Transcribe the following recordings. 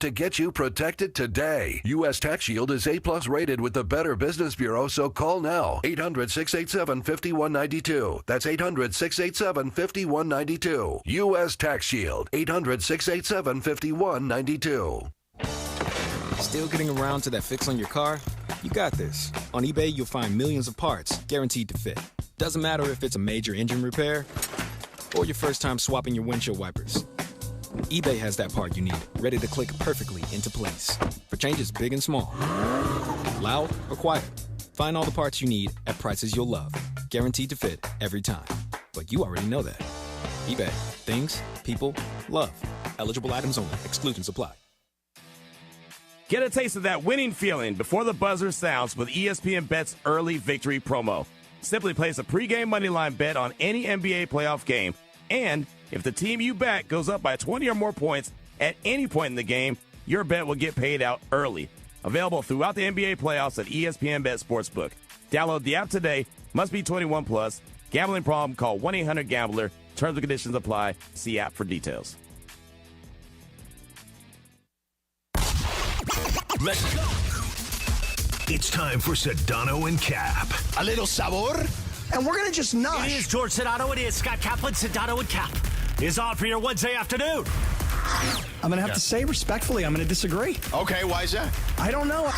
to get you protected today. U.S. Tax Shield is A-plus rated with the Better Business Bureau, so call now. 800-687-5192. That's 800-687-5192. U.S. Tax Shield. 800-687-5192. Still getting around to that fix on your car? You got this. On eBay, you'll find millions of parts guaranteed to fit. Doesn't matter if it's a major engine repair or your first time swapping your windshield wipers. eBay has that part you need, ready to click perfectly into place for changes big and small. Loud or quiet, find all the parts you need at prices you'll love. Guaranteed to fit every time. But you already know that. eBay. Things, people, love. Eligible items only. Exclusions apply. Get a taste of that winning feeling before the buzzer sounds with ESPN Bet's early victory promo. Simply place a pregame moneyline bet on any NBA playoff game, and if the team you bet goes up by 20 or more points at any point in the game, your bet will get paid out early. Available throughout the NBA playoffs at ESPN Bet Sportsbook. Download the app today. Must be 21 plus. Gambling problem? Call 1-800-GAMBLER. Terms and conditions apply. See app for details. Let's go. It's time for Sedano and Kap. A little sabor, and we're going to just nosh. It is George Sedano. It is Scott Kaplan. Sedano and Kap is on for your Wednesday afternoon. I'm going to have to say respectfully, I'm going to disagree. Okay, why is that? I don't know.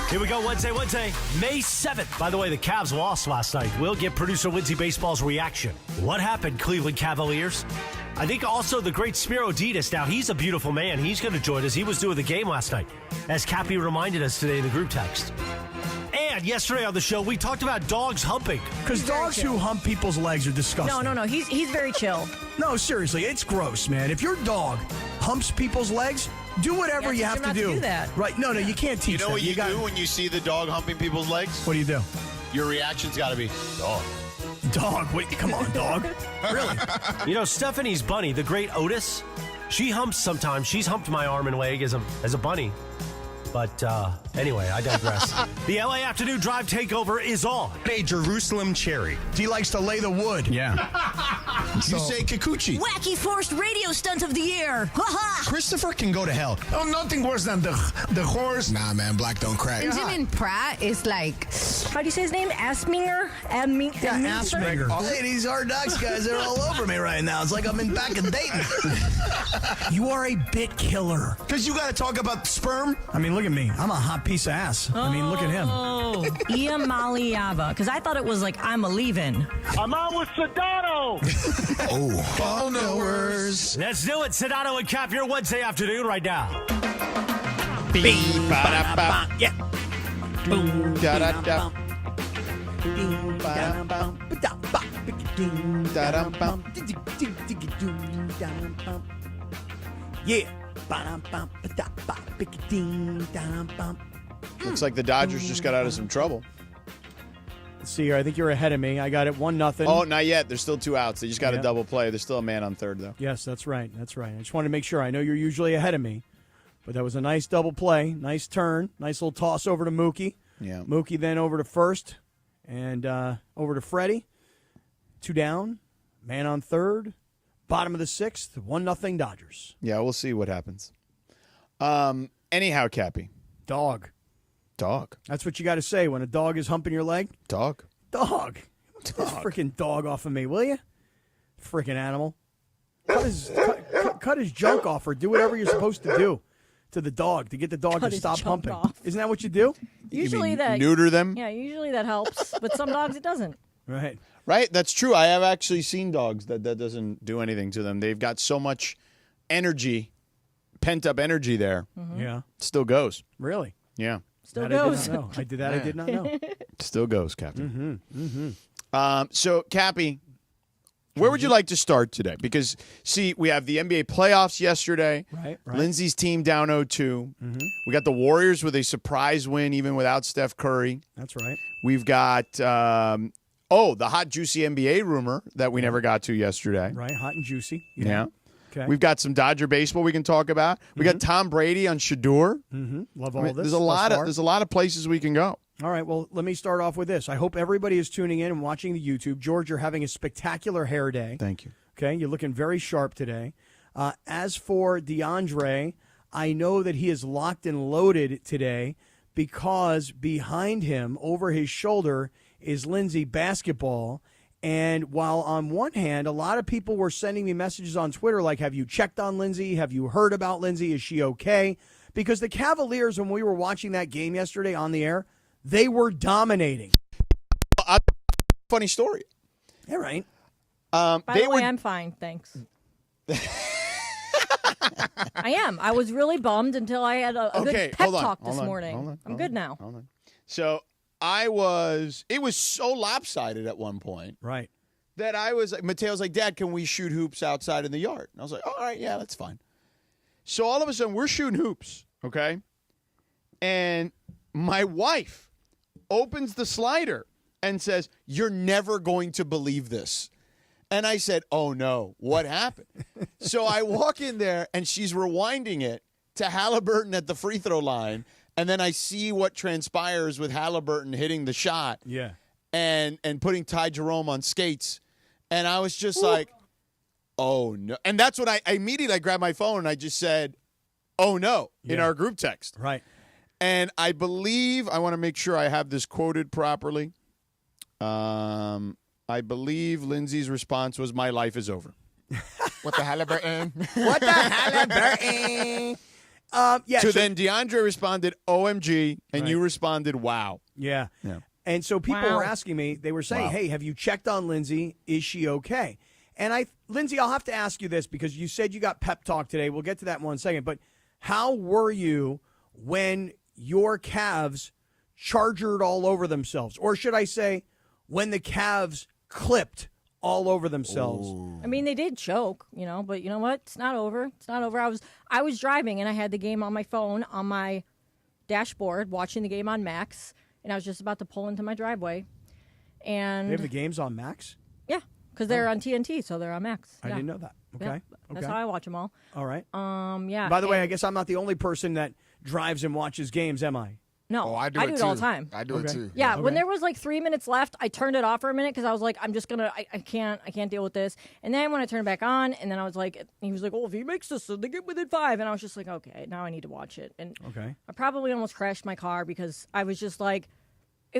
Here we go, Wednesday, May 7th. By the way, the Cavs lost last night. We'll get producer Lindsay Baseball's reaction. What happened, Cleveland Cavaliers? I think also the great Spiro Didas. Now, he's a beautiful man. He's going to join us. He was doing the game last night, as Cappy reminded us today in the group text. And yesterday on the show, we talked about dogs humping. Because dogs who hump people's legs are disgusting. No. He's very chill. No, seriously, it's gross, man. If your dog humps people's legs, do whatever you have to do. That. Right? No, you can't teach You know that. what you do when you see the dog humping people's legs? What do you do? Your reaction's got to be, dog. Dog? Wait, come on, dog. Really? You know, Stephanie's bunny, the great Otis, she humps sometimes. She's humped my arm and leg as a bunny. But anyway, I digress. The LA Afternoon Drive Takeover is on. Hey, Jerusalem Cherry. He likes to lay the wood. Yeah. You say Kikuchi. Wacky forced radio stunt of the year. Christopher can go to hell. Oh, nothing worse than the horse. Nah, man, black don't crack. Benjamin Pratt is like, how do you say his name? Asminger? Asminger. Hey, these Hard Knocks guys are all over me right now. It's like I'm back in Dayton. You are a bit killer. Because you got to talk about sperm? I mean, look at me. I'm a hot piece of ass. I mean, look at him. Oh, Ia Maliava. Because I thought it was like, I'm a leaving. I'm on with Sedano. Oh, ball knowers. Let's do it. Sedano and Cap, your Wednesday afternoon right now. Yeah. Boom, da da da. Yeah. Looks like the Dodgers just got out of some trouble. Let's see here. I think you're ahead of me. I got it 1-0. Oh, not yet. There's still 2 outs. They just got a double play. There's still a man on third, though. Yes, that's right. I just wanted to make sure. I know you're usually ahead of me, but that was a nice double play. Nice turn. Nice little toss over to Mookie. Yeah. Mookie then over to first and over to Freddie. 2 down. Man on third. Bottom of the 6th. 1-0 Dodgers. Yeah, we'll see what happens. Anyhow, Cappy. Dog. That's what you got to say when a dog is humping your leg. Dog. Get this freaking dog off of me, will you? Freaking animal. Cut his junk off or do whatever you're supposed to do to the dog to get the dog to stop humping. Off. Isn't that what you do? Usually neuter them? Yeah, usually that helps. But some dogs it doesn't. Right. Right, that's true. I have actually seen dogs that doesn't do anything to them. They've got so much energy, pent-up energy there. Mm-hmm. Yeah. Still goes. Really? Yeah. Still goes. I did not know. Still goes, Captain. So, Cappy, where would you like to start today? Because, see, we have the NBA playoffs yesterday. Right. Lindsay's team down 0-2. We got the Warriors with a surprise win even without Steph Curry. That's right. We've got, the hot, juicy NBA rumor that we never got to yesterday. Right, hot and juicy. Yeah. Okay. We've got some Dodger baseball we can talk about. We got Tom Brady on Shador. Love all this. There's a lot of places we can go. All right, well, let me start off with this. I hope everybody is tuning in and watching the YouTube. George, you're having a spectacular hair day. Thank you. Okay, you're looking very sharp today. As for DeAndre, I know that he is locked and loaded today because behind him, over his shoulder, is Lindsay basketball. And while on one hand, a lot of people were sending me messages on Twitter like, have you checked on Lindsay? Have you heard about Lindsay? Is she okay? Because the Cavaliers, when we were watching that game yesterday on the air, they were dominating. Funny story. All right. By the way, I'm fine, thanks. I am. I was really bummed until I had a good pep talk this morning. I'm good now. Hold on. So it was so lopsided at one point. Right. That I was, Mateo's like, Dad, can we shoot hoops outside in the yard? And I was like, all right, yeah, that's fine. So all of a sudden, we're shooting hoops, okay? And my wife opens the slider and says, you're never going to believe this. And I said, oh, no, what happened? So I walk in there, and she's rewinding it to Haliburton at the free throw line, and then I see what transpires with Haliburton hitting the shot and putting Ty Jerome on skates. And I was just like, oh, no. And that's when I immediately grabbed my phone and I just said, oh, no, in our group text. Right. And I believe, I want to make sure I have this quoted properly. I believe Lindsay's response was, my life is over. What the Haliburton? What the Haliburton? Then DeAndre responded, OMG, and you responded, wow. Yeah. And so people were asking me, they were saying, hey, have you checked on Lindsay? Is she okay? And Lindsay, I'll have to ask you this because you said you got pep talk today. We'll get to that in 1 second. But how were you when your Cavs chargered all over themselves? Or should I say, when the Cavs clipped all over themselves? I mean, they did choke, but you know what? It's not over. It's not over. I was driving, and I had the game on my phone, on my dashboard, watching the game on Max, and I was just about to pull into my driveway. And they have the games on Max? Yeah, because they're on TNT, so they're on Max. I didn't know that. Okay. That's how I watch them all. All right. Yeah. By the way, I guess I'm not the only person that drives and watches games, am I? No, I do it all the time. I do it too. Yeah, when there was like 3 minutes left, I turned it off for a minute because I was like, I'm just gonna, I can't deal with this. And then when I turned it back on, and then I was like, he was like, oh, if he makes this, they get within 5, and I was just like, okay, now I need to watch it. And I probably almost crashed my car because I was just like,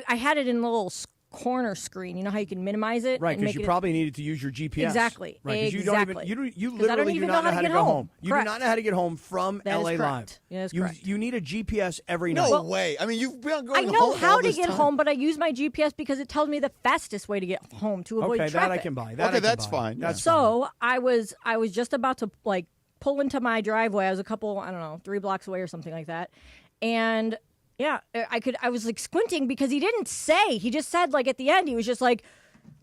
I had it in a little corner screen. You know how you can minimize it? Right, because you probably needed to use your GPS. Exactly. Right, exactly. You literally do not know how to get home. You do not know how to get home from that LA is Live. Yeah, that's correct. You need a GPS every night. No way. I mean, you've been going home. I know how to get home, but I use my GPS because it tells me the fastest way to get home to avoid traffic. That I can buy. That's fine. That's so fine. I was just about to pull into my driveway. I was a couple, 3 blocks away or something like that, and. Yeah, I was like squinting because he didn't say. He just said at the end, he was just like,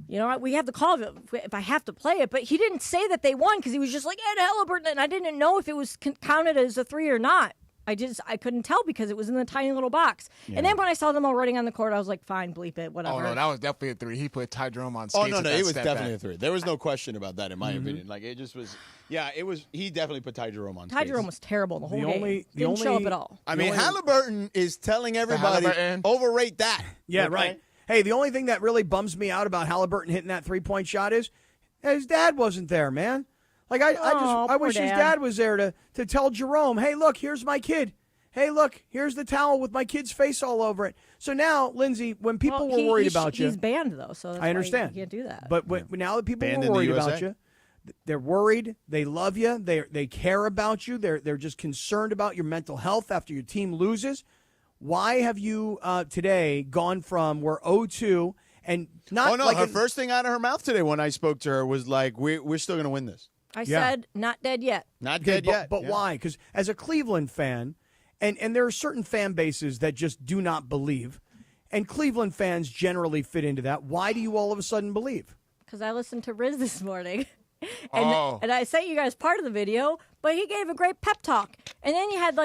you know what, we have the call if I have to play it. But he didn't say that they won because he was just like, Ed Haliburton. And I didn't know if it was counted as a 3 or not. I couldn't tell because it was in the tiny little box. Yeah. And then when I saw them all running on the court, I was like, fine, bleep it, whatever. Oh, no, that was definitely a 3. He put Ty Jerome on skates. Oh, no, it was definitely a 3. There was no question about that, in my opinion. It just was, it was, he definitely put Ty Jerome on skates. Ty Jerome was terrible the whole game. Didn't show up at all. I mean, Haliburton is telling everybody, overrate that. Yeah, right. Hey, the only thing that really bums me out about Haliburton hitting that 3-point shot is his dad wasn't there, man. I wish his dad was there to tell Jerome, hey, look, here's my kid. Hey, look, here's the towel with my kid's face all over it. So now, Lindsay, when people were worried about you. He's banned, though, so that's I understand. Why you can't do that. But now that people were worried about you, they're worried, they love you, they care about you, they're just concerned about your mental health after your team loses. Why have you today gone from we're 0-2 and not? Oh, no, her first thing out of her mouth today when I spoke to her was like, we're still going to win this. I said, not dead yet. Not dead yet. But why? Because as a Cleveland fan, and there are certain fan bases that just do not believe, and Cleveland fans generally fit into that. Why do you all of a sudden believe? Because I listened to Riz this morning, and I sent you guys part of the video, but he gave a great pep talk. And then you had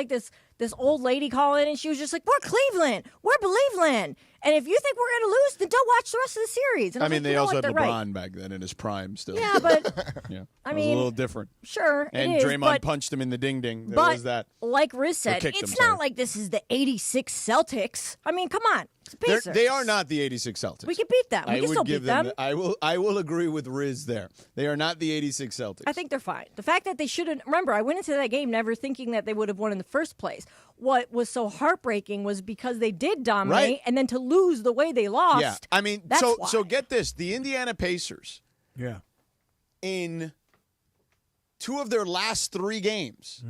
this old lady call in, and she was just like, we're Cleveland, we're Believeland. And if you think we're going to lose, then don't watch the rest of the series. And I mean, they also had LeBron right. back then in his prime still. Yeah, but yeah, I it was mean, a little different. Sure, and it is, Draymond punched him in the ding-ding. There but was that. Like Riz said, it's not like this is the 86 Celtics. I mean, come on. It's the Pacers. They are not the 86 Celtics. We can beat them. We can still beat them. I will agree with Riz there. They are not the 86 Celtics. I think they're fine. The fact that they shouldn't... Remember, I went into that game never thinking that they would have won in the first place. What was so heartbreaking was because they did dominate, right. and then to lose the way they lost. Yeah, I mean, so get this. The Indiana Pacers, in 2 of their last 3 games,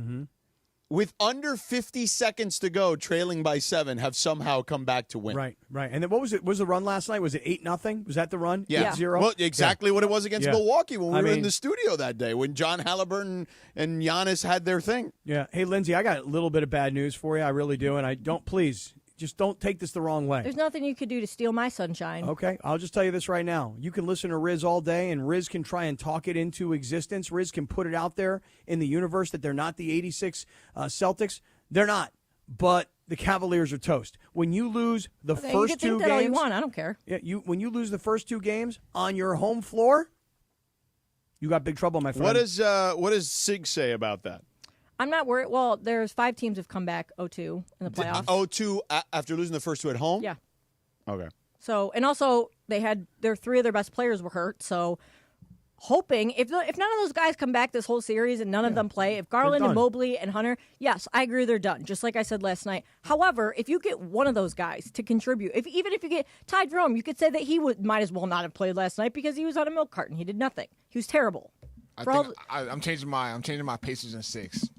with under 50 seconds to go, trailing by 7, have somehow come back to win. Right. And then what was it? Was the run last night? Was it 8-0? Was that the run? Yeah. 8-0? Well, exactly what it was against Milwaukee when we were in the studio that day, when John Haliburton and Giannis had their thing. Yeah. Hey, Lindsay, I got a little bit of bad news for you. I really do. And please, just don't take this the wrong way. There's nothing you could do to steal my sunshine. Okay, I'll just tell you this right now. You can listen to Riz all day, and Riz can try and talk it into existence. Riz can put it out there in the universe that they're not the 86 Celtics. They're not, but the Cavaliers are toast. When you lose the first 2 games, you can think that all you want. I don't care. Yeah, when you lose the first 2 games on your home floor, you got big trouble, my friend. What does Sig say about that? I'm not worried. Well, there's 5 teams have come back 0-2 in the playoffs. 0-2 after losing the first 2 at home? Yeah. Okay. So, and also they had 3 of their best players were hurt. So, hoping if none of those guys come back this whole series and none of them play, if Garland and Mobley and Hunter, yes, I agree they're done. Just like I said last night. However, if you get one of those guys to contribute, even if you get Ty Jerome, you could say that he might as well not have played last night because he was on a milk carton. He did nothing. He was terrible. I'm changing my Pacers in 6.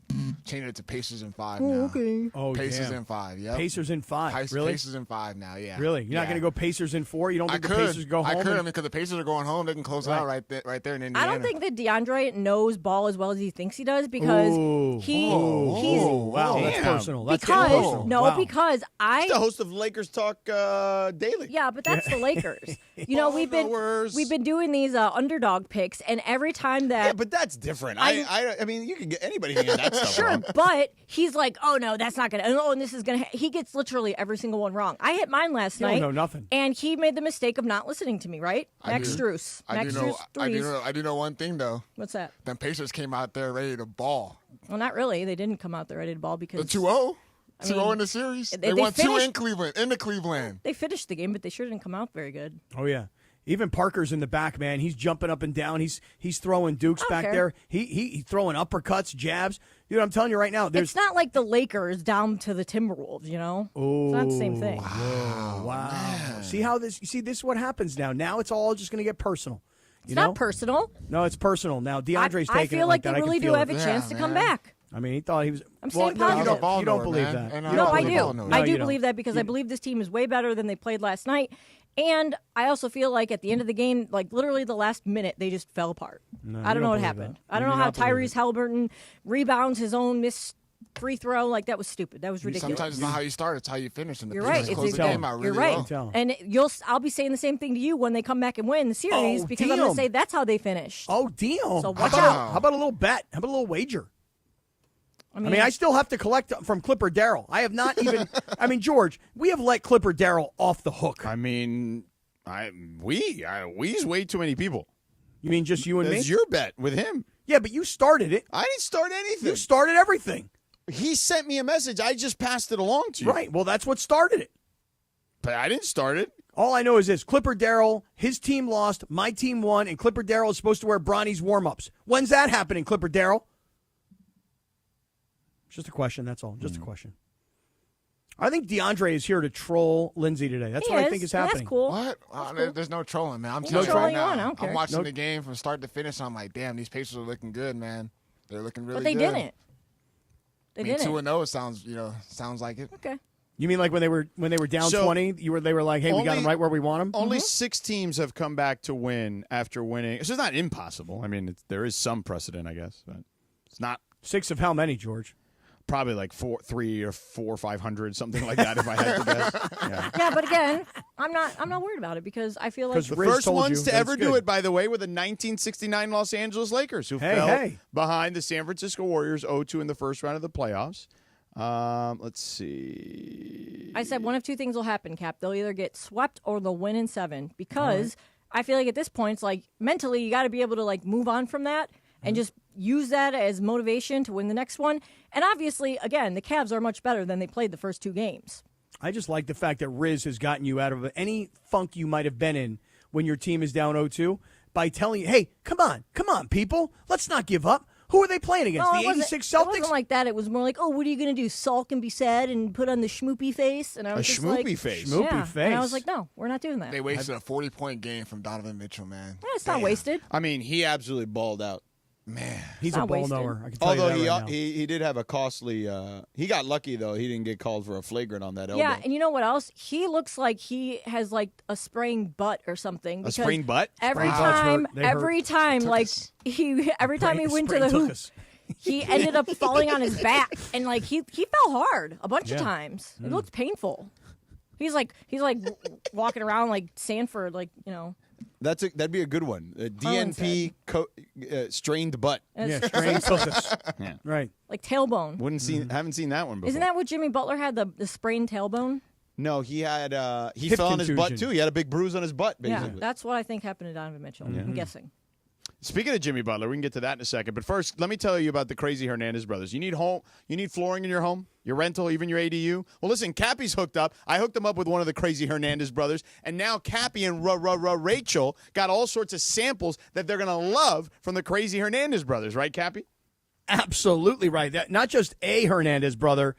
Changing it to Pacers in 5 now. Okay. Oh, Pacers damn. in 5, yeah. Pacers in 5, really? Pacers in 5 now, yeah. Really? You're not going to go Pacers in 4? You don't think the Pacers go home? I could, because the Pacers are going home. They can close it out right there in Indiana. I don't think that DeAndre knows ball as well as he thinks he does because he's wow, that's personal. That's personal. Because He's the host of Lakers Talk Daily. Yeah, but that's the Lakers. You know, we've been doing these underdog picks, and every time that but that's different. I mean, you can get anybody can get that stuff wrong. But he's like, oh no, that's not gonna. Oh, and this is gonna. He gets literally every single one wrong. I hit mine last night. No, nothing. And he made the mistake of not listening to me. Right, Max Strus. I do know one thing though. What's that? Them Pacers came out there ready to ball. Well, not really. They didn't come out there ready to ball because the 2-0. 2-0 in the series. They won 2 in Cleveland. They finished the game, but they sure didn't come out very good. Oh yeah. Even Parker's in the back, man. He's jumping up and down. He's throwing dukes back there. He throwing uppercuts, jabs. Dude, I'm telling you right now. It's not like the Lakers down to the Timberwolves, you know? Oh, it's not the same thing. Wow. Man. See this is what happens now. Now it's all just going to get personal. It's not personal. No, it's personal. Now DeAndre's taking it like that. I feel like they really do have a chance to come back. I mean, he thought he was. I'm saying positive. You don't believe that. No, I do. I do believe that because I believe this team is way better than they played last night. And I also feel like at the end of the game, like literally the last minute, they just fell apart. No, I don't know what happened. I don't know how Tyrese Haliburton rebounds his own missed free throw. Like, that was stupid. That was ridiculous. Sometimes it's not how you start, it's how you finish. And You're right. You're right. And I'll be saying the same thing to you when they come back and win the series because I'm going to say that's how they finished. Oh, deal. So watch out. How about a little bet? How about a little wager? I mean, I still have to collect from Clipper Darrell. I have not even. I mean, George, we have let Clipper Darrell off the hook. I mean, we's way too many people. You mean just you and me? It's your bet with him. Yeah, but you started it. I didn't start anything. You started everything. He sent me a message. I just passed it along to you. Right. Well, that's what started it. But I didn't start it. All I know is this. Clipper Darrell, his team lost, my team won, and Clipper Darrell is supposed to wear Bronny's warm-ups. When's that happening, Clipper Darrell? Just a question, that's all. Just a question. I think DeAndre is here to troll Lindsay today. That's what I think is happening. That's cool. What? Cool. There's no trolling, man. I'm telling you right now. I'm watching the game from start to finish. I'm like, damn, these Pacers are looking good, man. They're looking really good. But they didn't. They didn't. 2-0 sounds like it. Okay. You mean like when they were down 20, they were like, hey, we got them right where we want them? Only 6 teams have come back to win after winning. So it's not impossible. I mean, there is some precedent, I guess, but it's not 6 of how many, George? Probably like 3 or 4 or 500, something like that. If I had to guess. Yeah, but again, I'm not worried about it because I feel like the first ones to ever do it, by the way, were the 1969 Los Angeles Lakers, who fell behind the San Francisco Warriors 0-2 in the first round of the playoffs. Let's see. I said one of two things will happen, Cap. They'll either get swept or they'll win in 7 because I feel like at this point, it's like mentally you got to be able to like move on from that and just use that as motivation to win the next one. And obviously, again, the Cavs are much better than they played the first 2 games. I just like the fact that Riz has gotten you out of any funk you might have been in when your team is down 0-2 by telling you, hey, come on, people. Let's not give up. Who are they playing against? The 86 Celtics? It wasn't like that. It was more like, oh, what are you going to do? Sulk and be sad and put on the schmoopy face? And I was just like, schmoopy face. Schmoopy face. And I was like, no, we're not doing that. They wasted a 40-point game from Donovan Mitchell, man. Yeah, it's not wasted. I mean, he absolutely balled out. Man. He's a not ball wasted. knower. I can tell Although you that right now. he did have a costly he got lucky, though. He didn't get called for a flagrant on that elbow. Yeah, and you know what else? He looks like he has like a sprained butt or something. A sprained butt? Every Sprained butts time, hurt. They every hurt. time, like every time he went to the hoop, he ended up falling on his back, and like he fell hard a bunch of times. It looked painful. He's like walking around like Sanford, like That'd be a good one. DNP strained butt. Yeah, strained focus. Yeah. Right. like tailbone. Haven't seen that one before. Isn't that what Jimmy Butler had, the sprained tailbone? No, he had he Hip fell on his butt contusion. too. He had a big bruise on his butt, basically. Yeah, that's what I think happened to Donovan Mitchell. I'm guessing. Speaking of Jimmy Butler, we can get to that in a second. But first, let me tell you about the crazy Hernandez brothers. You need flooring in your home, your rental, even your ADU. Well, listen, Cappy's hooked up. I hooked him up with one of the crazy Hernandez brothers, and now Cappy and Rachel got all sorts of samples that they're going to love from the crazy Hernandez brothers, right, Cappy? Absolutely right. That not just a Hernandez brother,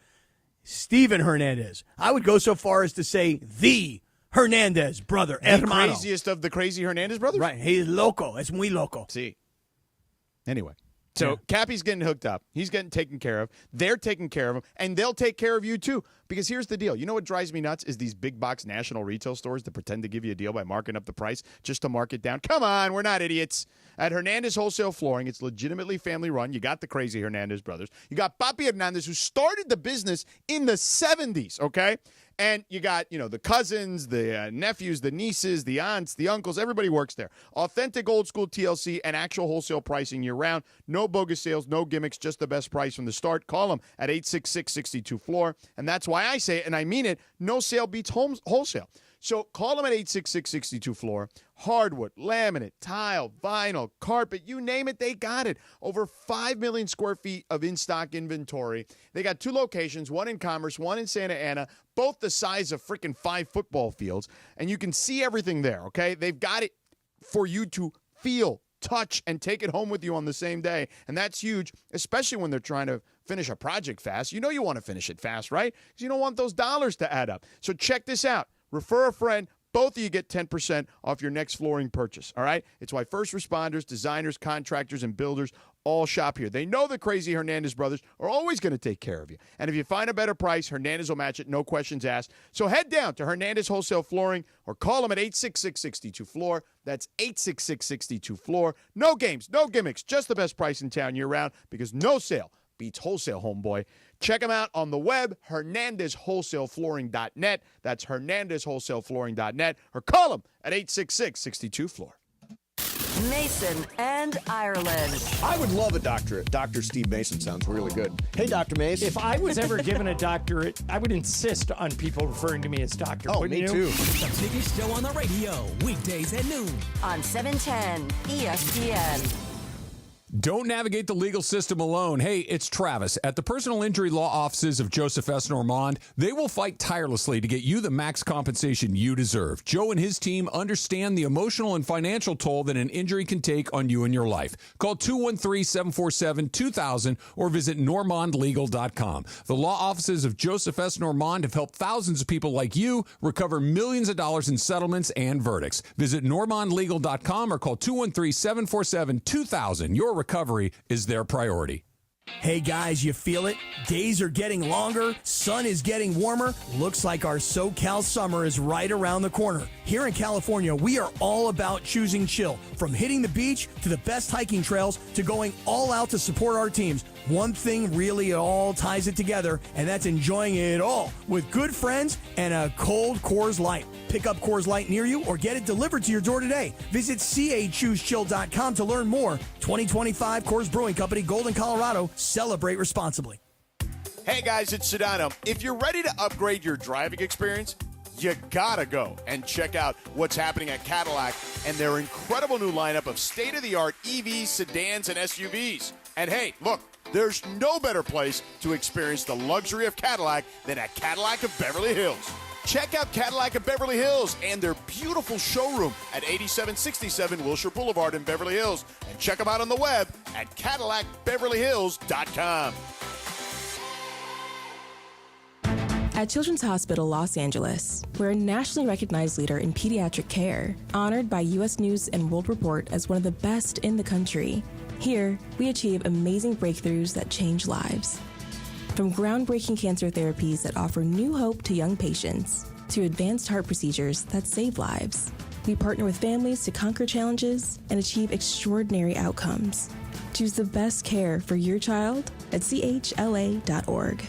Steven Hernandez. I would go so far as to say the Hernandez brother, The hermano. craziest of the crazy Hernandez brothers? Right. He's loco. Es muy loco. See. Anyway. So Cappy's getting hooked up. He's getting taken care of. They're taking care of him, and they'll take care of you too. Because here's the deal. You know what drives me nuts is these big box national retail stores that pretend to give you a deal by marking up the price just to mark it down. Come on, we're not idiots. At Hernandez Wholesale Flooring, it's legitimately family run. You got the crazy Hernandez brothers. You got Papi Hernandez, who started the business in the 70s, okay? And you got, the cousins, the nephews, the nieces, the aunts, the uncles. Everybody works there. Authentic old school TLC and actual wholesale pricing year round. No bogus sales, no gimmicks, just the best price from the start. Call them at 866-62-FLOOR. And that's why I say it, and I mean it, no sale beats wholesale. So call them at 866-62-FLOOR. Hardwood, laminate, tile, vinyl, carpet, you name it, they got it. Over 5 million square feet of in-stock inventory. They got 2 locations, one in Commerce, one in Santa Ana, both the size of freaking 5 football fields. And you can see everything there, okay? They've got it for you to feel, touch, and take it home with you on the same day. And that's huge, especially when they're trying to finish a project fast. You know you want to finish it fast, right? Because you don't want those dollars to add up. So check this out. Refer a friend. Both of you get 10% off your next flooring purchase, all right? It's why first responders, designers, contractors, and builders all shop here. They know the crazy Hernandez brothers are always going to take care of you. And if you find a better price, Hernandez will match it, no questions asked. So head down to Hernandez Wholesale Flooring or call them at 866-62-FLOOR. That's 866-62-FLOOR. No games, no gimmicks, just the best price in town year-round because no sale beats wholesale, homeboy. Check them out on the web, HernandezWholesaleFlooring.net. That's HernandezWholesaleFlooring.net. Or call them at 866-62-FLOOR. Mason and Ireland. I would love a doctorate. Dr. Steve Mason sounds really good. Hey, Dr. Mason. If I was ever given a doctorate, I would insist on people referring to me as doctor. Oh, me too. The biggest show on the radio, weekdays at noon. On 710 ESPN. Don't navigate the legal system alone. Hey, it's Travis. At the personal injury law offices of Joseph S. Normand, they will fight tirelessly to get you the max compensation you deserve. Joe and his team understand the emotional and financial toll that an injury can take on you and your life. Call 213-747-2000 or visit normandlegal.com. The law offices of Joseph S. Normand have helped thousands of people like you recover millions of dollars in settlements and verdicts. Visit normandlegal.com or call 213-747-2000. Your recovery is their priority. Hey guys, you feel it? Days are getting longer, sun is getting warmer. Looks like our SoCal summer is right around the corner. Here in California, we are all about choosing chill. From hitting the beach to the best hiking trails to going all out to support our teams. One thing really all ties it together, and that's enjoying it all with good friends and a cold Coors Light. Pick up Coors Light near you or get it delivered to your door today. Visit CAChooseChill.com to learn more. 2025 Coors Brewing Company, Golden, Colorado. Celebrate responsibly. Hey guys, it's Sedano. If you're ready to upgrade your driving experience, you gotta go and check out what's happening at Cadillac and their incredible new lineup of state-of-the-art EVs, sedans, and SUVs. And hey, look, there's no better place to experience the luxury of Cadillac than at Cadillac of Beverly Hills. Check out Cadillac of Beverly Hills and their beautiful showroom at 8767 Wilshire Boulevard in Beverly Hills. And check them out on the web at CadillacBeverlyHills.com. At Children's Hospital Los Angeles, we're a nationally recognized leader in pediatric care, honored by U.S. News and World Report as one of the best in the country. Here, we achieve amazing breakthroughs that change lives. From groundbreaking cancer therapies that offer new hope to young patients, to advanced heart procedures that save lives, we partner with families to conquer challenges and achieve extraordinary outcomes. Choose the best care for your child at chla.org.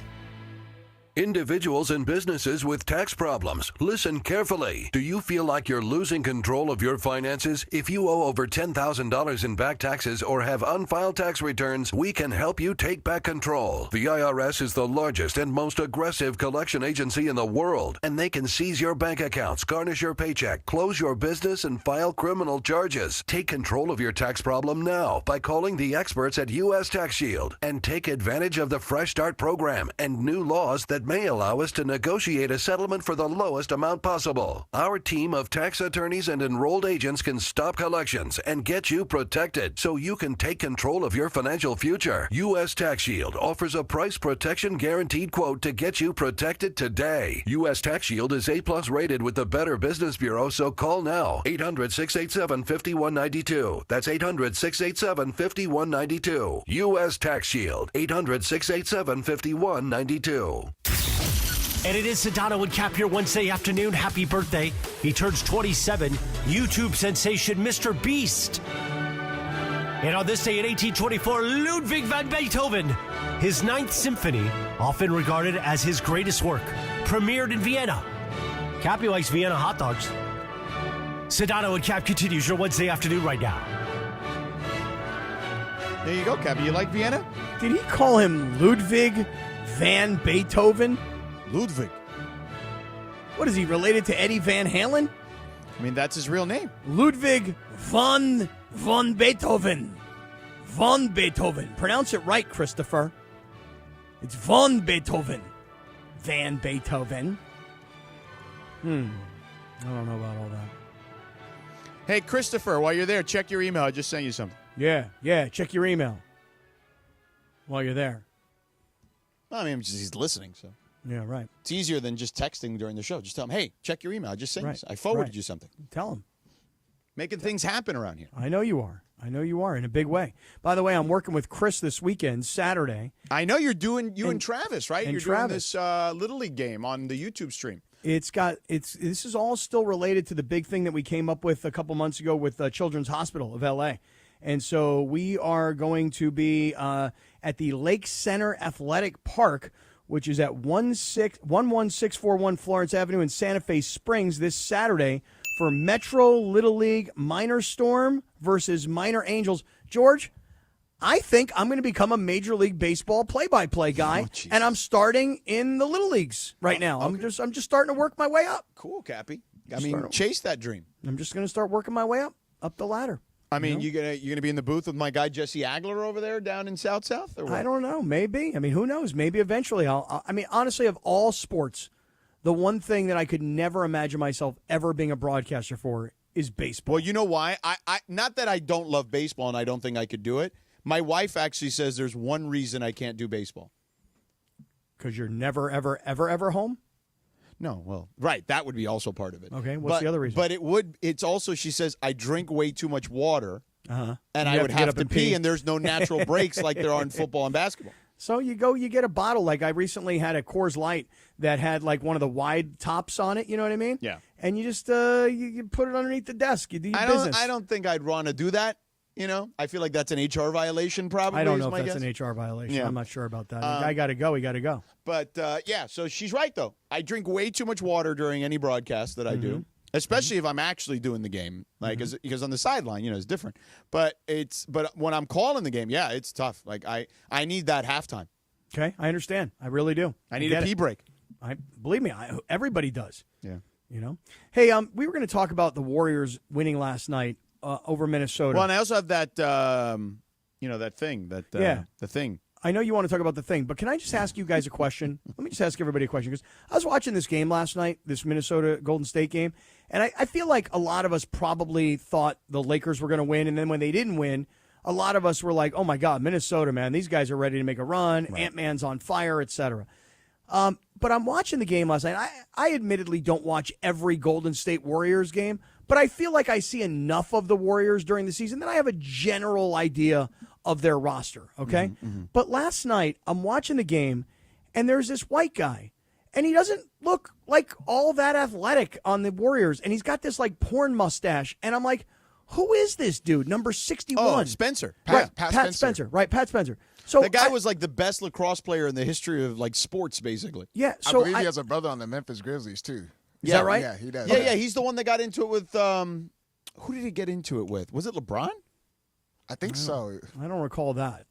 Individuals and businesses with tax problems, listen carefully. Do you feel like you're losing control of your finances? If you owe over $10,000 in back taxes or have unfiled tax returns, we can help you take back control. The IRS is the largest and most aggressive collection agency in the world, and they can seize your bank accounts, garnish your paycheck, close your business, and file criminal charges. Take control of your tax problem now by calling the experts at U.S. Tax Shield and take advantage of the Fresh Start program and new laws that may allow us to negotiate a settlement for the lowest amount possible. Our team of tax attorneys and enrolled agents can stop collections and get you protected so you can take control of your financial future. U.S. Tax Shield offers a price protection guaranteed quote to get you protected today. U.S. Tax Shield is A+ rated with the Better Business Bureau, so call now. 800-687-5192. That's 800-687-5192. U.S. Tax Shield. 800-687-5192. And it is Sedano and Kap here Wednesday afternoon. Happy birthday. He turns 27. YouTube sensation Mr. Beast. And on this day in 1824, Ludwig van Beethoven, his Ninth Symphony, often regarded as his greatest work, premiered in Vienna. Kappy likes Vienna hot dogs. Sedano and Kap continues your Wednesday afternoon right now. There you go, Kappy. You like Vienna? Did he call him Ludwig van Beethoven? Ludwig. What is he, related to Eddie Van Halen? I mean, that's his real name. Ludwig von Beethoven. Von Beethoven. Pronounce it right, Christopher. It's von Beethoven. Van Beethoven. I don't know about all that. Hey, Christopher, while you're there, check your email. I just sent you something. Yeah, check your email while you're there. Well, I mean, he's listening, so. Yeah, right. It's easier than just texting during the show. Just tell him, hey, check your email. I just sent you. I forwarded you something. Tell him. Making things happen around here. I know you are. In a big way. By the way, I'm working with Chris this weekend, Saturday. I know you're doing and Travis, right? You're Travis. doing this Little League game on the YouTube stream. This is all still related to the big thing that we came up with a couple months ago with Children's Hospital of L.A. And so we are going to be at the Lake Center Athletic Park, which is at 11641 Florence Avenue in Santa Fe Springs this Saturday for Metro Little League Minor Storm versus Minor Angels. George, I think I'm going to become a Major League Baseball play-by-play guy, and I'm starting in the Little Leagues right now. Okay. I'm just starting to work my way up. Cool, Kappy. I mean, chase that dream. I'm just going to start working my way up the ladder. I mean, you gonna be in the booth with my guy Jesse Agler over there down in South? Or what? I don't know. Maybe. I mean, who knows? Maybe eventually I mean, honestly, of all sports, the one thing that I could never imagine myself ever being a broadcaster for is baseball. Well, you know why? I not that I don't love baseball and I don't think I could do it. My wife actually says there's one reason I can't do baseball. Because you're never, ever, ever, ever home? No, well, right. That would be also part of it. Okay, what's the other reason? But it's also, she says, I drink way too much water, and I would have have to pee, and there's no natural breaks like there are in football and basketball. So you get a bottle. Like I recently had a Coors Light that had like one of the wide tops on it. You know what I mean? Yeah. And you just you put it underneath the desk. You do your business. I don't think I'd want to do that. You know, I feel like that's an HR violation probably. I don't know if that's an HR violation. Yeah. I'm not sure about that. The guy got to go. He got to go. But, yeah, so she's right, though. I drink way too much water during any broadcast that I do, especially if I'm actually doing the game. Like, because on the sideline, it's different. But when I'm calling the game, yeah, it's tough. Like, I need that halftime. Okay, I understand. I really do. I need a pee break. Believe me, everybody does. Yeah. You know. Hey, we were going to talk about the Warriors winning last night over Minnesota. Well, and I also have that, that thing. The thing. I know you want to talk about the thing, but can I just ask you guys a question? Let me just ask everybody a question, because I was watching this game last night, this Minnesota Golden State game, and I feel like a lot of us probably thought the Lakers were going to win, and then when they didn't win, a lot of us were like, oh, my God, Minnesota, man, these guys are ready to make a run, right. Ant-Man's on fire, etc. But I'm watching the game last night. I admittedly don't watch every Golden State Warriors game, but I feel like I see enough of the Warriors during the season that I have a general idea of their roster, okay? But last night, I'm watching the game, and there's this white guy, and he doesn't look like all that athletic on the Warriors, and he's got this, like, porn mustache, and I'm like, who is this dude, number 61? Oh, Spencer. Pat Spencer. Right, Pat Spencer. So that guy was like the best lacrosse player in the history of like sports, basically. Yeah, so I believe he has a brother on the Memphis Grizzlies too. Is that right? Yeah, he does. Yeah, he's the one that got into it with. Who did he get into it with? Was it LeBron? I think so. I don't recall that.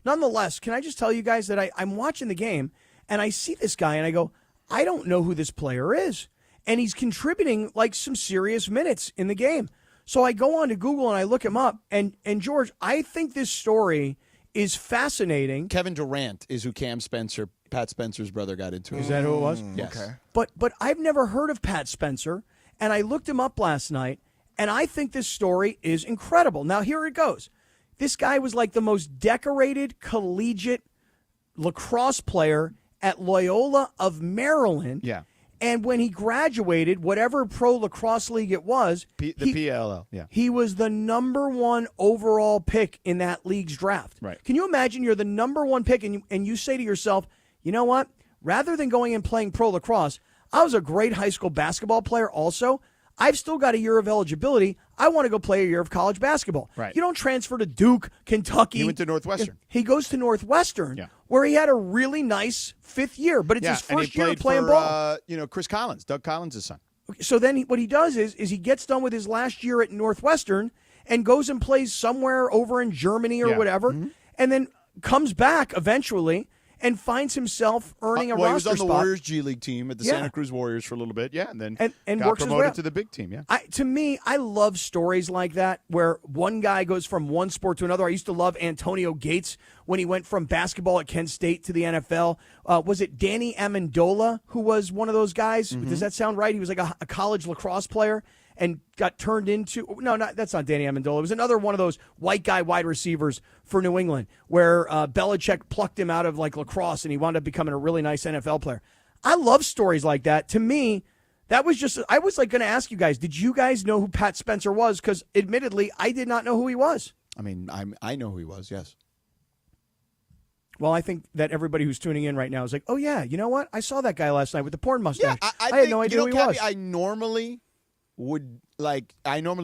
Nonetheless, can I just tell you guys that I'm watching the game and I see this guy and I go, I don't know who this player is, and he's contributing like some serious minutes in the game. So I go on to Google and I look him up, and George, I think this story is fascinating. Kevin Durant is who Pat Spencer's brother, got into it. Is that who it was? Yes. Okay. But I've never heard of Pat Spencer, and I looked him up last night, and I think this story is incredible. Now, here it goes. This guy was like the most decorated collegiate lacrosse player at Loyola of Maryland. Yeah. And when he graduated, whatever pro lacrosse league it was, the PLL, yeah, he was the number 1 overall pick in that league's draft. Right. Can you imagine you're the number 1 pick and you say to yourself, you know what? Rather than going and playing pro lacrosse, I was a great high school basketball player also. I've still got a year of eligibility. I want to go play a year of college basketball. Right. You don't transfer to Duke, Kentucky. He went to Northwestern. He goes to Northwestern, where he had a really nice 5th year, but it's his first year playing ball. Chris Collins, Doug Collins' son. So then what he does is he gets done with his last year at Northwestern and goes and plays somewhere over in Germany or whatever, and then comes back eventually and finds himself earning a roster spot. He was on the Warriors G League team at the Santa Cruz Warriors for a little bit, and then and got works his way promoted up to the big team, To me, I love stories like that where one guy goes from one sport to another. I used to love Antonio Gates when he went from basketball at Kent State to the NFL. Was it Danny Amendola who was one of those guys? Does that sound right? He was like a college lacrosse player and got turned into that's not Danny Amendola. It was another one of those white guy wide receivers for New England where Belichick plucked him out of like lacrosse and he wound up becoming a really nice NFL player. I love stories like that. To me, that was just, I was like going to ask you guys, did you guys know who Pat Spencer was? Because admittedly, I did not know who he was. I mean, I know who he was, yes. Well, I think that everybody who's tuning in right now is like, oh yeah, you know what? I saw that guy last night with the porn mustache. Yeah, I had no idea who he was. I normally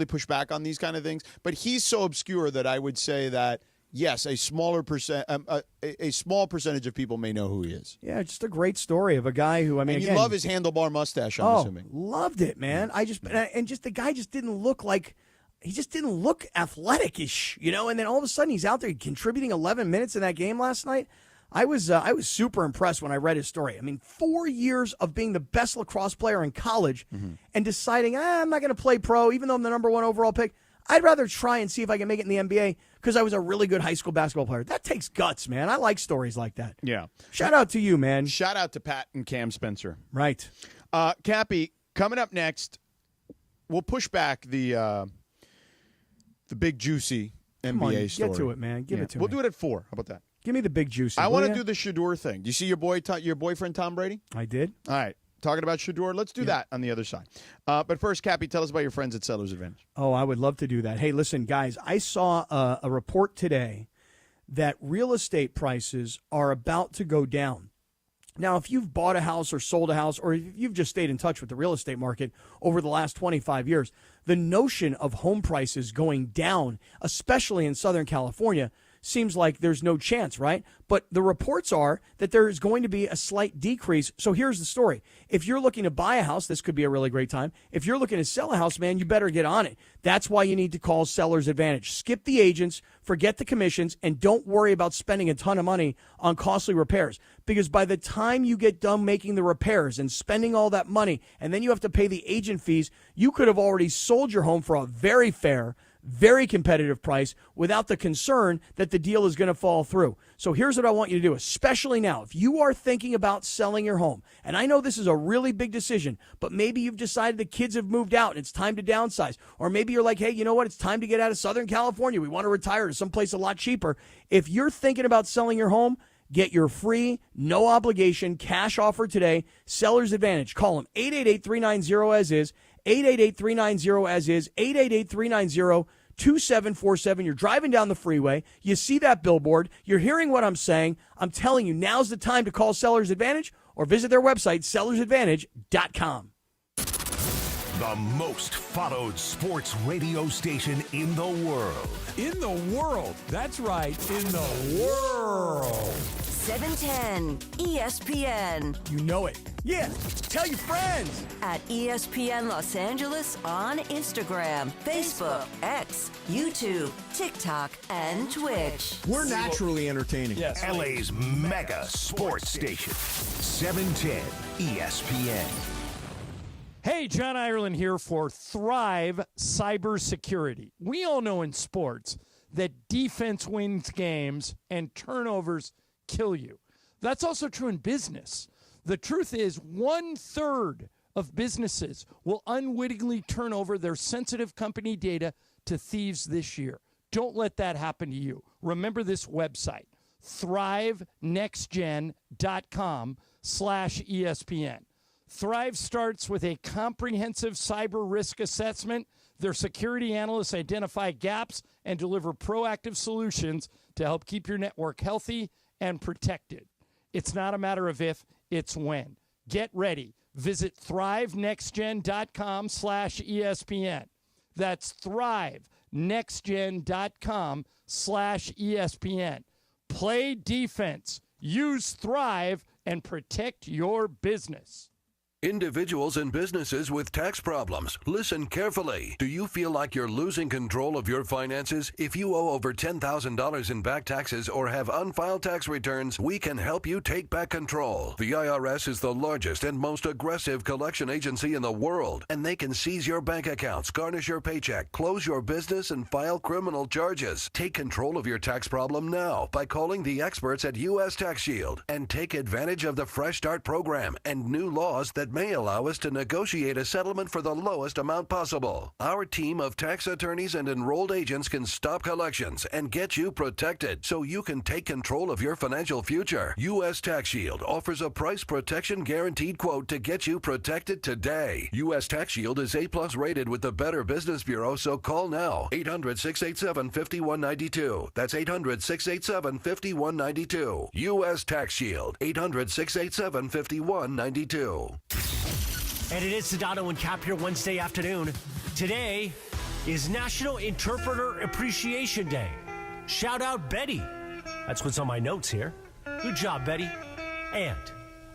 push back on these kind of things, but he's so obscure that I would say that yes, a small percentage of people may know who he is. Yeah, just a great story of a guy who, I mean, and you love his handlebar mustache, I'm assuming. Loved it, man. The guy just didn't look like, he just didn't look athletic-ish, and then all of a sudden he's out there contributing 11 minutes in that game last night. I was super impressed when I read his story. I mean, 4 years of being the best lacrosse player in college and deciding, I'm not going to play pro, even though I'm the number 1 overall pick. I'd rather try and see if I can make it in the NBA because I was a really good high school basketball player. That takes guts, man. I like stories like that. Yeah. Shout out to you, man. Shout out to Pat and Cam Spencer. Right. Cappy, coming up next, we'll push back the big juicy NBA story. Get to it, man. Give it to me. We'll do it at 4. How about that? Give me the big juicy. I want to do the Shador thing. Do you see your boyfriend Tom Brady? I did. All right. Talking about Shador. Let's do that on the other side. But first, Cappy, tell us about your friends at Seller's Advantage. Oh, I would love to do that. Hey, listen, guys, I saw a report today that real estate prices are about to go down. Now, if you've bought a house or sold a house, or if you've just stayed in touch with the real estate market over the last 25 years, the notion of home prices going down, especially in Southern California, seems like there's no chance, right? But the reports are that there is going to be a slight decrease. So here's the story. If you're looking to buy a house, this could be a really great time. If you're looking to sell a house, man, you better get on it. That's why you need to call Seller's Advantage. Skip the agents, forget the commissions, and don't worry about spending a ton of money on costly repairs. Because by the time you get done making the repairs and spending all that money, and then you have to pay the agent fees, you could have already sold your home for a very fair, very competitive price without the concern that the deal is going to fall through. So here's what I want you to do, especially now. If you are thinking about selling your home, and I know this is a really big decision, but maybe you've decided the kids have moved out and it's time to downsize. Or maybe you're like, hey, you know what? It's time to get out of Southern California. We want to retire to someplace a lot cheaper. If you're thinking about selling your home, get your free, no obligation cash offer today. Seller's Advantage. Call them 888-390-AS-IS, 888-390-AS-IS, 888-390-2747. You're driving down the freeway. You see that billboard. You're hearing what I'm saying. I'm telling you, now's the time to call Seller's Advantage or visit their website, sellersadvantage.com. The most followed sports radio station in the world. In the world. That's right. In the world. 710 ESPN. You know it. Yeah. Tell your friends. At ESPN Los Angeles on Instagram, Facebook, X, YouTube, TikTok, and Twitch. We're naturally entertaining. Yes. LA's mega sports station. 710 ESPN. Hey, John Ireland here for Thrive Cybersecurity. We all know in sports that defense wins games and turnovers kill you. That's also true in business. The truth is 1/3 of businesses will unwittingly turn over their sensitive company data to thieves this year. Don't let that happen to you. Remember this website, thrivenextgen.com/ESPN. Thrive starts with a comprehensive cyber risk assessment. Their security analysts identify gaps and deliver proactive solutions to help keep your network healthy and protected. It's not a matter of if, it's when. Get ready. Visit thrivenextgen.com/ESPN. That's thrivenextgen.com/ESPN. Play defense. Use Thrive and protect your business. Individuals and businesses with tax problems, listen carefully. Do you feel like you're losing control of your finances? If you owe over $10,000 in back taxes or have unfiled tax returns, we can help you take back control. The IRS is the largest and most aggressive collection agency in the world, and they can seize your bank accounts, garnish your paycheck, close your business, and file criminal charges. Take control of your tax problem now by calling the experts at U.S. Tax Shield and take advantage of the Fresh Start program and new laws that may allow us to negotiate a settlement for the lowest amount possible. Our team of tax attorneys and enrolled agents can stop collections and get you protected so you can take control of your financial future. U.S. Tax Shield offers a price protection guaranteed quote to get you protected today. U.S. Tax Shield is A+ rated with the Better Business Bureau, so call now. 800-687-5192. That's 800-687-5192. U.S. Tax Shield. 800-687-5192. And it is Sedano and Kap here Wednesday afternoon. Today is National Interpreter Appreciation Day. Shout out Betty. That's what's on my notes here. Good job, Betty. And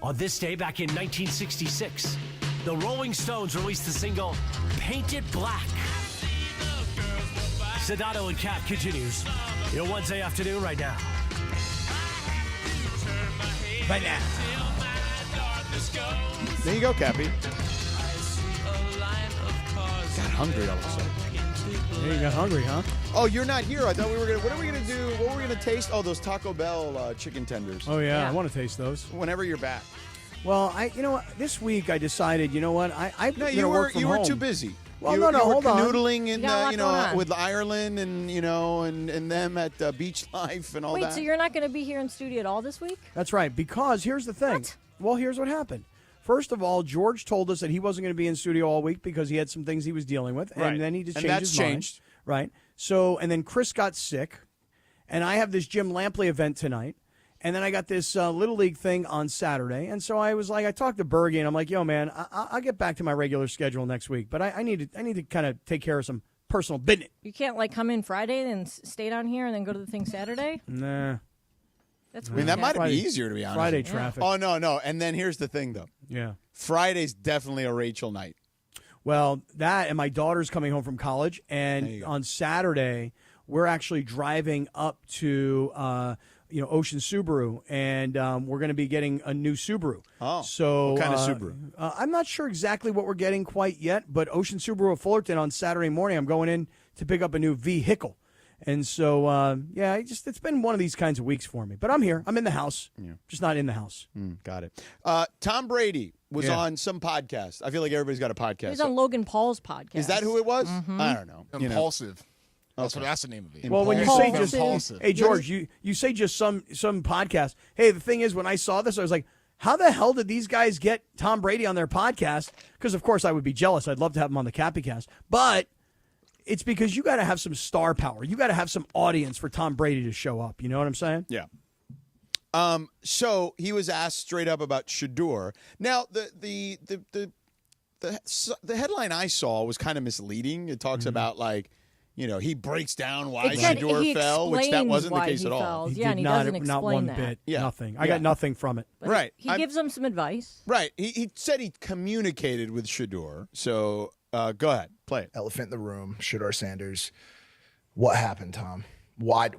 on this day back in 1966, the Rolling Stones released the single Paint It Black. Sedano and Kap continues your Wednesday afternoon right now. Right now. There you go, Cappy. Got hungry all of a sudden. Yeah, you got hungry, huh? Oh, you're not here. I thought we were gonna. What are we gonna do? What were we gonna taste? Oh, those Taco Bell chicken tenders. Oh yeah, I want to taste those. Whenever you're back. Well, you know what? This week I decided, you know what? You were too busy. Well, you no, were hold on. canoodling in going on. with Ireland and and them at Beach Life and all Wait, that. so you're not going to be here in studio at all this week? That's right. Because here's the thing. What? Well, here's what happened. First of all, George told us that he wasn't going to be in studio all week because he had some things he was dealing with, Right. and then he just And changed that's his mind. changed. Right. So, and then Chris got sick, and I have this Jim Lampley event tonight, and then I got this Little League thing on Saturday, and so I was like, I talked to Bergie, and I'm like, yo, man, I'll get back to my regular schedule next week, but I need to kind of take care of some personal business. You can't like come in Friday and stay down here and then go to the thing Saturday. Nah. That's I mean, that might be Friday- easier, to be honest. Friday traffic. Oh, no. And then here's the thing, though. Yeah. Friday's definitely a Rachel night. Well, that and my daughter's coming home from college, and on Saturday we're actually driving up to Ocean Subaru, and we're going to be getting a new Subaru. Oh, so what kind of Subaru? I'm not sure exactly what we're getting quite yet, but Ocean Subaru of Fullerton on Saturday morning, I'm going in to pick up a new vehicle. And so, it's been one of these kinds of weeks for me. But I'm here. I'm in the house, just not in the house. Got it. Tom Brady was on some podcast. I feel like everybody's got a podcast. He was on Logan Paul's podcast. Is that who it was? Mhm. I don't know. Impulsive. That's the name of it. Well, when you say just, Impulsive. hey George, you say just some podcast. Hey, the thing is, when I saw this, I was like, how the hell did these guys get Tom Brady on their podcast? Because of course I would be jealous. I'd love to have him on the Cappy Cast, but it's because you got to have some star power. You got to have some audience for Tom Brady to show up. You know what I'm saying? Yeah. So he was asked straight up about Shador. Now the headline I saw was kind of misleading. It talks about he breaks down why Shador fell, which that wasn't the case at all. Yeah, and he doesn't explain not one that. bit. Yeah. Nothing. I got nothing from it. But right. He gives them some advice. Right. He said he communicated with Shador. So go ahead, play it. Elephant in the room, Shador Sanders. What happened, Tom? Why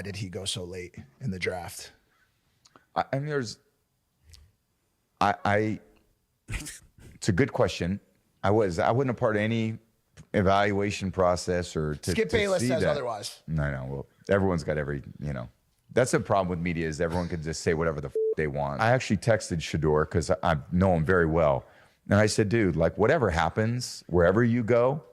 did he go so late in the draft? I mean, it's a good question. I wasn't a part of any evaluation process or to Skip Bayless see says that. otherwise. No. Well, everyone's got that's the problem with media is everyone can just say whatever the they want. I actually texted Shador because I know him very well. And I said, dude, whatever happens, wherever you go,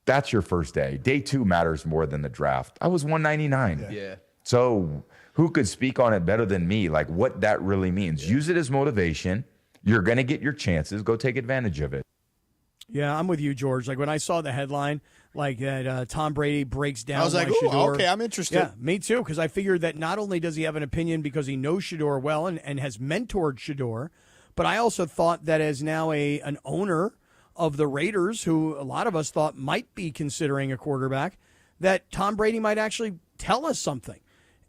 that's your first day. Day 2 matters more than the draft. I was 199. Yeah. So who could speak on it better than me? What that really means. Use it as motivation. You're going to get your chances. Go take advantage of it. Yeah, I'm with you, George. When I saw the headline, that Tom Brady breaks down. I was like, why ooh, Shador, okay, I'm interested. Yeah, me too, because I figured that not only does he have an opinion because he knows Shador well and has mentored Shador, but I also thought that as now an owner of the Raiders, who a lot of us thought might be considering a quarterback, that Tom Brady might actually tell us something.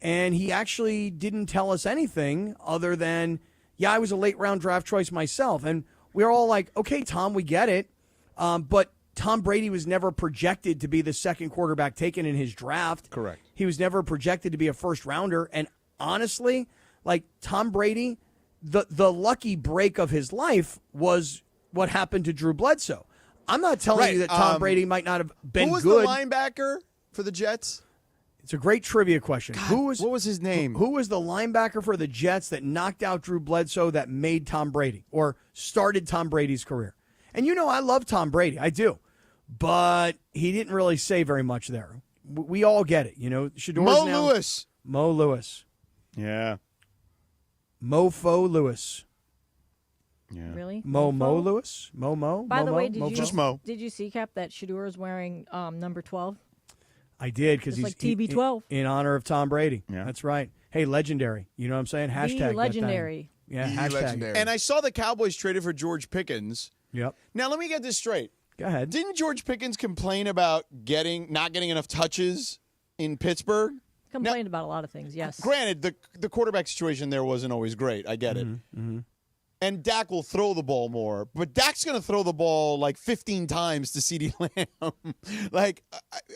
And he actually didn't tell us anything other than, I was a late-round draft choice myself. And we were all like, okay, Tom, we get it. But Tom Brady was never projected to be the second quarterback taken in his draft. Correct. He was never projected to be a first-rounder. And honestly, Tom Brady, the lucky break of his life was what happened to Drew Bledsoe. I'm not telling you that Tom Brady might not have been who was good. the linebacker for the Jets? It's a great trivia question. God, what was his name? Who was the linebacker for the Jets that knocked out Drew Bledsoe that made Tom Brady or started Tom Brady's career? And I love Tom Brady. I do. But he didn't really say very much there. We all get it. Shador's Mo now, Lewis. Mo Lewis. Yeah. Mofo Lewis. Yeah. Really? Mo Lewis? Mo? By the way, Mo. Did you see, Cap, that Shador is wearing number 12? I did because he's TB12 in honor of Tom Brady. Yeah. That's right. Hey, legendary. You know what I'm saying? Hashtag that thing. legendary. Yeah, The hashtag. legendary. And I saw the Cowboys traded for George Pickens. Yep. Now, let me get this straight. Go ahead. Didn't George Pickens complain about not getting enough touches in Pittsburgh? Complained about a lot of things, yes. Granted, the quarterback situation there wasn't always great. I get it. Mm-hmm. And Dak will throw the ball more, but Dak's going to throw the ball 15 times to CeeDee Lamb.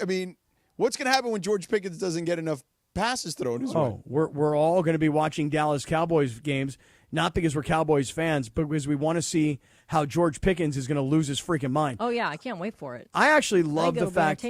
I mean, what's going to happen when George Pickens doesn't get enough passes thrown his way? Oh, we're all going to be watching Dallas Cowboys games, not because we're Cowboys fans, but because we want to see how George Pickens is going to lose his freaking mind. Oh, yeah, I can't wait for it. I actually love the fact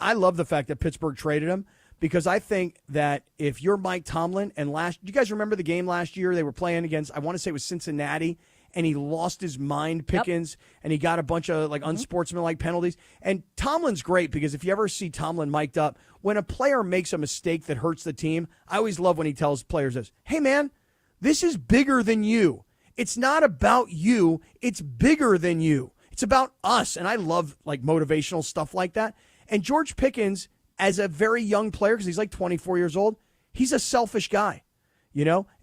I love the fact that Pittsburgh traded him because I think that if you're Mike Tomlin and do you guys remember the game last year they were playing against, I want to say it was Cincinnati, and he lost his mind, Pickens, and he got a bunch of unsportsmanlike penalties. And Tomlin's great because if you ever see Tomlin mic'd up, when a player makes a mistake that hurts the team, I always love when he tells players this, hey man, this is bigger than you. It's not about you. It's bigger than you. It's about us. And I love motivational stuff like that. And George Pickens, as a very young player, because he's 24 years old, he's a selfish guy,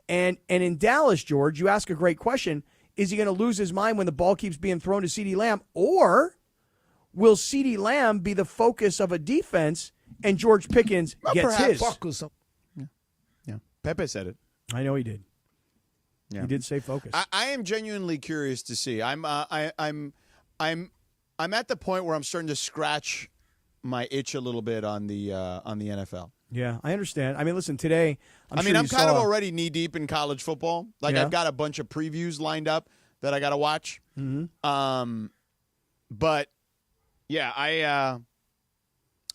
And in Dallas, George, you ask a great question. Is he going to lose his mind when the ball keeps being thrown to CeeDee Lamb? Or will CeeDee Lamb be the focus of a defense and George Pickens gets his? Focus. Yeah. Pepe said it. I know he did. Yeah. He did say focus. I am genuinely curious to see. I'm at the point where I'm starting to scratch my itch a little bit on the NFL. Yeah, I understand. I mean, listen, today, I'm kind of already knee deep in college football. Like I've got a bunch of previews lined up that I got to watch. Mm-hmm. But yeah,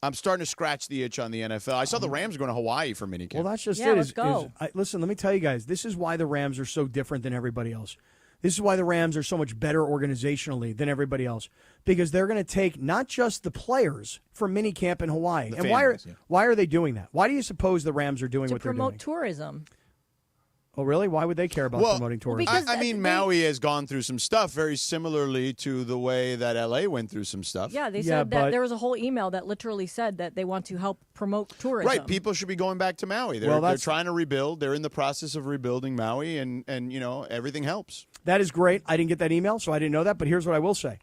I'm starting to scratch the itch on the NFL. I saw the Rams going to Hawaii for minicamp. Well, that's just it. Let's go. Listen, let me tell you guys, this is why the Rams are so different than everybody else. This is why the Rams are so much better organizationally than everybody else, because they're going to take not just the players for minicamp in Hawaii. And why are they doing that? Why do you suppose the Rams are doing what they're doing? To promote tourism. Oh, really? Why would they care about promoting tourism? I mean, Maui has gone through some stuff very similarly to the way that L.A. went through some stuff. Yeah, they said that there was a whole email that literally said that they want to help promote tourism. Right, people should be going back to Maui. They're trying to rebuild. They're in the process of rebuilding Maui, and everything helps. That is great. I didn't get that email, so I didn't know that, but here's what I will say.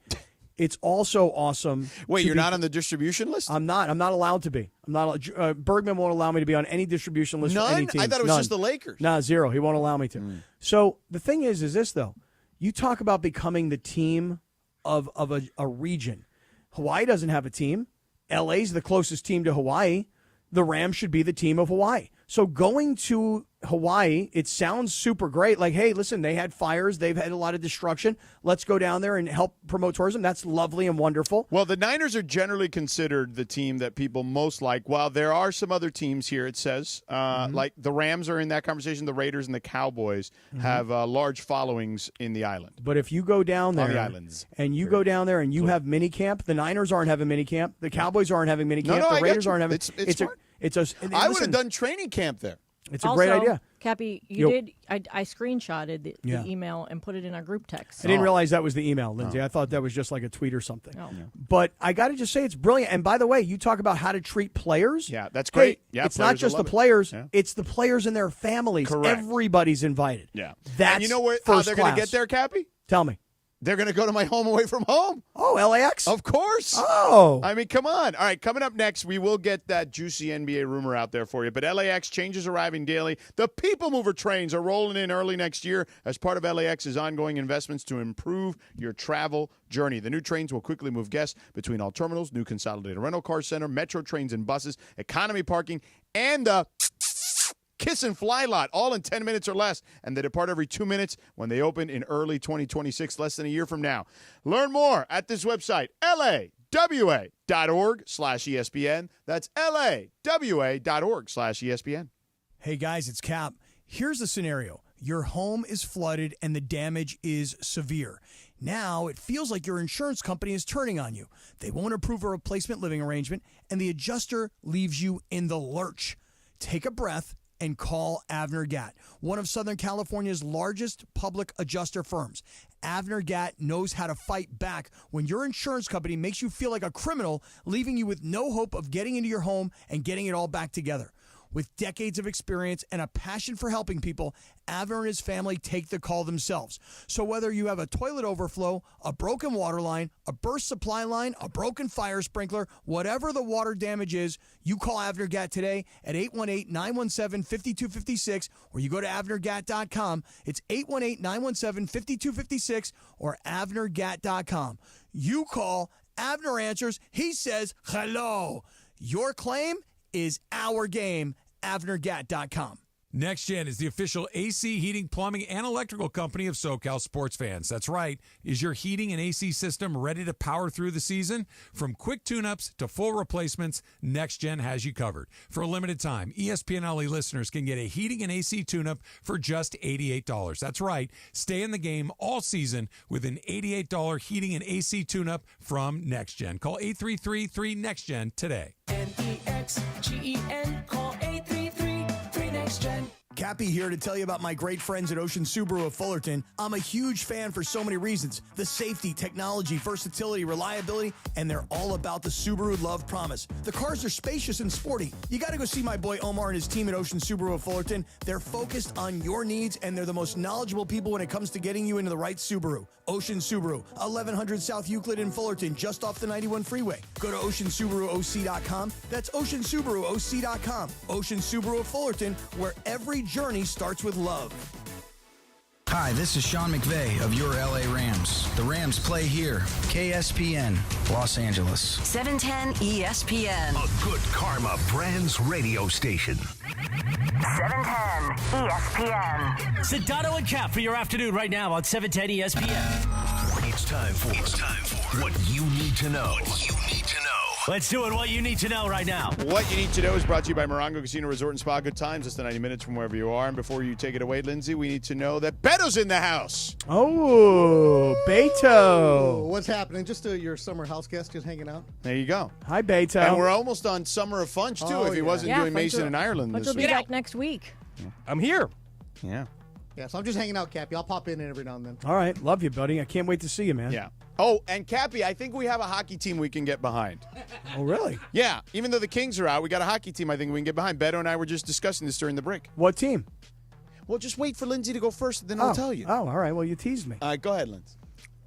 It's also awesome. Wait, you're not on the distribution list? I'm not. I'm not allowed to be. I'm not. Bergman won't allow me to be on any distribution list for any team. I thought it was just the Lakers. Nah, zero. He won't allow me to. So the thing is this, though. You talk about becoming the team of a region. Hawaii doesn't have a team. LA's the closest team to Hawaii. The Rams should be the team of Hawaii. So going to Hawaii, it sounds super great. Like, hey, listen, they had fires. They've had a lot of destruction. Let's go down there and help promote tourism. That's lovely and wonderful. Well, the Niners are generally considered the team that people most like. While there are some other teams here, it says, like the Rams are in that conversation. The Raiders and the Cowboys have large followings in the island. But if you go down there on the islands, and you go down there and you have minicamp, the Niners aren't having minicamp. The Cowboys aren't having minicamp. No, the Raiders aren't having. I would have done training camp there. It's a great idea. Cappy, I screenshotted the email and put it in our group text. I didn't realize that was the email, Lindsay. I thought that was just like a tweet or something. But I got to just say it's brilliant. And by the way, you talk about how to treat players. Yeah, that's great. Hey, it's not just the players. It's the players and their families. Correct. Everybody's invited. Yeah. That's and you know how they're going to get there, Cappy? Tell me. They're going to go to my home away from home. Oh, LAX? Of course. Oh. I mean, come on. All right, coming up next, we will get that juicy NBA rumor out there for you. But LAX changes arriving daily. The People Mover trains are rolling in early next year as part of LAX's ongoing investments to improve your travel journey. The new trains will quickly move guests between all terminals, new consolidated rental car center, metro trains and buses, economy parking, and the Kiss and Fly lot, all in 10 minutes or less, and they depart every 2 minutes when they open in early 2026, less than a year from now. Learn more at this website, lawa.org/ESPN. That's lawa.org/ESPN. Hey, guys, it's Cap. Here's the scenario. Your home is flooded and the damage is severe. Now it feels like your insurance company is turning on you. They won't approve a replacement living arrangement, and the adjuster leaves you in the lurch. Take a breath and call Avner Gatt, one of Southern California's largest public adjuster firms. Avner Gatt knows how to fight back when your insurance company makes you feel like a criminal, leaving you with no hope of getting into your home and getting it all back together. With decades of experience and a passion for helping people, Avner and his family take the call themselves. So whether you have a toilet overflow, a broken water line, a burst supply line, a broken fire sprinkler, whatever the water damage is, you call Avner Gatt today at 818-917-5256, or you go to avnergatt.com. It's 818-917-5256 or avnergatt.com. You call, Avner answers, he says hello. Your claim is our game. avnergatt.com. Next Gen is the official AC, heating, plumbing, and electrical company of SoCal sports fans. That's right. Is your heating and AC system ready to power through the season? From quick tune-ups to full replacements, Next Gen has you covered. For a limited time, ESPN LA listeners can get a heating and AC tune-up for just $88. That's right. Stay in the game all season with an $88 heating and AC tune-up from Next Gen. Call 833-3-NEXT-GEN today. NEXGEN. Call 833-3-NEXT-GEN. advertisement. Cappy here to tell you about my great friends at Ocean Subaru of Fullerton. I'm a huge fan for so many reasons. The safety, technology, versatility, reliability, and they're all about the Subaru Love Promise. The cars are spacious and sporty. You got to go see my boy Omar and his team at Ocean Subaru of Fullerton. They're focused on your needs, and they're the most knowledgeable people when it comes to getting you into the right Subaru. Ocean Subaru, 1100 South Euclid in Fullerton, just off the 91 freeway. Go to OceanSubaruOC.com. That's OceanSubaruOC.com. Ocean Subaru of Fullerton, where every journey starts with love. Hi, this is Sean McVay of your LA Rams. The Rams play here. KSPN, Los Angeles. 710 ESPN. A good karma brands radio station. 710 ESPN. Sedano and Kap for your afternoon right now on 710 ESPN. It's time for what you need to know. Let's do it. What you need to know right now. What you need to know is brought to you by Morongo Casino Resort and Spa. Good times, just 90 minutes from wherever you are. And before you take it away, Lindsay, we need to know that Beto's in the house. Oh, Beto. What's happening? Just your summer house guest just hanging out. There you go. Hi, Beto. And we're almost on Summer of Funch, too, if he wasn't doing Mason in Ireland Funch this will be week. back next week. I'm here. Yeah. Yeah, so I'm just hanging out, Cappy. I'll pop in every now and then. All right. Love you, buddy. I can't wait to see you, man. Yeah. Oh, and Cappy, I think we have a hockey team we can get behind. Oh, really? Yeah. Even though the Kings are out, we got a hockey team I think we can get behind. Beto and I were just discussing this during the break. What team? Well, just wait for Lindsay to go first, and then I'll tell you. Oh, all right. Well, you teased me. Go ahead, Lindsay.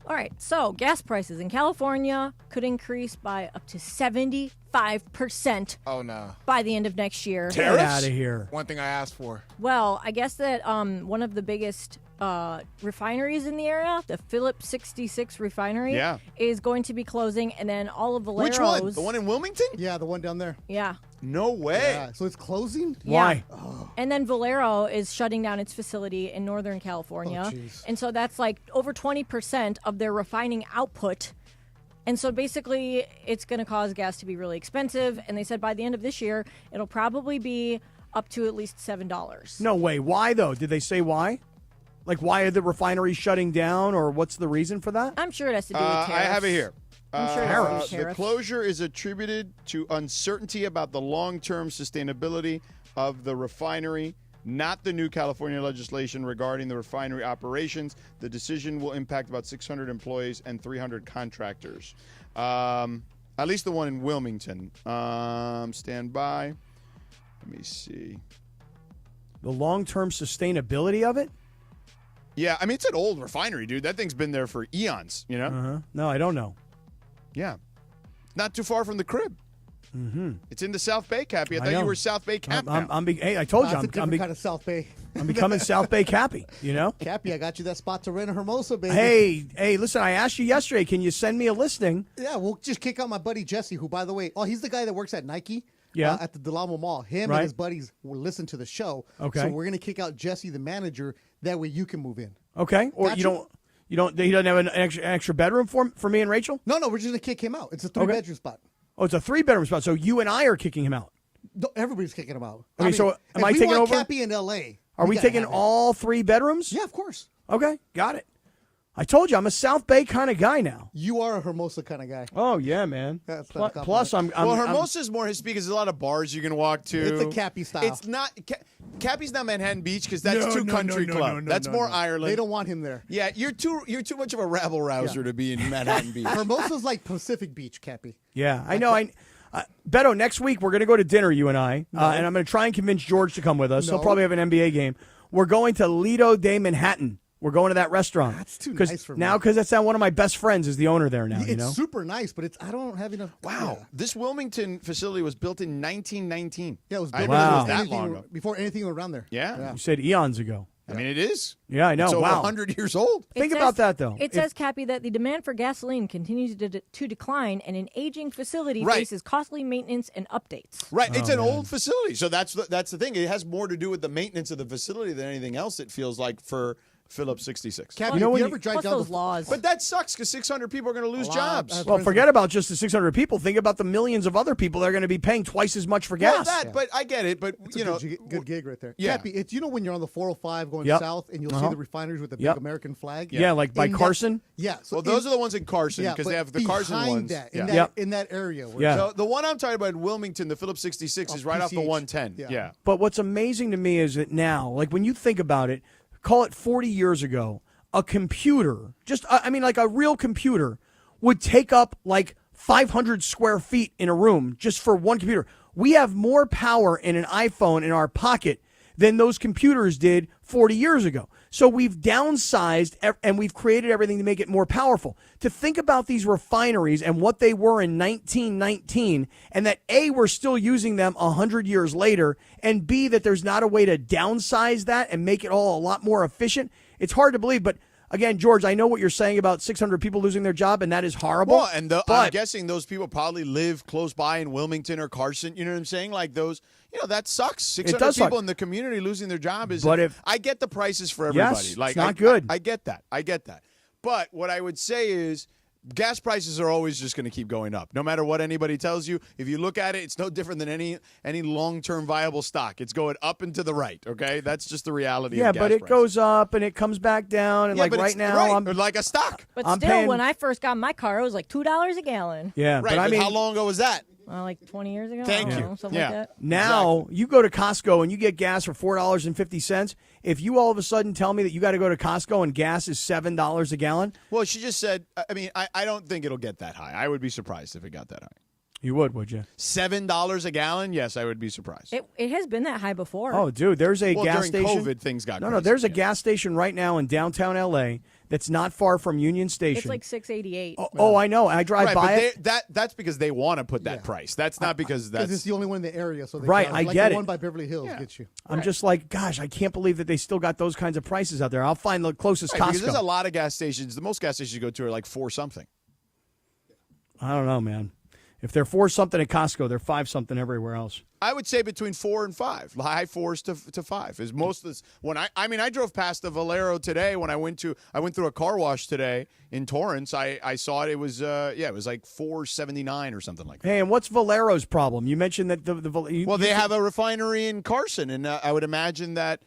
All right, so gas prices in California could increase by up to 75% Oh, no. by the end of next year. Get out of here. One thing I asked for. Well, I guess that one of the biggest refineries in the area, the Phillips 66 refinery, is going to be closing, and then all of Valero's. Which one? The one in Wilmington? Yeah, the one down there. Yeah. No way. Yeah, so it's closing? Why? Oh. And then Valero is shutting down its facility in Northern California. And so that's like over 20% of their refining output. And so basically it's going to cause gas to be really expensive. And they said by the end of this year, it'll probably be up to at least $7. No way. Why, though? Did they say why? Like, why are the refineries shutting down, or what's the reason for that? I'm sure it has to do with tariffs. I have it here. I'm sure it has to do with The tariffs. closure is attributed to uncertainty about the long-term sustainability of the refinery, not the new California legislation regarding the refinery operations. The decision will impact about 600 employees and 300 contractors. At least the one in Wilmington. Stand by. Let me see. The long-term sustainability of it? Yeah, I mean, it's an old refinery, dude. That thing's been there for eons, you know? Uh-huh. No, I don't know. Yeah. Not too far from the crib. Mm-hmm. It's in the South Bay, Cappy. I thought know. you were South Bay Cap now. Hey, I told you. That's a different kind of South Bay. I'm becoming South Bay Cappy, you know? Cappy, I got you that spot to rent a Hermosa, baby. Hey, listen, I asked you yesterday, can you send me a listing? Yeah, we'll just kick out my buddy Jesse, who, by the way, he's the guy that works at Nike. Yeah. At the Del Amo Mall. Him Right. and his buddies will listen to the show. Okay. So we're going to kick out Jesse, the manager. That way you can move in. Okay. Or Gotcha. he doesn't have an extra bedroom for me and Rachel? No, we're just going to kick him out. It's a 3-bedroom spot. Oh, it's a 3-bedroom spot. So you and I are kicking him out. No, everybody's kicking him out. Okay, so am I taking over? If we want Cappy in L.A., Are we taking all 3 bedrooms? Yeah, of course. Okay, got it. I told you I'm a South Bay kind of guy now. You are a Hermosa kind of guy. Oh yeah, man. That's not a compliment. Plus, I'm Hermosa's more his speak because there's a lot of bars you can walk to. It's a Cappy style. It's not. Cappy's not Manhattan Beach because that's too country club. That's more Ireland. They don't want him there. Yeah, you're too much of a rabble rouser to be in Manhattan Beach. Hermosa's like Pacific Beach, Cappy. Yeah, I know. Beto, next week we're going to go to dinner, you and I, and I'm going to try and convince George to come with us. No. He'll probably have an NBA game. We're going to Lido de Manhattan. We're going to that restaurant. That's too nice for me. Now, because that's one of my best friends is the owner there now. It's you know? super nice, but I don't have enough. Wow, Yeah. this Wilmington facility was built in 1919. Yeah, it was I built didn't know it Wow. was that long ago. before anything around there. Yeah. You said eons ago. I mean, it is. Yeah, I know. It's over Wow. 100 years old. Think about that, though. It says, Cappy, that the demand for gasoline continues to decline, and an aging facility faces costly maintenance and updates. Right, it's an old facility, so that's the thing. It has more to do with the maintenance of the facility than anything else. It feels like for Phillips 66. Cap, You know if when you you- ever drive Plus down those the laws. But that sucks because 600 people are going to lose jobs. Well, forget about just the 600 people. Think about the millions of other people that are going to be paying twice as much for gas. But I get it. But, It's you a know. good gig right there. Yeah. Cappy, it's when you're on the 405 going Yep. south and you'll Uh-huh. see the refineries with the Yep. big American flag. Yeah, like by In that- Carson. Yeah. So Well, those are the ones in Carson because but they have the Carson behind ones. That, Yeah. in that area. Where Yeah. So the one I'm talking about in Wilmington, the Phillips 66, is right off the PCH. 110. Yeah. But what's amazing to me is that now, like when you think about it, call it 40 years ago, a computer, like a real computer, would take up like 500 square feet in a room just for one computer. We have more power in an iPhone in our pocket than those computers did 40 years ago. So we've downsized and we've created everything to make it more powerful. To think about these refineries and what they were in 1919, and that A, we're still using them 100 years later, and B, that there's not a way to downsize that and make it all a lot more efficient. It's hard to believe, but again, George, I know what you're saying about 600 people losing their job, and that is horrible. Well, and I'm guessing those people probably live close by in Wilmington or Carson. You know what I'm saying? Like those, that sucks. 600 does people suck. in the community losing their job is. But if- I get the prices for everybody. Yes, like it's not good. I get that. I get that. But what I would say is, gas prices are always just going to keep going up, no matter what anybody tells you. If you look at it, it's no different than any long-term viable stock. It's going up and to the right. Okay, that's just the reality. Yeah, of gas but it prices. goes up and it comes back down, and Yeah, like but right it's- now, right, I'm like a stock. But I'm still, paying- when I first got my car, it was like $2 a gallon. Yeah, Right, but I mean, how long ago was that? Like 20 years ago. Thank I don't you. know, something Yeah. like that. now you go to Costco and you get gas for $4.50. If you all of a sudden tell me that you got to go to Costco and gas is $7 a gallon, Well, she just said, I don't think it'll get that high. I would be surprised if it got that high. you would you? $7 a gallon? Yes, I would be surprised. It has been that high before. Oh, dude, there's a Well, gas during station. COVID, things got no. crazy, There's a gas station right now in downtown LA that's not far from Union Station. It's like $6.88. Oh, I know. I drive right, by but it. that's because they want to put that price. That's not because Because that's it's the only one in the area. So they Right, got, I like get the it. one by Beverly Hills gets you. I'm just like, gosh, I can't believe that they still got those kinds of prices out there. I'll find the closest right, because Costco. there's a lot of gas stations. The most gas stations you go to are like 4 something. I don't know, man. If they're 4 something at Costco, they're 5 something everywhere else. I would say between 4 and 5, high 4s to 5 is most of this. When I drove past the Valero today when I went through a car wash today in Torrance. I saw it. It was it was like $4.79 or something like that. Hey, and what's Valero's problem? You mentioned that They have a refinery in Carson, and I would imagine that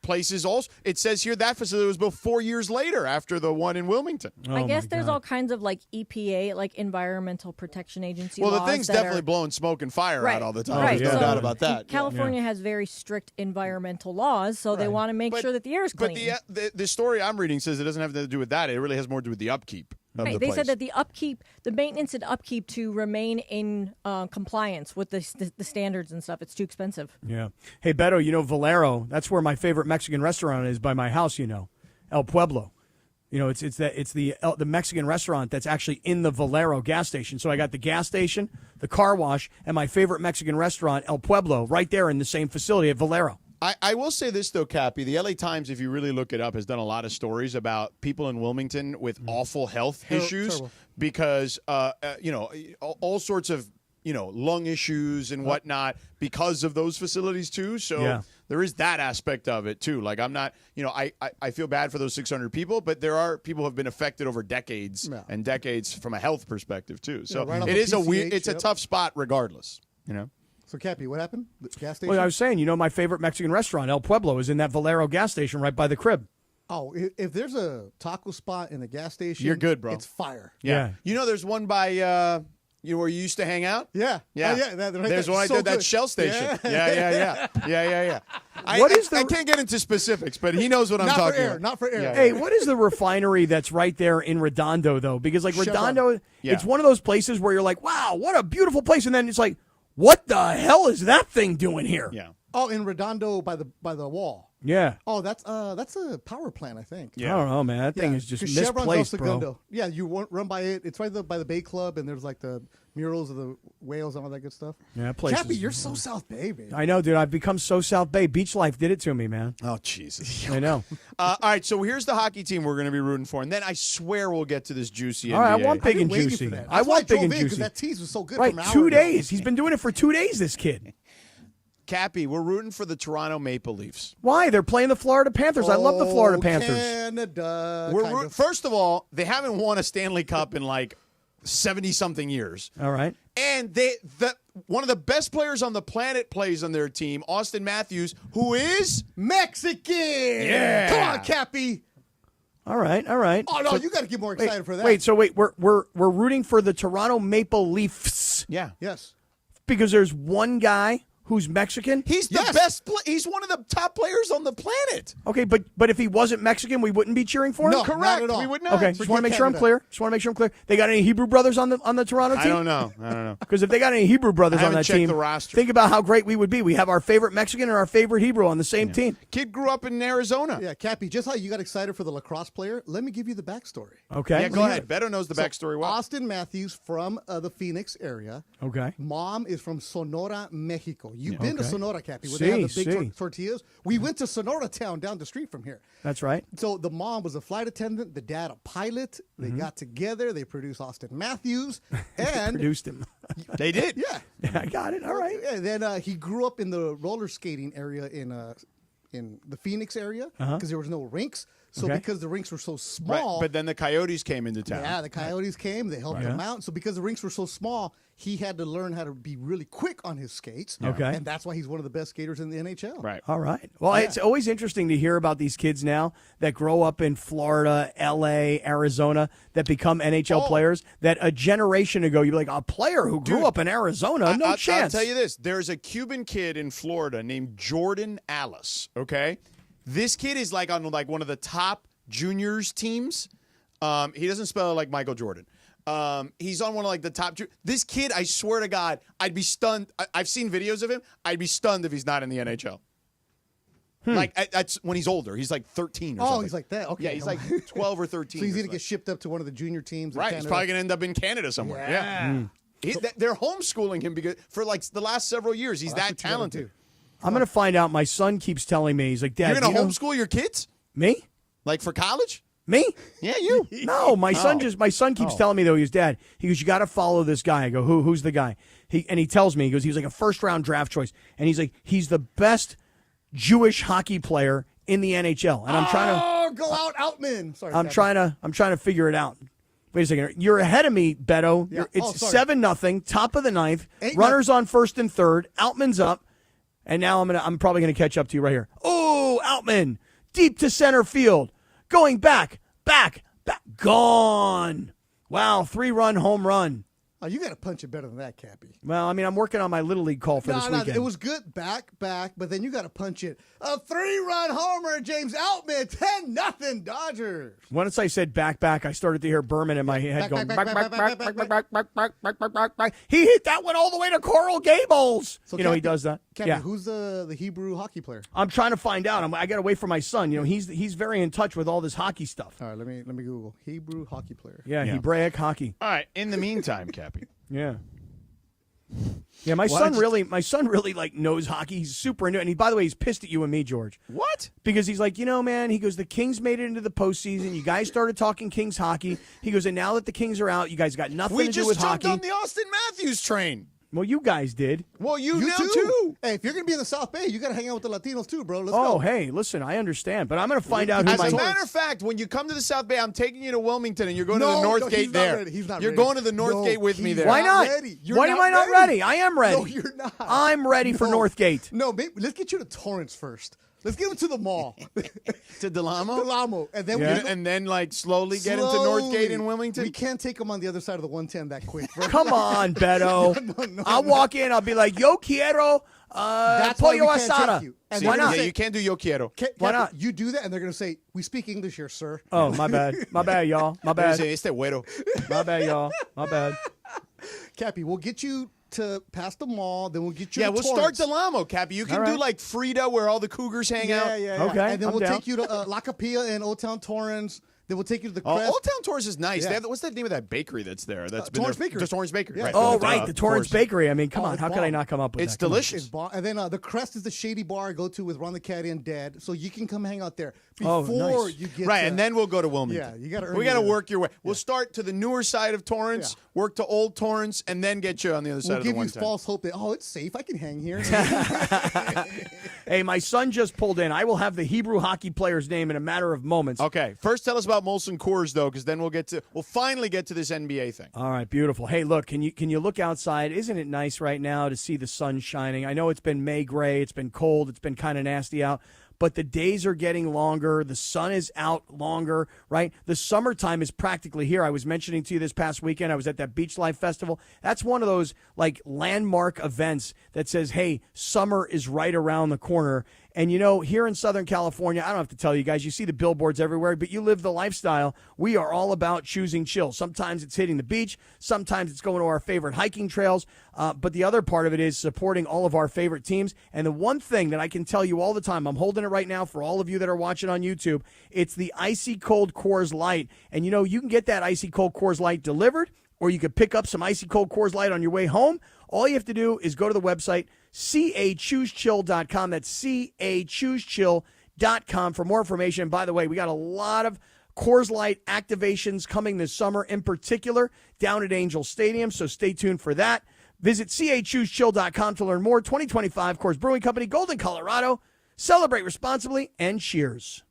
place is also. It says here that facility was built 4 years later after the one in Wilmington. I guess there's all kinds of like EPA, like Environmental Protection Agency. Well, the laws thing's that definitely are, blowing smoke and fire Right. out all the time. Right. There's no So- doubt about that. California has very strict environmental laws, so they want to make sure that the air is clean. But the story I'm reading says it doesn't have to do with that. It really has more to do with the upkeep of Right. the They place. said that the maintenance and upkeep to remain in compliance with the standards and stuff. It's too expensive. Yeah. Hey, Beto, Valero, that's where my favorite Mexican restaurant is by my house, El Pueblo. It's the Mexican restaurant that's actually in the Valero gas station. So I got the gas station, the car wash, and my favorite Mexican restaurant, El Pueblo, right there in the same facility at Valero. I will say this, though, Cappy. The LA Times, if you really look it up, has done a lot of stories about people in Wilmington with awful health issues terrible. because, all sorts of, lung issues and whatnot because of those facilities, too. So Yeah. there is that aspect of it, too. Like, I'm not, I feel bad for those 600 people, but there are people who have been affected over decades and decades from a health perspective, too. So right off it the is PCH, it's a tough spot regardless, So, Cappy, what happened? The gas station? Well, I was saying, my favorite Mexican restaurant, El Pueblo, is in that Valero gas station right by the crib. Oh, if there's a taco spot in a gas station, You're good, bro. It's fire. Yeah. There's one by where you used to hang out? Yeah. Yeah. Oh, yeah. Right There's there. one I So did, that good. Shell station. Yeah. Yeah. I can't get into specifics, but he knows what I'm Not talking for air. about. Not for air. Yeah. Hey, what is the refinery that's right there in Redondo, though? Because, like, Chevron. Redondo, Yeah. it's one of those places where you're like, wow, what a beautiful place. And then it's like, what the hell is that thing doing here? Yeah. Oh, in Redondo by the wall. Yeah. Oh, that's a power plant, I think. I don't know, man. That thing is just 'Cause Chevron's misplaced, El bro. Segundo. Yeah, you run by it. It's right there by the Bay Club, and there's like the murals of the whales and all that good stuff. Yeah, that place Cappy, is- you're so South Bay, baby. I know, dude. I've become so South Bay. Beach life did it to me, man. Oh, Jesus. I know. All right, so here's the hockey team we're going to be rooting for, and then I swear we'll get to this juicy All right, I NBA. want big and waiting juicy. for that. I That's why want big drove and in, 'cause juicy. that tease was so good Right, from an hour 2 ago. days. He's been doing it for 2 days, this kid. Cappy, we're rooting for the Toronto Maple Leafs. Why? They're playing the Florida Panthers. I love the Florida Panthers. Canada. First of all, they haven't won a Stanley Cup in like 70-something years. All right. And one of the best players on the planet plays on their team, Austin Matthews, who is Mexican. Yeah. Come on, Cappy. All right. Oh no, So- you got to get more excited for that. Wait. We're rooting for the Toronto Maple Leafs. Yeah. Yes. Because there's one guy who's Mexican. He's the best. He's one of the top players on the planet. Okay, but if he wasn't Mexican, we wouldn't be cheering for him. No, Correct. not at all. We would not. Okay, just want to make sure I'm clear. They got any Hebrew brothers on the Toronto team? I don't know. Because if they got any Hebrew brothers I on haven't that checked team, the roster. think about how great we would be. We have our favorite Mexican and our favorite Hebrew on the same team. Kid grew up in Arizona. Yeah, Cappy, just how you got excited for the lacrosse player, let me give you the backstory. Okay. Yeah, go ahead. Beto knows the backstory well. Austin Matthews from the Phoenix area. Okay. Mom is from Sonora, Mexico. You've been to Okay. Sonora, Cappy, where they have the big See. tortillas. We went to Sonora Town down the street from here. That's right. So the mom was a flight attendant, the dad a pilot. They got together. They produced Austin Matthews. And Produced him. They did. yeah. I got it. All right. And then he grew up in the roller skating area in the Phoenix area because there was no rinks. So Okay. because the rinks were so Right. small, But then the Coyotes came into town. yeah, the Coyotes came. They helped him out. So because the rinks were so small, he had to learn how to be really quick on his skates. Okay. And that's why he's one of the best skaters in the NHL. Right. All right. Well, it's always interesting to hear about these kids now that grow up in Florida, L.A., Arizona, that become NHL players. That a generation ago, you'd be like, a player who grew up in Arizona, no chance. I'll tell you this. There's a Cuban kid in Florida named Jordan Alice, okay? This kid is like on like one of the top juniors teams. He doesn't spell it like Michael Jordan. He's on one of like the top. This kid, I swear to God, I'd be stunned. I've seen videos of him. I'd be stunned if he's not in the NHL. Like that's when he's older. He's like 13 or something. He's like that. Okay. Yeah, he's like 12 or 13. So he's or going to something. get shipped up to one of the junior teams. Right. In He's Canada. probably going to end up in Canada somewhere. Yeah. They're homeschooling him because for like the last several years. He's that talented. I'm going to find out. My son keeps telling me, he's like, Dad, You're going to homeschool your kids? Me? Like for college? Me? Yeah, you. No, my son keeps telling me though. He goes, Dad. He goes, you got to follow this guy. I go, who's the guy? He tells me. He goes, he was like a first round draft choice, and he's like, he's the best Jewish hockey player in the NHL. And I'm trying to go out, Outman. Sorry, I'm trying to figure it out. Wait a second. You're ahead of me, Beto. Yeah. It's Sorry. 7-0, top of the ninth. Ain't Runners on first and third. Outman's up, and now I'm probably gonna catch up to you right here. Oh, Outman, deep to center field, going back, gone. Wow, 3-run home run. Oh, you got to punch it better than that, Cappy. Well, I mean, I'm working on my Little League call for this weekend. It was good back, but then you got to punch it. A 3-run homer, James Outman, 10-0 Dodgers. Once I said back, I started to hear Berman in my head going back. He hit that one all the way to Coral Gables. So he does that. Cappy, Yeah. who's the Hebrew hockey player? I'm trying to find out. I got to wait for my son. He's very in touch with all this hockey stuff. All right, let me Google Hebrew hockey player. Yeah, Hebraic hockey. All right. In the meantime, Cappy. Yeah. Yeah, my son really like knows hockey. He's super into it. And by the way, he's pissed at you and me, George. What? Because he's like, man, he goes, the Kings made it into the postseason. You guys started talking Kings hockey. He goes, and now that the Kings are out, you guys got nothing to do with hockey. We just jumped on the Austin Matthews train. Well, you guys did. Well, you now too. Hey, if you're going to be in the South Bay, you got to hang out with the Latinos too, bro. Let's Oh, go. hey, listen, I understand, but I'm going to find out who As my a matter of fact, when you come to the South Bay, I'm taking you to Wilmington, and you're going to the No, North no, Gate he's not there. ready. He's not You're ready. going to the North No, Gate with me he's there. Why not? ready. You're Why not am I not ready? I am ready. No, you're not. I'm ready for No. Northgate. No, maybe, let's get you to Torrance first. Let's get him to the mall. To Delamo? Delamo. And then And then, like, slowly get into Northgate in Wilmington? We can't take him on the other side of the 110 that quick, bro. Come on, Beto. No, I'll walk in. I'll be like, yo quiero That's why we pollo can't asada. take you. And See, they're gonna not? Yeah, say, you can't do yo quiero. Why not? You do that, and they're going to say, we speak English here, sir. Oh, my bad. My bad, y'all. My They're gonna bad. say, este güero. My bad, y'all. My bad. Cappy, we'll get you to past the mall, then we'll get you Yeah, to we'll Torrance. start Delamo, Cappy. You can All do, right. like, Frida, where all the Cougars hang out. Yeah. Okay, And then I'm we'll down. take you to La Capilla and Old Town Torrance. Then we'll take you to the Crest. Old Town Torrance is nice. Yeah. They have, what's the name of that bakery that's there? That's been Torrance there, Bakery. Just Torrance Bakery. Yeah. Right. Oh, right, the Torrance Bakery. I mean, come on, it's how could I not come up with It's that? Come on. delicious. It's bomb. And then the Crest is the shady bar I go to with Ron the Caddy and Dad, so you can come hang out there Oh, before nice. you get Right, to, and then we'll go to Wilmington. Yeah, you got to. We got to work your way. We'll start to the newer side of Torrance, work to Old Torrance, and then get you on the other side We'll of the give you 110. false hope that it's safe. I can hang here. Hey, my son just pulled in. I will have the Hebrew hockey player's name in a matter of moments. Okay, first tell us about Molson Coors though, because then we'll finally get to this NBA thing. All right, beautiful. Hey, look, can you look outside? Isn't it nice right now to see the sun shining? I know it's been May gray, it's been cold, it's been kind of nasty out, but the days are getting longer. The sun is out longer, right? The summertime is practically here. I was mentioning to you this past weekend, I was at that Beach Life Festival. That's one of those like landmark events that says, hey, summer is right around the corner. And, you know, here in Southern California, I don't have to tell you guys, you see the billboards everywhere, but you live the lifestyle. We are all about choosing chill. Sometimes it's hitting the beach. Sometimes it's going to our favorite hiking trails. But the other part of it is supporting all of our favorite teams. And the one thing that I can tell you all the time, I'm holding it right now for all of you that are watching on YouTube, it's the Icy Cold Coors Light. And, you know, you can get that Icy Cold Coors Light delivered, or you could pick up some Icy Cold Coors Light on your way home. All you have to do is go to the website, cachoosechill.com. That's cachoosechill.com for more information. By the way, we got a lot of Coors Light activations coming this summer, in particular down at Angel Stadium, so stay tuned for that. Visit cachoosechill.com to learn more. 2025 Coors Brewing Company, Golden, Colorado. Celebrate responsibly, and cheers.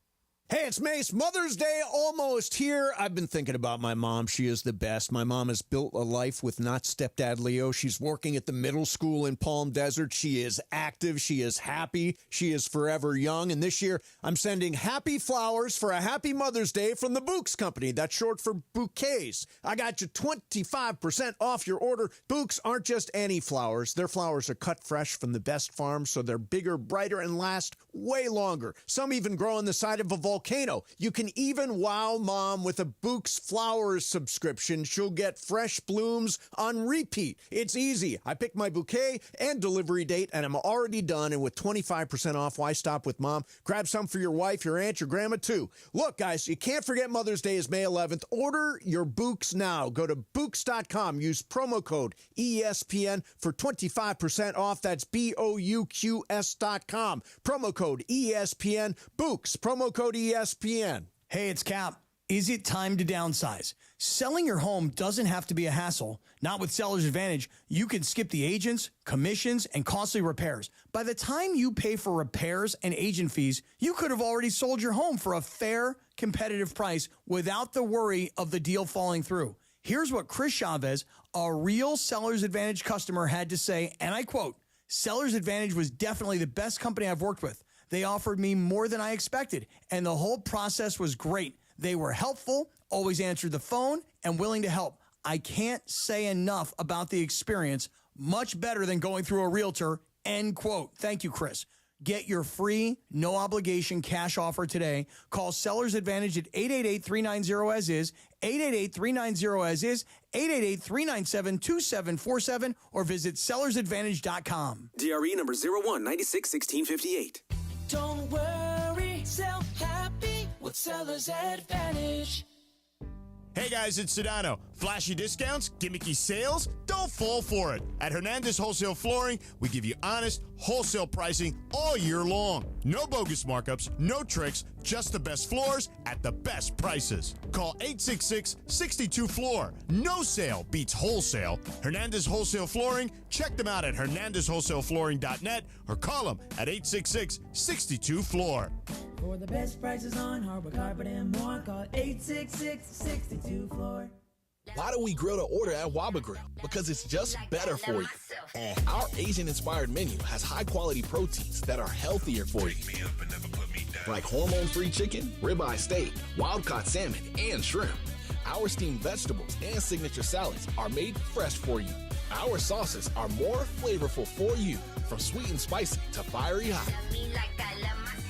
Hey, it's Mace. Mother's Day almost here. I've been thinking about my mom. She is the best. My mom has built a life with not stepdad Leo. She's working at the middle school in Palm Desert. She is active. She is happy. She is forever young. And this year, I'm sending happy flowers for a happy Mother's Day from the Books Company. That's short for bouquets. I got you 25% off your order. Books aren't just any flowers. Their flowers are cut fresh from the best farms, so they're bigger, brighter, and last way longer. Some even grow on the side of a volcano. You can even wow mom with a Books Flowers subscription. She'll get fresh blooms on repeat. It's easy. I pick my bouquet and delivery date, and I'm already done. And with 25% off, why stop with mom? Grab some for your wife, your aunt, your grandma, too. Look, guys, you can't forget Mother's Day is May 11th. Order your Books now. Go to Books.com. Use promo code ESPN for 25% off. That's BOUQS.com. Promo code ESPN. Books. Promo code ESPN. Hey, it's Cap. Is it time to downsize? Selling your home doesn't have to be a hassle. Not with Seller's Advantage. You can skip the agents, commissions, and costly repairs. By the time you pay for repairs and agent fees, you could have already sold your home for a fair, competitive price without the worry of the deal falling through. Here's what Chris Chavez, a real Seller's Advantage customer, had to say, and I quote, "Seller's Advantage was definitely the best company I've worked with. They offered me more than I expected, and the whole process was great. They were helpful, always answered the phone, and willing to help. I can't say enough about the experience. Much better than going through a realtor," end quote. Thank you, Chris. Get your free, no-obligation cash offer today. Call Seller's Advantage at 888-390-AS-IS, 888-390-AS-IS, 888-397-2747, or visit sellersadvantage.com. DRE number 01961658. Don't worry, sell happy with Seller's Advantage. Hey guys, it's Sedano. Flashy discounts, gimmicky sales? Don't fall for it. At Hernandez Wholesale Flooring, we give you honest, wholesale pricing all year long. No bogus markups, no tricks, just the best floors at the best prices. Call 866-62-FLOOR. No sale beats wholesale. Hernandez Wholesale Flooring, check them out at hernandezwholesaleflooring.net or call them at 866-62-FLOOR. For the best prices on hardwood, carpet, and more, call 866-62-FLOOR. Why do we grill to order at Waba Grill? Because it's just better for you. And our Asian-inspired menu has high-quality proteins that are healthier for you. Like hormone-free chicken, ribeye steak, wild-caught salmon, and shrimp. Our steamed vegetables and signature salads are made fresh for you. Our sauces are more flavorful for you, from sweet and spicy to fiery hot.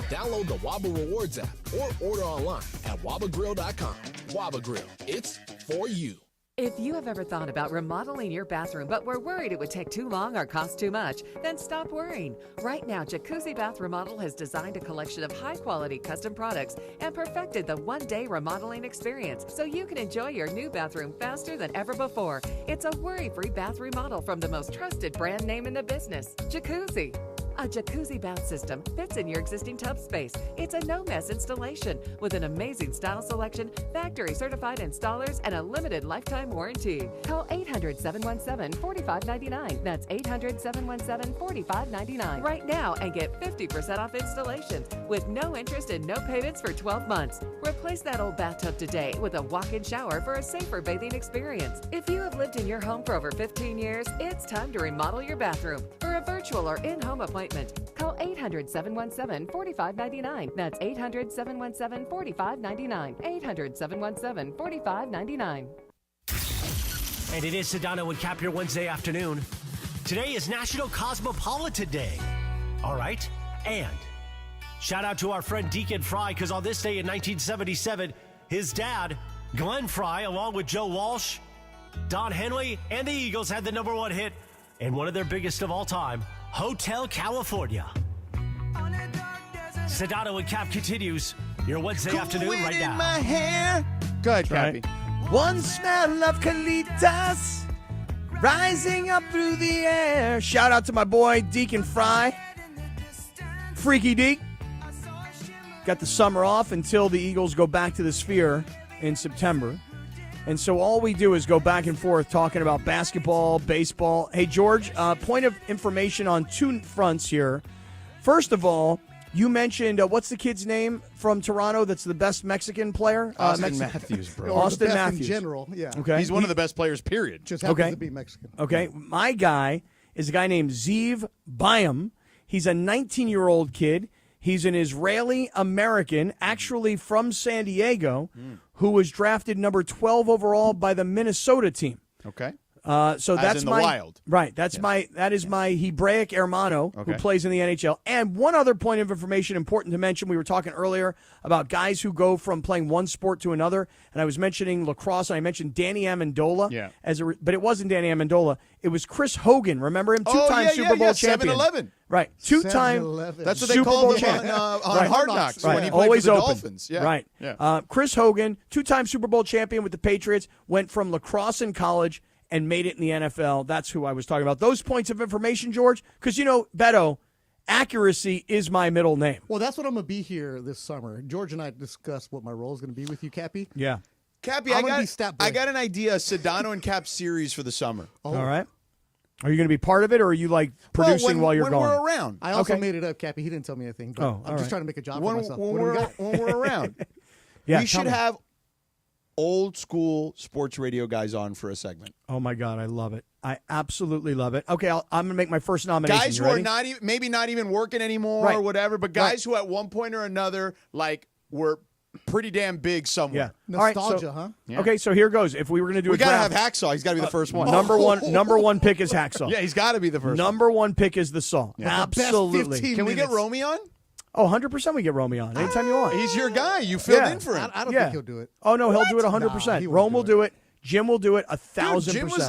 Download the Waba Rewards app or order online at wabagrill.com. Waba Grill, it's for you. If you have ever thought about remodeling your bathroom but were worried it would take too long or cost too much, then stop worrying. Right now, Jacuzzi Bath Remodel has designed a collection of high-quality custom products and perfected the one-day remodeling experience so you can enjoy your new bathroom faster than ever before. It's a worry-free bath remodel from the most trusted brand name in the business, Jacuzzi. A jacuzzi bath system fits in your existing tub space. It's a no-mess installation with an amazing style selection, factory-certified installers, and a limited lifetime warranty. Call 800-717-4599. That's 800-717-4599 right now and get 50% off installations with no interest and no payments for 12 months. Replace that old bathtub today with a walk-in shower for a safer bathing experience. If you have lived in your home for over 15 years, it's time to remodel your bathroom. For a virtual or in-home appointment, call 800-717-4599. That's 800-717-4599. 800-717-4599. And it is Sedano and Kap your Wednesday afternoon. Today is National Cosmopolitan Day. All right? And shout out to our friend Deacon Fry, because on this day in 1977, his dad, Glenn Fry, along with Joe Walsh, Don Henley, and the Eagles had the #1 hit and one of their biggest of all time, Hotel California. Sedano and Kap continues your Wednesday afternoon right now. In my hair. Go ahead, Cappy. One smell of colitas rising up through the air. Shout out to my boy Deacon Fry. Freaky Deek. Got the summer off until the Eagles go back to the Sphere in September. And so all we do is go back and forth talking about basketball, baseball. Hey, George, point of information on two fronts here. First of all, you mentioned, what's the kid's name from Toronto that's the best Mexican player? Austin Matthews, bro. Austin the best Matthews. in general, yeah. Okay. He's one of the best players, period. Just happens to be Mexican. Okay. My guy is a guy named Zeev Bayam. He's a 19-year-old kid. He's an Israeli-American, actually from San Diego, who was drafted number 12 overall by the Minnesota team. Okay. So As that's in the my Wild. Right. That is my Hebraic hermano who plays in the NHL. And one other point of information important to mention: we were talking earlier about guys who go from playing one sport to another, and I was mentioning lacrosse, and I mentioned Danny Amendola. Yeah. But it wasn't Danny Amendola. It was Chris Hogan. Remember him? Two-time Super Bowl champion. 7-Eleven. Right. Two-time 7-Eleven. That's what they Super called Bowl him champion. on Hard Knocks when he played Always for the open. Dolphins. Yeah. Right. Yeah. Chris Hogan, two-time Super Bowl champion with the Patriots, went from lacrosse in college and made it in the NFL. That's who I was talking about. Those points of information, George, because, Beto, accuracy is my middle name. Well, that's what I'm going to be here this summer. George and I discussed what my role is going to be with you, Cappy. Yeah. Cappy, I got an idea, a Sedano and Kap series for the summer. All right. Are you going to be part of it, or are you, producing while you're when gone? we're around. I also made it up, Cappy. He didn't tell me anything. But I'm just trying to make a job for myself. When we're around. We should have old school sports radio guys on for a segment. Oh, my God. I love it. I absolutely love it. Okay, I'm going to make my first nomination. Guys who are maybe not even working anymore or whatever, but guys who at one point or another, were pretty damn big somewhere. Yeah. Nostalgia, huh? Yeah. Okay, so here goes. If we were going to do we a draft. got to have Hacksaw. He's got to be the first one. Number one pick is Hacksaw. Yeah, he's got to be the first Number one pick is the Saw. Yeah. Absolutely. Can we get Romy on? Oh, 100% we get Romy on anytime you want. He's your guy. You filled in for him. I don't think he'll do it. Oh, no, he'll do it 100%. Rome will do it. Jim will do it 1,000%. Jim was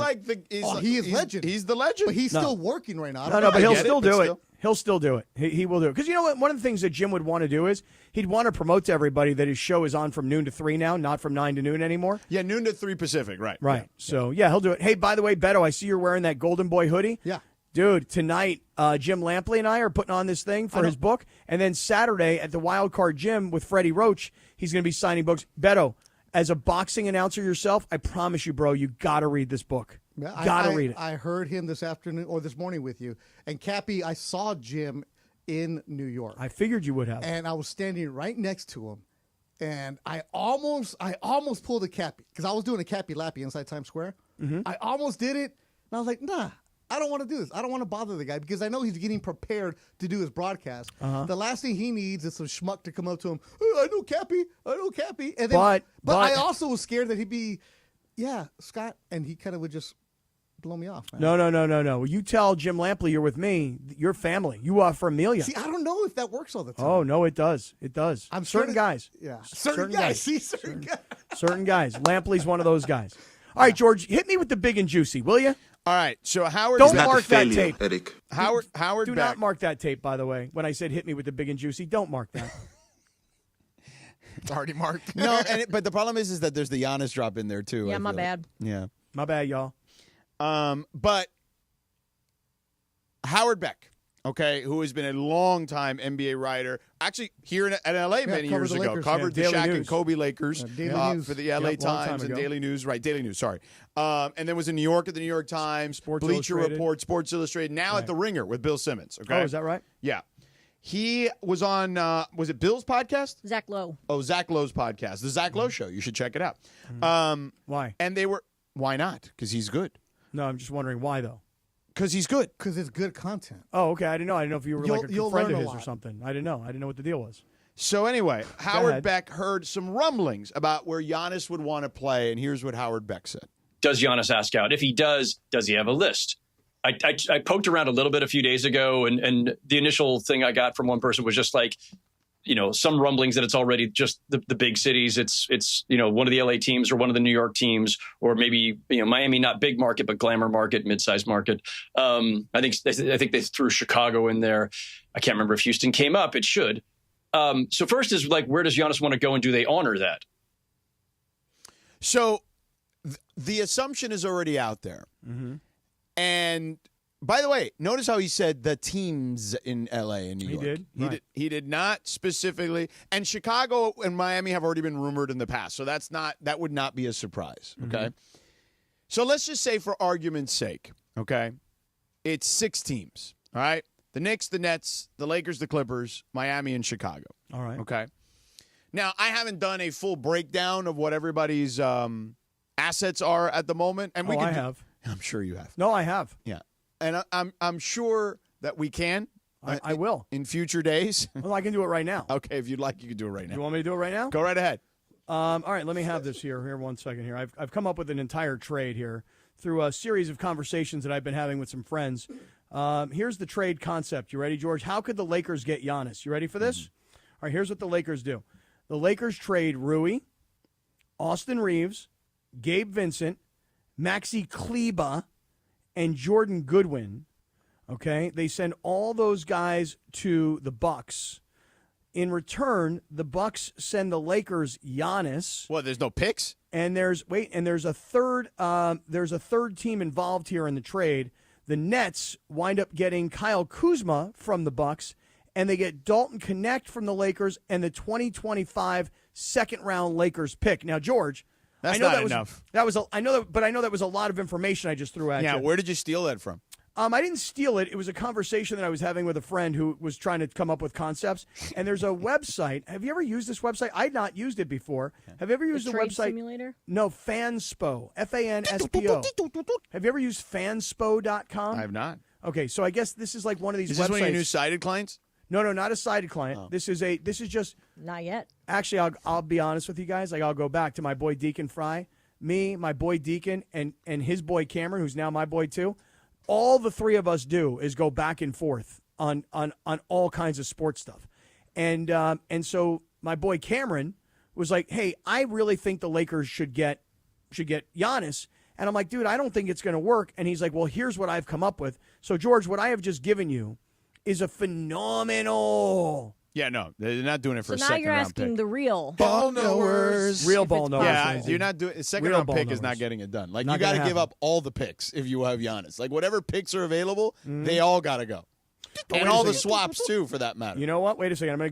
he is legend. He's the legend. But he's still working right now. No, but he'll still do it. He'll still do it. He will do it. Because you know what? One of the things that Jim would want to do is he'd want to promote to everybody that his show is on from noon to 3 now, not from 9 to noon anymore. Yeah, noon to 3 Pacific, right. Right. So, he'll do it. Hey, by the way, Beto, I see you're wearing that Golden Boy hoodie. Yeah. Dude, tonight, Jim Lampley and I are putting on this thing for his book. And then Saturday at the Wild Card Gym with Freddie Roach, he's going to be signing books. Beto, as a boxing announcer yourself, I promise you, bro, you got to read this book. Got to read it. I heard him this afternoon or this morning with you. And Cappy, I saw Jim in New York. I figured you would have. And I was standing right next to him. And I almost pulled a Cappy because I was doing a Cappy Lappy inside Times Square. Mm-hmm. I almost did it. And I was like, nah. I don't want to do this. I don't want to bother the guy because I know he's getting prepared to do his broadcast. The last thing he needs is some schmuck to come up to him. Oh, I know Cappy. And then, but I also was scared that he'd be, Scott, and he kind of would just blow me off. Man. No. You tell Jim Lampley you're with me. You're family. You are for Amelia. See, I don't know if that works all the time. Oh, no, it does. It does. I'm certain guys. Yeah. Certain guys. See, certain guys. Certain guys. Lampley's one of those guys. All right, George, hit me with the big and juicy, will you? All right, so Howard... Don't mark that tape. Eric. Howard Do Beck. not mark that tape, by the way. When I said hit me with the big and juicy, don't mark that. It's already marked. No, but the problem is that there's the Giannis drop in there, too. Yeah, I my feel bad. Yeah. My bad, y'all. But Howard Beck, okay, who has been a long-time NBA writer, actually here in L.A. many years ago, covered the Shaq and Kobe Lakers for the L.A. Times and Daily News. Right, Daily News, sorry. And then was in New York at the New York Times, Bleacher Report, Sports Illustrated, now at The Ringer with Bill Simmons. Okay? Oh, is that right? Yeah. He was on, was it Bill's podcast? Zach Lowe. Oh, Zach Lowe's podcast. The Zach Lowe Show. You should check it out. Why? And they were, why not? Because he's good. No, I'm just wondering why, though. Because he's good. Because it's good content. Oh, okay. I didn't know. I didn't know if you were like a You'll friend learn of a his or lot. something. I didn't know. I didn't know what the deal was. So anyway, Howard ahead. Beck heard some rumblings about where Giannis would want to play, and here's what Howard Beck said. Does Giannis ask out? If he does he have a list? I poked around a little bit a few days ago, and the initial thing I got from one person was just like, some rumblings that it's already just the big cities. It's one of the LA teams or one of the New York teams, or maybe Miami, not big market but glamour market, mid-sized market. I think they threw Chicago in there. I can't remember if Houston came up. It should. So first is like, where does Giannis want to go, and do they honor that? So the assumption is already out there. Mm-hmm. And by the way, notice how he said the teams in LA and New York. He did not specifically. And Chicago and Miami have already been rumored in the past. So that would not be a surprise. Okay. So let's just say, for argument's sake, okay, it's 6 teams. All right. The Knicks, the Nets, the Lakers, the Clippers, Miami, and Chicago. All right. Okay. Now, I haven't done a full breakdown of what everybody's assets are at the moment. And I have. I'm sure you have. No, I have. Yeah. And I'm sure that we can. I will. In future days. Well, I can do it right now. Okay, if you'd like, you can do it right now. You want me to do it right now? Go right ahead. All right, let me have this here. Here, 1 second here. I've come up with an entire trade here through a series of conversations that I've been having with some friends. Here's the trade concept. You ready, George? How could the Lakers get Giannis? You ready for this? All right, here's what the Lakers do. The Lakers trade Rui, Austin Reeves, Gabe Vincent, Maxi Kleber, and Jordan Goodwin. Okay, they send all those guys to the Bucks. In return, the Bucks send the Lakers Giannis. What? There's no picks? And there's a third team involved here in the trade. The Nets wind up getting Kyle Kuzma from the Bucks, and they get Dalton Connect from the Lakers and the 2025 second-round Lakers pick. Now, George, That's I know not that enough. I know that was a lot of information I just threw at you. Yeah, where did you steal that from? I didn't steal it. It was a conversation that I was having with a friend who was trying to come up with concepts. And there's a website. Have you ever used this website? I'd not used it before. Have you ever used the trade website? Simulator? No, Fanspo. Fanspo. Have you ever used fanspo.com? I have not. Okay, so I guess this is like one of these Is websites. this one of your new cited clients? No, not a cited client. Oh. This is just. Not yet. Actually, I'll be honest with you guys. Like, I'll go back to my boy Deacon Fry, me, my boy Deacon, and his boy Cameron, who's now my boy too. All the three of us do is go back and forth on all kinds of sports stuff. And so my boy Cameron was like, hey, I really think the Lakers should get Giannis. And I'm like, dude, I don't think it's going to work. And he's like, well, here's what I've come up with. So, George, what I have just given you is a phenomenal. Yeah, no, they're not doing it for So a now second you're round asking pick. the real Ball knowers. Real ball knowers. Yeah, you're not doing a second Real round ball pick is knowers. not getting it done. Like, Not you got to gonna give happen. up all the picks if you have Giannis. Like, whatever picks are available, they all got to go. wait And a all the second. swaps too, for that matter. You know what? Wait a second. I'm going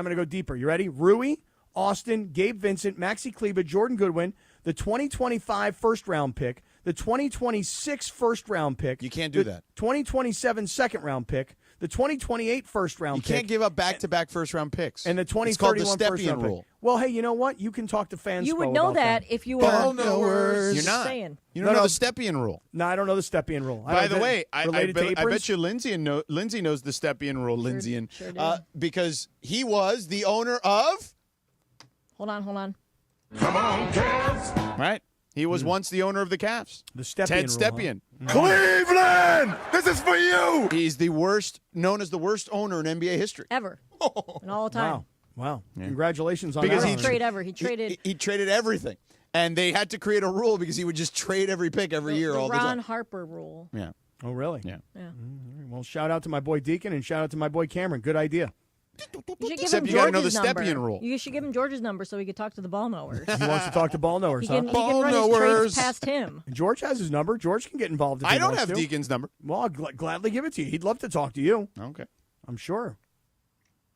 to go deeper. You ready? Rui, Austin, Gabe Vincent, Maxi Kleber, Jordan Goodwin, the 2025 first-round pick, the 2026 first-round pick. You can't do that. 2027 second-round pick, the 2028 first-round You pick. can't give up back-to-back first-round picks. And the It's called the 2031 Stepien first-round rule. pick. Well, hey, you know what? You can talk to fans. You would know that if you were. Ball knowers. You're not. Saying. You don't know the Stepien rule. No, I don't know the Stepien rule. By the way, I related to bet you Lindsay knows the Stepien rule, Lindsay, sure do. because he was the owner of. Hold on. Come on, Cavs. Right? He was once the owner of the Cavs. The Stepien Ted rule, Stepien. Cleveland, this is for you. He's known as the worst owner in NBA history. Ever. In all time. Wow. Congratulations on Because that. he Trade ever. He traded. He traded everything. And they had to create a rule because he would just trade every pick every year all the Ron time. Harper rule. Yeah. Oh, really? Yeah. Well, shout out to my boy Deacon and shout out to my boy Cameron. Good idea. You should give Except him you gotta know George's the number. Stepien rule. You should give him George's number so he could talk to the ball knowers. He wants to talk to ball knowers, He huh? can run his trades past him. George has his number. George can get involved if I he don't wants have to. Deacon's number. Well, I'll gladly give it to you. He'd love to talk to you. Okay. I'm sure.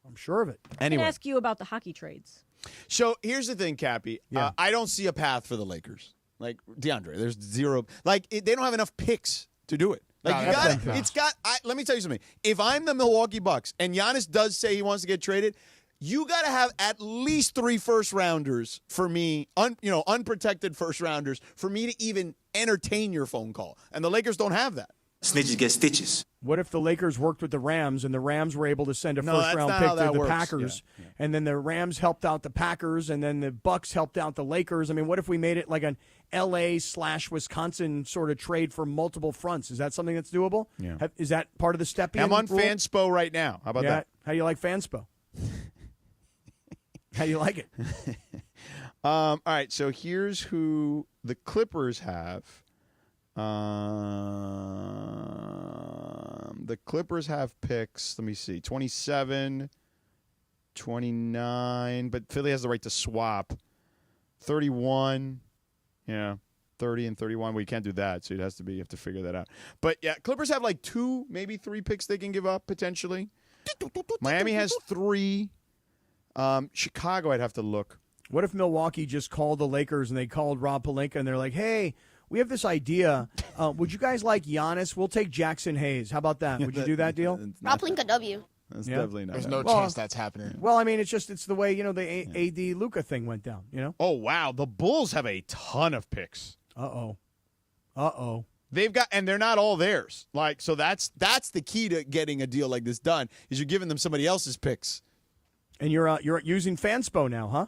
I'm sure of it. I can ask you about the hockey trades. So here's the thing, Cappy. Yeah. I don't see a path for the Lakers. Like DeAndre, there's zero. Like they don't have enough picks to do it. Like you got it. It's got. Let me tell you something. If I'm the Milwaukee Bucks and Giannis does say he wants to get traded, you got to have at least 3 first-rounders for me, unprotected first-rounders, for me to even entertain your phone call. And the Lakers don't have that. Snitches get stitches. What if the Lakers worked with the Rams and the Rams were able to send a No, that's first-round not pick how to that the works. Packers, Yeah. and then the Rams helped out the Packers, and then the Bucks helped out the Lakers? I mean, what if we made it like an LA/Wisconsin sort of trade for multiple fronts? Is that something that's doable? Yeah. Is that part of the Stepien I'm on rule? Fanspo right now. How about that? How do you like Fanspo? How do you like it? All right, so here's who the Clippers have. The Clippers have picks, let me see, 27, 29, but Philly has the right to swap. 31, 30 and 31. Well, you can't do that, so you have to figure that out. But, yeah, Clippers have like 2, maybe 3 picks they can give up, potentially. Miami has 3. Chicago, I'd have to look. What if Milwaukee just called the Lakers and they called Rob Pelinka and they're like, hey, we have this idea. Would you guys like Giannis? We'll take Jackson Hayes. How about that? Would you do that deal? Rob Pelinka W. That's Yeah. definitely not. There's happening. no chance that's happening. Well, I mean, it's the way, the AD Luka thing went down, Oh, wow. The Bulls have a ton of picks. Uh-oh. They've got, and they're not all theirs. Like, so that's the key to getting a deal like this done, is you're giving them somebody else's picks. And you're using Fanspo now, huh?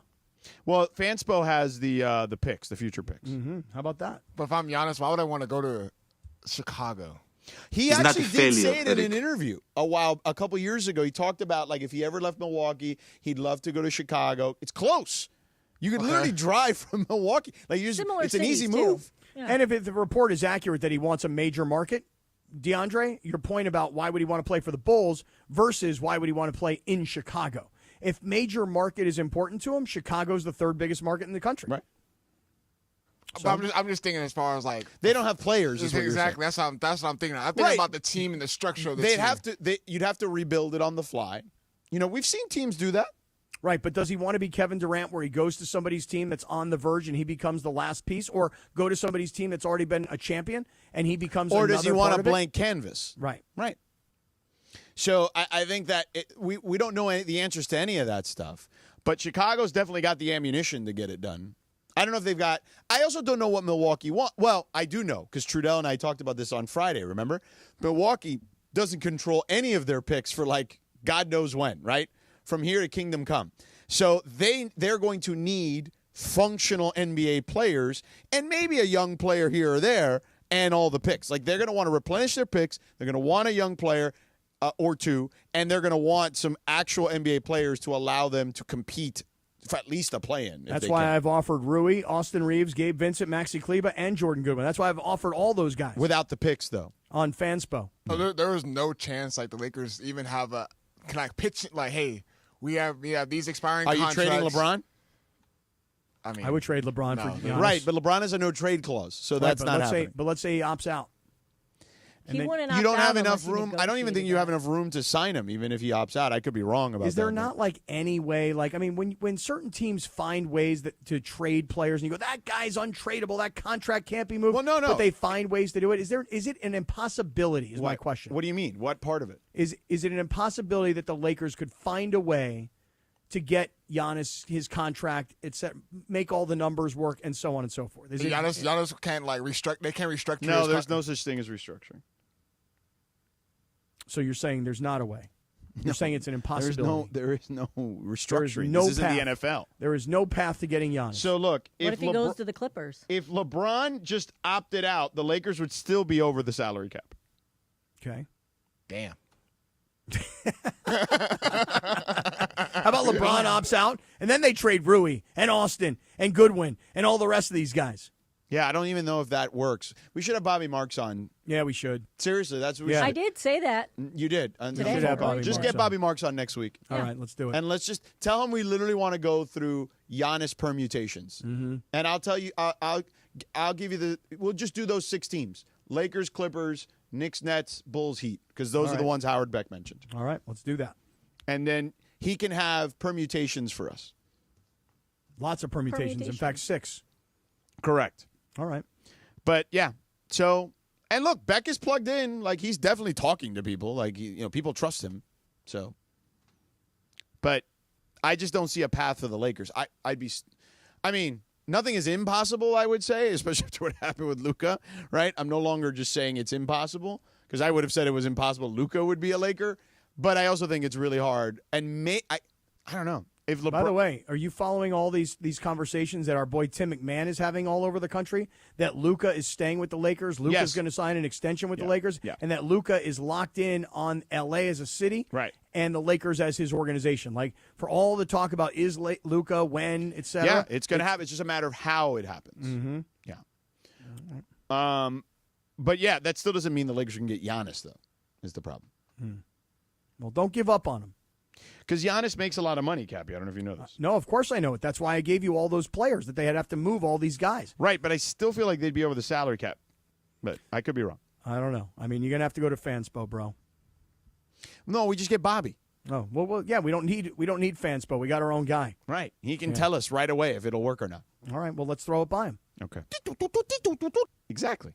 Well, Fanspo has the picks, the future picks. Mm-hmm. How about that? But if I'm Giannis, why would I want to go to Chicago? He He's not actually the did failure, say it in Eric. an interview a couple years ago. He talked about, like, if he ever left Milwaukee, he'd love to go to Chicago. It's close. You could literally drive from Milwaukee. Like, Similar it's an easy cities, too. move. Yeah. And if the report is accurate that he wants a major market, DeAndre, your point about why would he want to play for the Bulls versus why would he want to play in Chicago? If major market is important to him, Chicago's the 3rd biggest market in the country. Right. But I'm just thinking as far as like They don't have players. Is what you're saying. exactly. That's what I'm thinking. I'm thinking Right. about the team and the structure of the They'd team. have to. You'd have to rebuild it on the fly. We've seen teams do that. Right, but does he want to be Kevin Durant where he goes to somebody's team that's on the verge and he becomes the last piece, or go to somebody's team that's already been a champion and he becomes Or another does he want part a of it? blank canvas? Right. Right. So I think that we don't know the answers to any of that stuff. But Chicago's definitely got the ammunition to get it done. I don't know if they've got – I also don't know what Milwaukee wants. Well, I do know because Trudell and I talked about this on Friday, remember? Milwaukee doesn't control any of their picks for like God knows when, right? From here to kingdom come. So they're going to need functional NBA players and maybe a young player here or there and all the picks. Like they're going to want to replenish their picks. They're going to want a young player or two, and they're going to want some actual NBA players to allow them to compete for at least a play-in. That's why I've offered Rui, Austin Reeves, Gabe Vincent, Maxi Kleba, and Jordan Goodwin. That's why I've offered all those guys. Without the picks, though. On Fanspo. So there was no chance like the Lakers even have can I pitch like, hey, we have these expiring contracts. Are you trading LeBron? I mean, I would trade LeBron for Giannis. Right, but LeBron has a no-trade clause, so that's not happening. But let's say he opts out. He wouldn't you opt don't out have unless enough he room. I don't even think you have enough room to sign him, even if he opts out. I could be wrong about that. Is there not like any way, like, I mean, when certain teams find ways to trade players and you go, that guy's untradeable, that contract can't be moved. Well, no. But they find ways to do it. Is it an impossibility is my question. What do you mean? What part of it? Is it an impossibility that the Lakers could find a way to get Giannis his contract, make all the numbers work, and so on and so forth? Giannis can't like restructure. They can't restructure. No, there's no such thing as restructuring. So you're saying there's not a way? You're saying it's an impossibility. There is no restructuring. There is no this isn't path. the NFL. There is no path to getting Giannis. So look, What if he goes to the Clippers? If LeBron just opted out, the Lakers would still be over the salary cap. Okay. Damn. How about LeBron opts out, and then they trade Rui and Austin and Goodwin and all the rest of these guys? Yeah, I don't even know if that works. We should have Bobby Marks on. Yeah, we should. Seriously, that's what we should. I did say that. You did. Today. Just get Bobby Marks on next week. All right, let's do it. And let's just tell him we literally want to go through Giannis permutations. Mm-hmm. And I'll tell you, I'll give you we'll just do those 6 teams. Lakers, Clippers, Knicks, Nets, Bulls, Heat. Because those are the ones Howard Beck mentioned. All right, let's do that. And then he can have permutations for us. Lots of permutations. In fact, 6. Correct. All right. But, yeah. So, and look, Beck is plugged in. Like, he's definitely talking to people. Like, people trust him. So, but I just don't see a path for the Lakers. I mean, nothing is impossible, I would say, especially after what happened with Luka, right? I'm no longer just saying it's impossible, because I would have said it was impossible Luka would be a Laker. But I also think it's really hard. And I don't know. If LeBron, by the way, are you following all these conversations that our boy Tim McMahon is having all over the country? That Luka is staying with the Lakers, Luka's going to sign an extension with the Lakers, and that Luka is locked in on L.A. as a city, right? And the Lakers as his organization. Like, for all the talk about is Luka, when, etc. Yeah, it's going to happen. It's just a matter of how it happens. Mm-hmm. Yeah. But yeah, that still doesn't mean the Lakers can get Giannis, though. Is the problem? Well, don't give up on him. Because Giannis makes a lot of money, Cappy. I don't know if you know this. No, of course I know it. That's why I gave you all those players, that they'd have to move all these guys. Right, but I still feel like they'd be over the salary cap. But I could be wrong. I don't know. I mean, you're going to have to go to Fanspo, bro. No, we just get Bobby. Oh, well, yeah, we don't need Fanspo. We got our own guy. Right. He can tell us right away if it'll work or not. All right, well, let's throw it by him. Okay. Exactly.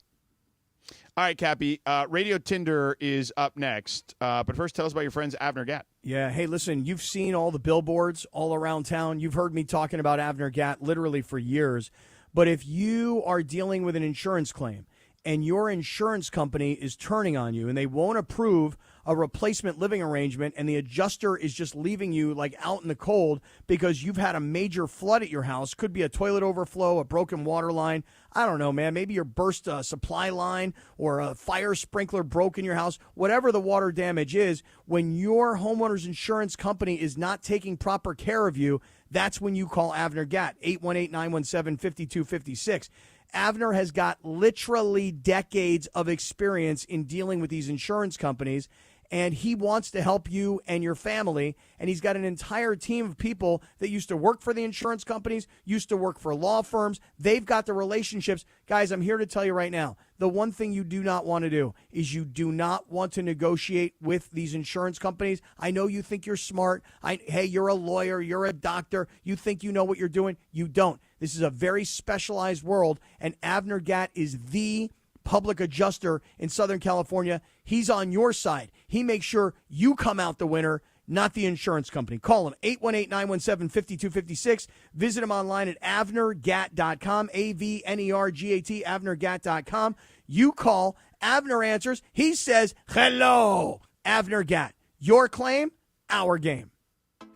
All right, Cappy. Radio Tinder is up next. But first, tell us about your friends Avner Gatt. Yeah. Hey, listen, you've seen all the billboards all around town. You've heard me talking about Avner Gatt literally for years. But if you are dealing with an insurance claim and your insurance company is turning on you and they won't approve a replacement living arrangement and the adjuster is just leaving you like out in the cold because you've had a major flood at your house, could be a toilet overflow, a broken water line, I don't know, man, maybe your burst supply line or a fire sprinkler broke in your house, whatever the water damage is, when your homeowner's insurance company is not taking proper care of you, that's when you call Avner Gatt, 818-917-5256. Avner has got literally decades of experience in dealing with these insurance companies, and he wants to help you and your family, and he's got an entire team of people that used to work for the insurance companies, used to work for law firms. They've got the relationships. Guys, I'm here to tell you right now, the one thing you do not want to do is you do not want to negotiate with these insurance companies. I know you think you're smart. Hey, you're a lawyer, you're a doctor, you think you know what you're doing. You don't. This is a very specialized world, and Avner Gatt is the public adjuster in Southern California. He's on your side. He makes sure you come out the winner, not the insurance company. Call him, 818-917-5256. Visit him online at avnergatt.com, AVNERGAT, avnergatt.com. You call, Avner answers. He says, hello, Avner Gatt. Your claim, our game.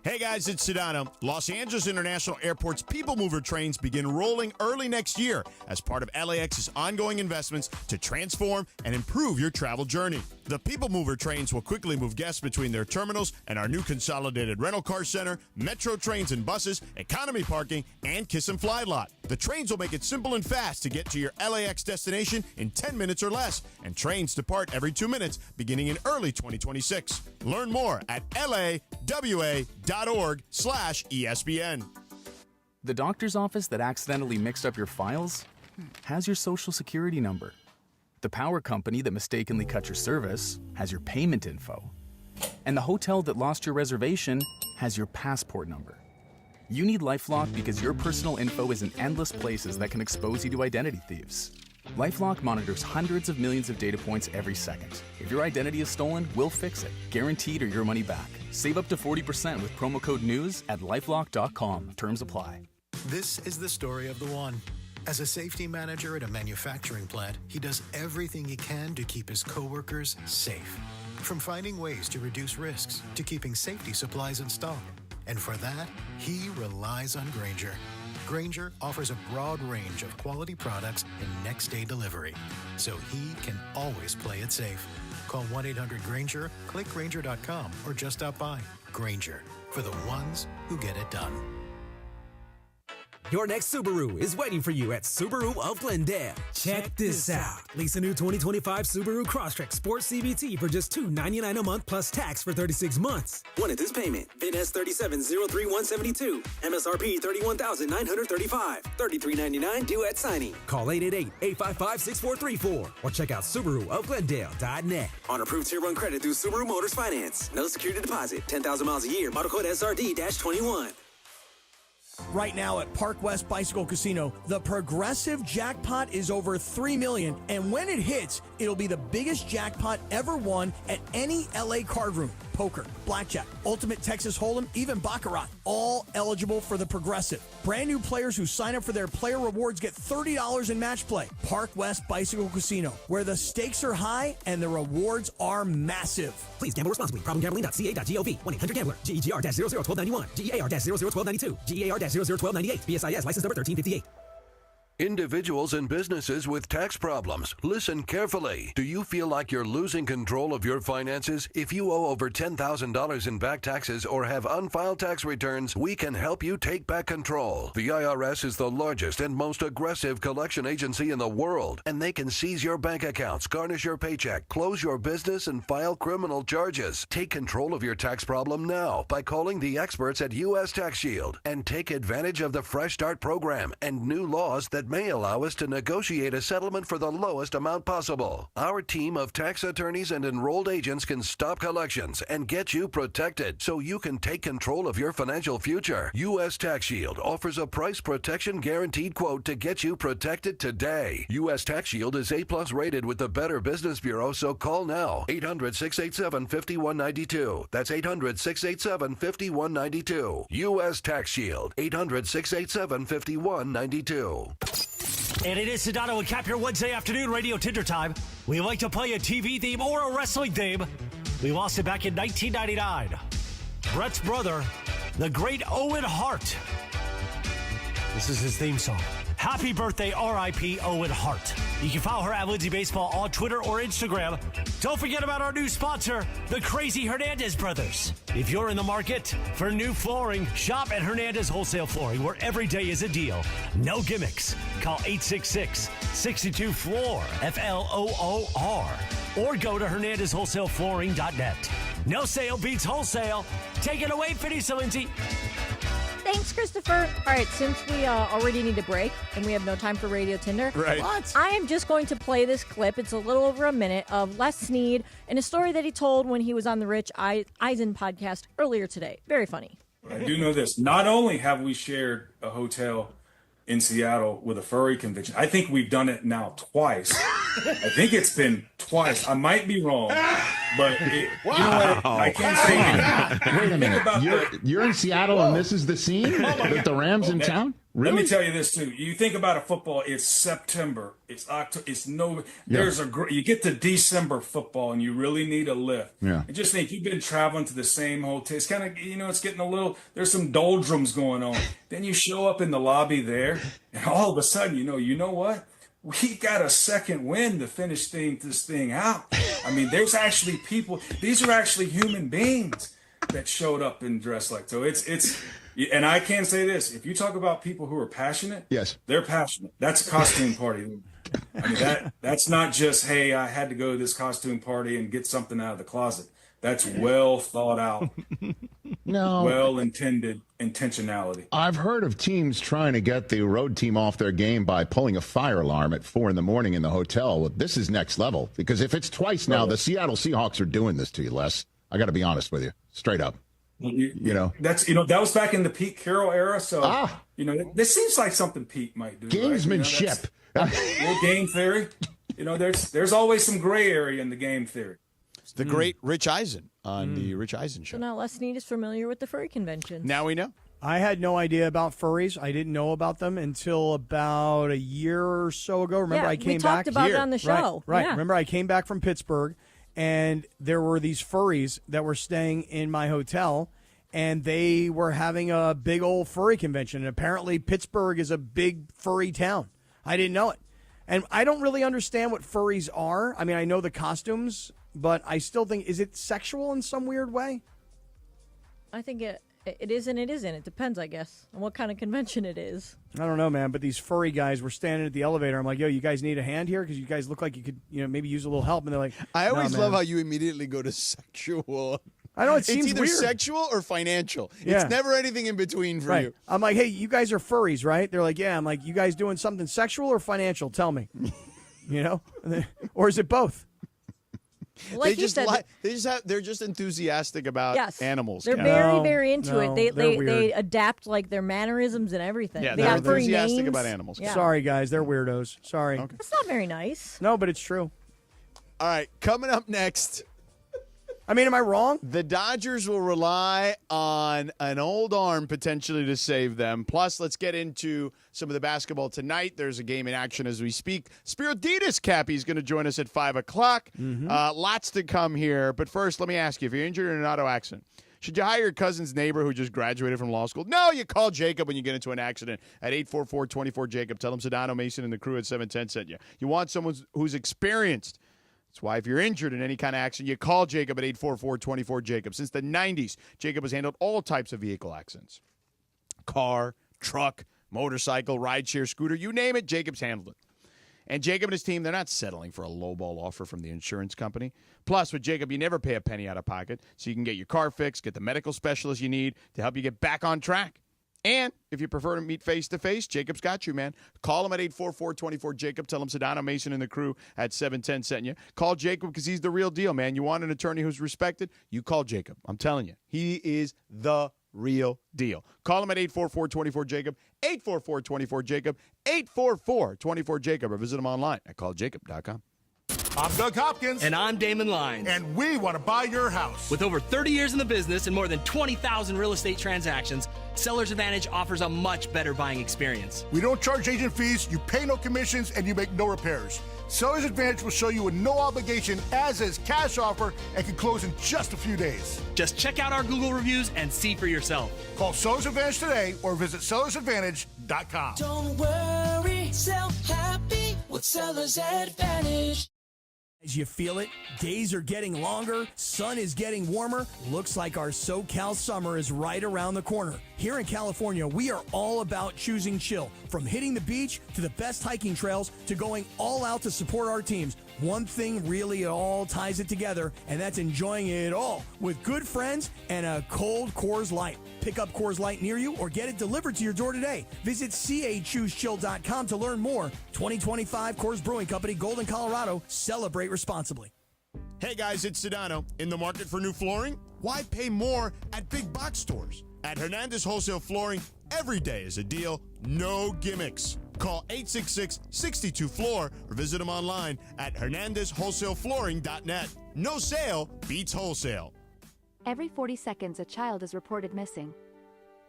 Hey guys, it's Sedano. Los Angeles International Airport's People Mover trains begin rolling early next year as part of LAX's ongoing investments to transform and improve your travel journey. The People Mover trains will quickly move guests between their terminals and our new consolidated rental car center, metro trains and buses, economy parking, and Kiss and Fly lot. The trains will make it simple and fast to get to your LAX destination in 10 minutes or less, and trains depart every 2 minutes beginning in early 2026. Learn more at lawa.org/ESPN. The doctor's office that accidentally mixed up your files has your social security number. The power company that mistakenly cut your service has your payment info. And the hotel that lost your reservation has your passport number. You need LifeLock because your personal info is in endless places that can expose you to identity thieves. LifeLock monitors hundreds of millions of data points every second. If your identity is stolen, we'll fix it. Guaranteed or your money back. Save up to 40% with promo code NEWS at LifeLock.com. Terms apply. This is the story of the one. As a safety manager at a manufacturing plant, he does everything he can to keep his coworkers safe. From finding ways to reduce risks to keeping safety supplies in stock. And for that, he relies on Grainger. Grainger offers a broad range of quality products and next-day delivery, so he can always play it safe. Call 1-800-GRANGER, click Grainger.com, or just stop by. Grainger, for the ones who get it done. Your next Subaru is waiting for you at Subaru of Glendale. Check this out. Lease a new 2025 Subaru Crosstrek Sport CVT for just $299 a month plus tax for 36 months. One at this payment. VIN S37-03172. MSRP $31,935. $33.99 due at signing. Call 888-855-6434 or check out SubaruofGlendale.net. On approved Tier 1 credit through Subaru Motors Finance. No security deposit. 10,000 miles a year. Model code SRD-21. Right now at Park West Bicycle Casino, the progressive jackpot is over $3 million, and when it hits, it'll be the biggest jackpot ever won at any LA card room. Poker, blackjack, ultimate Texas Hold'em, even baccarat, all eligible for the progressive. Brand new players who sign up for their player rewards get $30 in match play. Park West Bicycle Casino, where the stakes are high and the rewards are massive. Please gamble responsibly. Problemgambling.ca.gov. 1-800-GAMBLER. GEGR-01292. GAR-01292. GAR-01298. BSIS license number 1358. Individuals and businesses with tax problems, listen carefully. Do you feel like you're losing control of your finances? If you owe over $10,000 in back taxes or have unfiled tax returns, we can help you take back control. The IRS is the largest and most aggressive collection agency in the world, and they can seize your bank accounts, garnish your paycheck, close your business, and file criminal charges. Take control of your tax problem now by calling the experts at U.S. Tax Shield and take advantage of the Fresh Start program and new laws that may allow us to negotiate a settlement for the lowest amount possible. Our team of tax attorneys and enrolled agents can stop collections and get you protected so you can take control of your financial future. U.S. Tax Shield offers a price protection guaranteed quote to get you protected today. U.S. Tax Shield is A+ rated with the Better Business Bureau, so call now. 800-687-5192. That's 800-687-5192. U.S. Tax Shield. 800-687-5192. And it is Sedano and Kap, your Wednesday afternoon radio Tinder time. We like to play a TV theme or a wrestling theme. We lost it back in 1999. Brett's brother, the great Owen Hart. This is his theme song. Happy birthday, R.I.P. Owen Hart. You can follow her at Lindsay Baseball on Twitter or Instagram. Don't forget about our new sponsor, the Crazy Hernandez Brothers. If you're in the market for new flooring, shop at Hernandez Wholesale Flooring, where every day is a deal. No gimmicks. Call 866-62-FLOOR, F-L-O-O-R, or go to HernandezWholesaleFlooring.net. No sale beats wholesale. Take it away, Finney Lindsay. Thanks, Christopher. All right, since we already need a break and we have no time for Radio Tinder, right? I am just going to play this clip. It's a little over a minute of Les Snead and a story that he told when he was on the Rich Eisen podcast earlier today. Very funny. I do know this. Not only have we shared a hotel in Seattle with a furry convention, I think we've done it now twice. I think it's been twice. I might be wrong, but you know what? I can't say anything. Wait a minute. You're in Seattle and this is the scene with the Rams in town? Really? Let me tell you this too. You think about a football, it's September, it's October, it's no. There's you get to December football and you really need a lift. Yeah. And just think, you've been traveling to the same hotel. It's kind of, it's getting a little. There's some doldrums going on. Then you show up in the lobby there, and all of a sudden, you know what? We got a second win to finish this thing out. I mean, there's actually people. These are actually human beings that showed up and dressed like. So it's. And I can say this: if you talk about people who are passionate, yes, they're passionate. That's a costume party. I mean, that's not just, hey, I had to go to this costume party and get something out of the closet. That's well thought out, well intended intentionality. I've heard of teams trying to get the road team off their game by pulling a fire alarm at 4 a.m. in the hotel. Well, this is next level, because if it's twice now, the Seattle Seahawks are doing this to you, Les. I got to be honest with you, straight up. That's that was back in the Pete Carroll era. So this seems like something Pete might do. Gamesmanship, little game theory. There's always some gray area in the game theory. It's the great Rich Eisen on the Rich Eisen show. So now Les Snead is familiar with the furry convention. Now we know. I had no idea about furries. I didn't know about them until about a year or so ago. Remember, I came back. We talked about it on the show. Right. Yeah. Remember, I came back from Pittsburgh, and there were these furries that were staying in my hotel, and they were having a big old furry convention. And apparently Pittsburgh is a big furry town. I didn't know it. And I don't really understand what furries are. I mean, I know the costumes, but I still think, is it sexual in some weird way? I think it is and it isn't. It depends, I guess, on what kind of convention it is. I don't know, man, but these furry guys were standing at the elevator. I'm like, yo, you guys need a hand here? Because you guys look like you could, maybe use a little help. And they're like, I always "No, love man." how you immediately go to sexual. I know, it it's seems either weird. sexual or financial. Yeah. It's never anything in between for Right. you. I'm like, hey, you guys are furries, right? They're like, yeah. I'm like, you guys doing something sexual or financial? Tell me. Or is it both? Like you said, they're just enthusiastic about yes, animals. They're Kat. very, very into it. They weird. adapt like their mannerisms and everything. Yeah, they they're have furry enthusiastic names. about animals. Yeah. Sorry, guys. They're weirdos. Sorry. That's not very nice. No, but it's true. All right, coming up next. I mean, am I wrong? The Dodgers will rely on an old arm potentially to save them. Plus, let's get into some of the basketball tonight. There's a game in action as we speak. Spiro Didas, Cappy, is going to join us at 5 o'clock. Lots to come here. But first, let me ask you, if you're injured in an auto accident, should you hire your cousin's neighbor who just graduated from law school? No, you call Jacob when you get into an accident at 844-24-JACOB. Tell him Sedano, Mason, and the crew at 710 sent you. You want someone who's experienced. That's why if you're injured in any kind of accident, you call Jacob at 844-24-JACOB. Since the 90s, Jacob has handled all types of vehicle accidents. Car, truck, motorcycle, rideshare, scooter, you name it, Jacob's handled it. And Jacob and his team, they're not settling for a lowball offer from the insurance company. Plus, with Jacob, you never pay a penny out of pocket, so you can get your car fixed, get the medical specialist you need to help you get back on track. And if you prefer to meet face-to-face, Jacob's got you, man. Call him at 844-24-JACOB. Tell him Sedano, Mason, and the crew at 710 sent you. Call Jacob because he's the real deal, man. You want an attorney who's respected? You call Jacob. I'm telling you. He is the real deal. Call him at 844-24-JACOB, 844-24-JACOB, 844-24-JACOB, or visit him online at calljacob.com. I'm Doug Hopkins. And I'm Damon Lyons. And we want to buy your house. With over 30 years in the business and more than 20,000 real estate transactions, Seller's Advantage offers a much better buying experience. We don't charge agent fees, you pay no commissions, and you make no repairs. Seller's Advantage will show you a no obligation as-is cash offer and can close in just a few days. Just check out our Google reviews and see for yourself. Call Seller's Advantage today or visit sellersadvantage.com. Don't worry, sell happy with Seller's Advantage. As you feel it, days are getting longer, sun is getting warmer. Looks like our SoCal summer is right around the corner. Here in California, we are all about choosing chill. From hitting the beach to the best hiking trails to going all out to support our teams. One thing really all ties it together, and that's enjoying it all with good friends and a cold Coors Light. Pick up Coors Light near you or get it delivered to your door today. Visit CAChooseChill.com to learn more. 2025 Coors Brewing Company, Golden, Colorado. Celebrate responsibly. Hey guys, it's Sedano. In the market for new flooring? Why pay more at big box stores? At Hernandez Wholesale Flooring, every day is a deal, no gimmicks. Call 866-62-FLOOR or visit them online at hernandezwholesaleflooring.net. No sale beats wholesale. Every 40 seconds, a child is reported missing.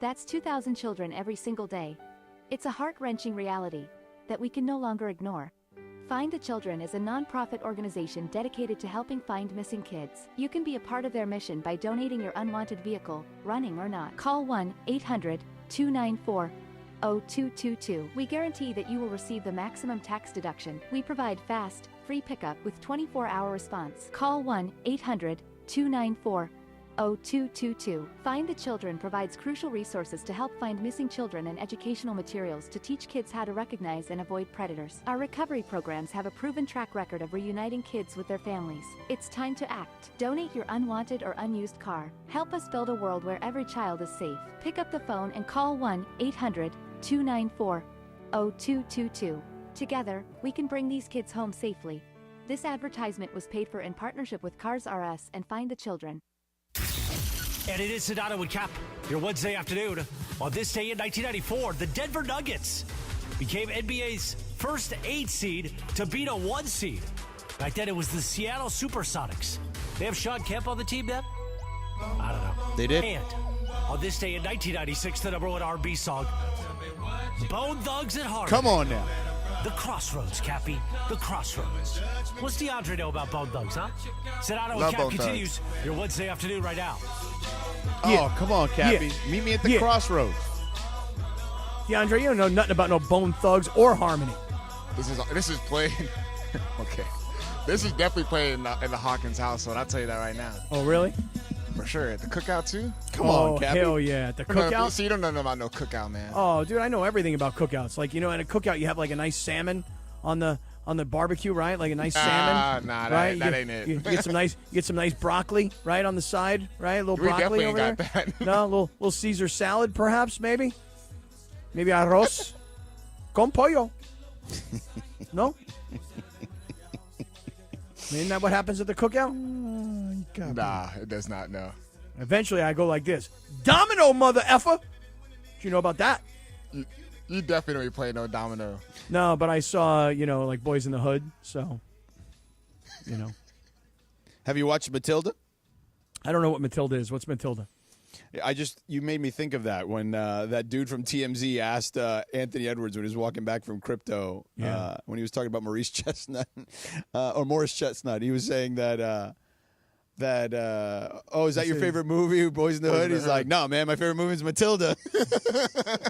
That's 2,000 children every single day. It's a heart-wrenching reality that we can no longer ignore. Find the Children is a non-profit organization dedicated to helping find missing kids. You can be a part of their mission by donating your unwanted vehicle, running or not. Call 1-800-294-0222. We guarantee that you will receive the maximum tax deduction. We provide fast, free pickup with 24-hour response. Call 1-800-294-0222. Find the Children provides crucial resources to help find missing children and educational materials to teach kids how to recognize and avoid predators. Our recovery programs have a proven track record of reuniting kids with their families. It's time to act. Donate your unwanted or unused car. Help us build a world where every child is safe. Pick up the phone and call 1-800-294-0222. Together, we can bring these kids home safely. This advertisement was paid for in partnership with Cars R Us and Find the Children. And it is Sedano Kap, your Wednesday afternoon. On this day in 1994, the Denver Nuggets became NBA's first 8 seed to beat a 1 seed. Back then, it was the Seattle Supersonics. They have Sean Kemp on the team now? I don't know. They did. And on this day in 1996, the number 1 R&B song, Bone Thugs at Heart. Come on now. The Crossroads, Cappy. The Crossroads. What's DeAndre know about Bone Thugs, huh? Sedano and Cap continues your Wednesday afternoon right now. Oh, come on, Cappy. Meet me at the crossroads. DeAndre, you don't know nothing about no Bone Thugs or Harmony. This is playing. Okay. This is definitely played in the Hawkins household. I'll tell you that right now. Oh, really? For sure. At the cookout, too? Come on, Cappy. Hell yeah. At the cookout? See, you don't know about no cookout, man. Oh, dude, I know everything about cookouts. Like, at a cookout, you have like a nice salmon on the barbecue, right? Like a nice salmon. Nah, right? that ain't it. You get some nice broccoli, right, on the side, right? A little We broccoli definitely over ain't there. got that. No, a little Caesar salad, perhaps, maybe arroz con pollo. No. Isn't that what happens at the cookout? Nah, it does not, no. Eventually, I go like this: Domino, mother effer. Do you know about that? You definitely don't be playing no domino. No, but I saw, like Boys in the Hood, so, Have you watched Matilda? I don't know what Matilda is. What's Matilda? You made me think of that when that dude from TMZ asked Anthony Edwards when he was walking back from crypto, when he was talking about Maurice Chestnut, or Morris Chestnut. He was saying that, is that your favorite movie, Boys in the Hood? He's like, no, man, my favorite movie is Matilda.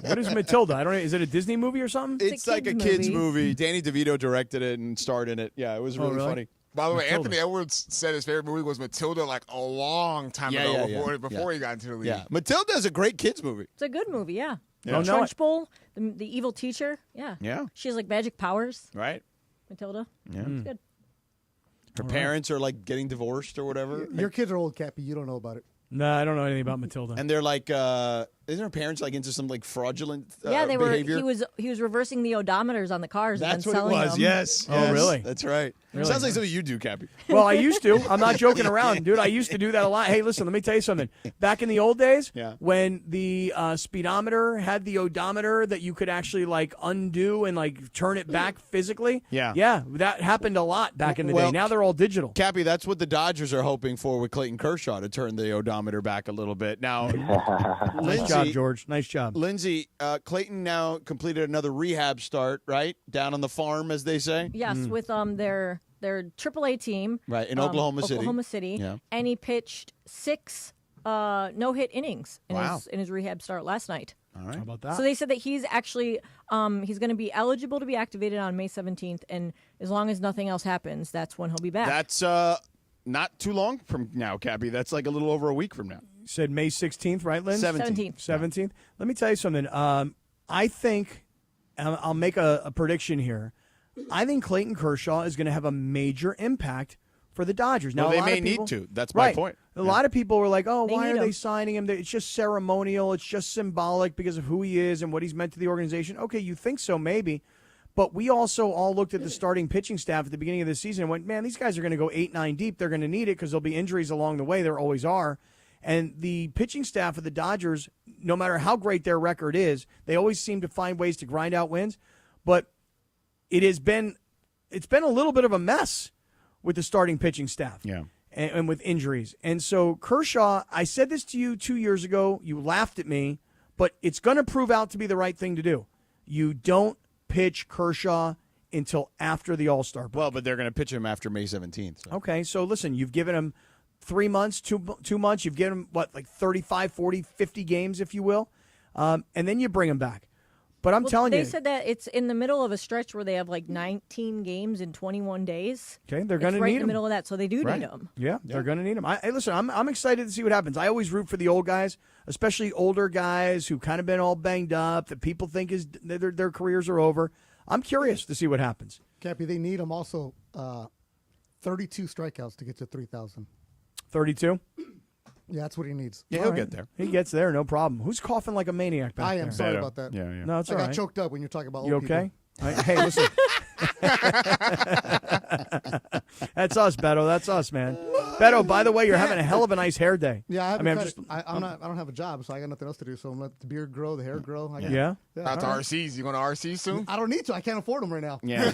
What is Matilda? I don't know. Is it a Disney movie or something? It's like a kid's movie. Danny DeVito directed it and starred in it. Yeah, it was really funny. By the way, Matilda. Anthony Edwards said his favorite movie was Matilda like a long time ago before he got into the league. Yeah, Matilda is a great kids movie. It's a good movie, yeah. Yeah. Trench Bowl, the evil teacher, yeah. Yeah. She has like magic powers, Right. Matilda. Yeah. It's good. Her parents are like getting divorced or whatever. Your kids are old, Cappy. You don't know about it. No, I don't know anything about Matilda. And they're like, isn't her parents like into some like fraudulent Yeah, they were. behavior? He was reversing the odometers on the cars. That's and what then it selling was. them. Yes. Oh, really? That's right. Really? Sounds like something you do, Cappy. Well, I used to. I'm not joking around, dude. I used to do that a lot. Hey, listen, let me tell you something. Back in the old days, when the speedometer had the odometer that you could actually like undo and like turn it back physically. Yeah, that happened a lot back in the day. Now they're all digital. Cappy, that's what the Dodgers are hoping for with Clayton Kershaw, to turn the odometer back a little bit. Now, Nice job, George. Nice job. Lindsay, Clayton now completed another rehab start, right? Down on the farm, as they say. Yes, with their AAA team. Right, in Oklahoma City. Oklahoma City. Yeah. And he pitched 6 no-hit innings in Wow. his rehab start last night. All right. How about that? So they said that he's actually he's going to be eligible to be activated on May 17th, and as long as nothing else happens, that's when he'll be back. That's not too long from now, Cappy. That's like a little over a week from now. You said May 16th, right, Lynn? 17th. 17th. Let me tell you something. I think, I'll make a prediction here. I think Clayton Kershaw is going to have a major impact for the Dodgers. Now, Well, they a lot may of people, need to. That's my right. point. A lot of people were like, oh, They why need are they him. signing him? It's just ceremonial. It's just symbolic because of who he is and what he's meant to the organization. Okay, you think so, maybe. But we also all looked at the starting pitching staff at the beginning of the season and went, man, these guys are going to go 8-9 deep. They're going to need it because there'll be injuries along the way. There always are. And the pitching staff of the Dodgers, no matter how great their record is, they always seem to find ways to grind out wins. But it's been a little bit of a mess with the starting pitching staff. Yeah. And with injuries. And so Kershaw, I said this to you 2 years ago. You laughed at me, but it's going to prove out to be the right thing to do. You don't pitch Kershaw until after the All-Star break. Well, but they're going to pitch him after May 17th. So. Okay, so listen, you've given him 3 months, 2 months. You've given him, like 35, 40, 50 games, if you will. And then you bring him back. But I'm telling you. They said that it's in the middle of a stretch where they have like 19 games in 21 days. Okay, they're going to right need in the him. middle of that, so they do Right. need him. Yeah, they're going to need him. Listen, I'm excited to see what happens. I always root for the old guys, especially older guys who kind of been all banged up, that people think their careers are over. I'm curious to see what happens. Cappy, they need him also 32 strikeouts to get to 3,000. 32? Yeah, that's what he needs. Yeah, All he'll right. get there. He gets there, no problem. Who's coughing like a maniac back I there? am sorry about that. Yeah, yeah. No, it's I all got right. choked up when you're talking about You old okay? people. Hey, listen. That's us, Beto. That's us, man. Beto, by the way, you're having a hell of a nice hair day. Yeah, I don't have a job, so I got nothing else to do. So I'm let the beard grow, the hair grow. Yeah. Out to RCs. You going to RC soon? I don't need to. I can't afford them right now. Yeah.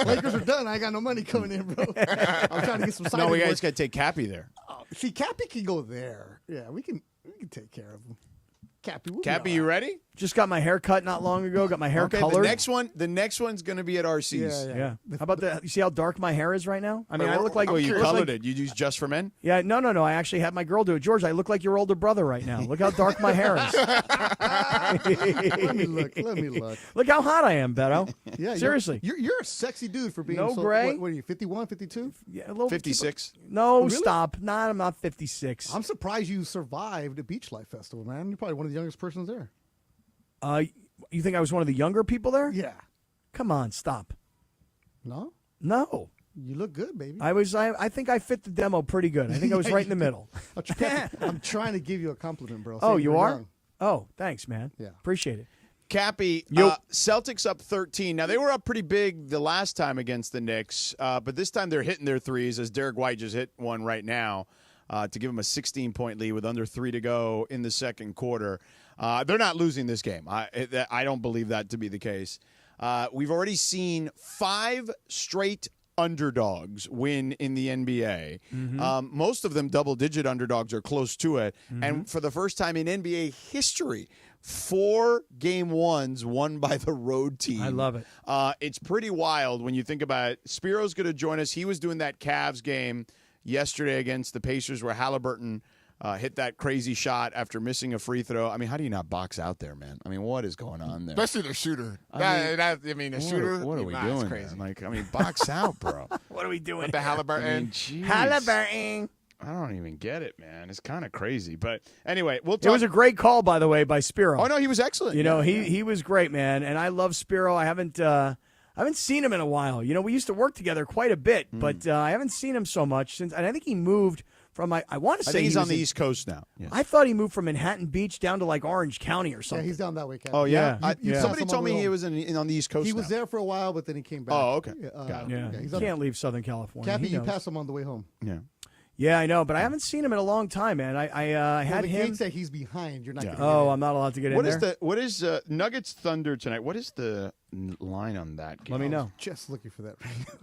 Lakers are done. I ain't got no money coming in, bro. I'm trying to get some. No, we guys guys got to take Cappy there. See, Cappy can go there. Yeah, we can take care of him. Cappy, Cappy, you ready? Just got my hair cut not long ago. Got my hair colored. The next one's going to be at RC's. Yeah. How about that? You see how dark my hair is right now? I mean, I look like. you colored it. You use Just for Men? Yeah, no. I actually had my girl do it. George, I look like your older brother right now. Look how dark my hair is. Let me look. Look how hot I am, Beto. Yeah, seriously. You're a sexy dude for being No so. gray? What are you? 51, 52? Yeah, a little 56. No, Really? stop. I'm not 56. I'm surprised you survived the Beach Life Festival, man. You're probably one of the youngest persons there. You think I was one of the younger people there? Yeah. Come on, stop. No? No. You look good, baby. I think I fit the demo pretty good. I think I was right in the middle. I'm trying to give you a compliment, bro. Oh, Saying you you're are? young. Oh, thanks, man. Yeah. Appreciate it. Cappy, Celtics up 13. Now, they were up pretty big the last time against the Knicks, but this time they're hitting their threes, as Derek White just hit one right now to give them a 16-point lead with under 3 to go in the second quarter. They're not losing this game. I don't believe that to be the case. We've already seen 5 straight underdogs win in the NBA. Mm-hmm. Most of them double-digit underdogs or close to it. Mm-hmm. And for the first time in NBA history, 4 game ones won by the road team. I love it. It's pretty wild when you think about it. Spiro's going to join us. He was doing that Cavs game yesterday against the Pacers where Haliburton hit that crazy shot after missing a free throw. I mean, how do you not box out there, man? I mean, what is going on there? Especially the shooter. The shooter. What are we doing? It's crazy. Like, box out, bro. What are we doing? With the Haliburton. Haliburton. I don't even get it, man. It's kind of crazy. But anyway, we'll It talk. was a great call, by the way, by Spiro. Oh, no, he was excellent. He was great, man. And I love Spiro. I haven't seen him in a while. We used to work together quite a bit, but I haven't seen him so much since. And I think he moved from. I want to say he's on the East Coast now. Yes. I thought he moved from Manhattan Beach down to like Orange County or something. Yeah, he's down that way, Captain. Oh, yeah? Yeah. Somebody told me he was on the East Coast He now. was there for a while, but then he came back. Oh, okay. Yeah, he's you can't leave Southern California. Cappy, He you knows. pass him on the way home. Yeah. Yeah, I know, but I haven't seen him in a long time, man. I had the him. Gates say he's behind. You're not. Yeah. Gonna get in. I'm not allowed to get in there. What is Nuggets Thunder tonight? What is the line on that game? Let me know. Just looking for that.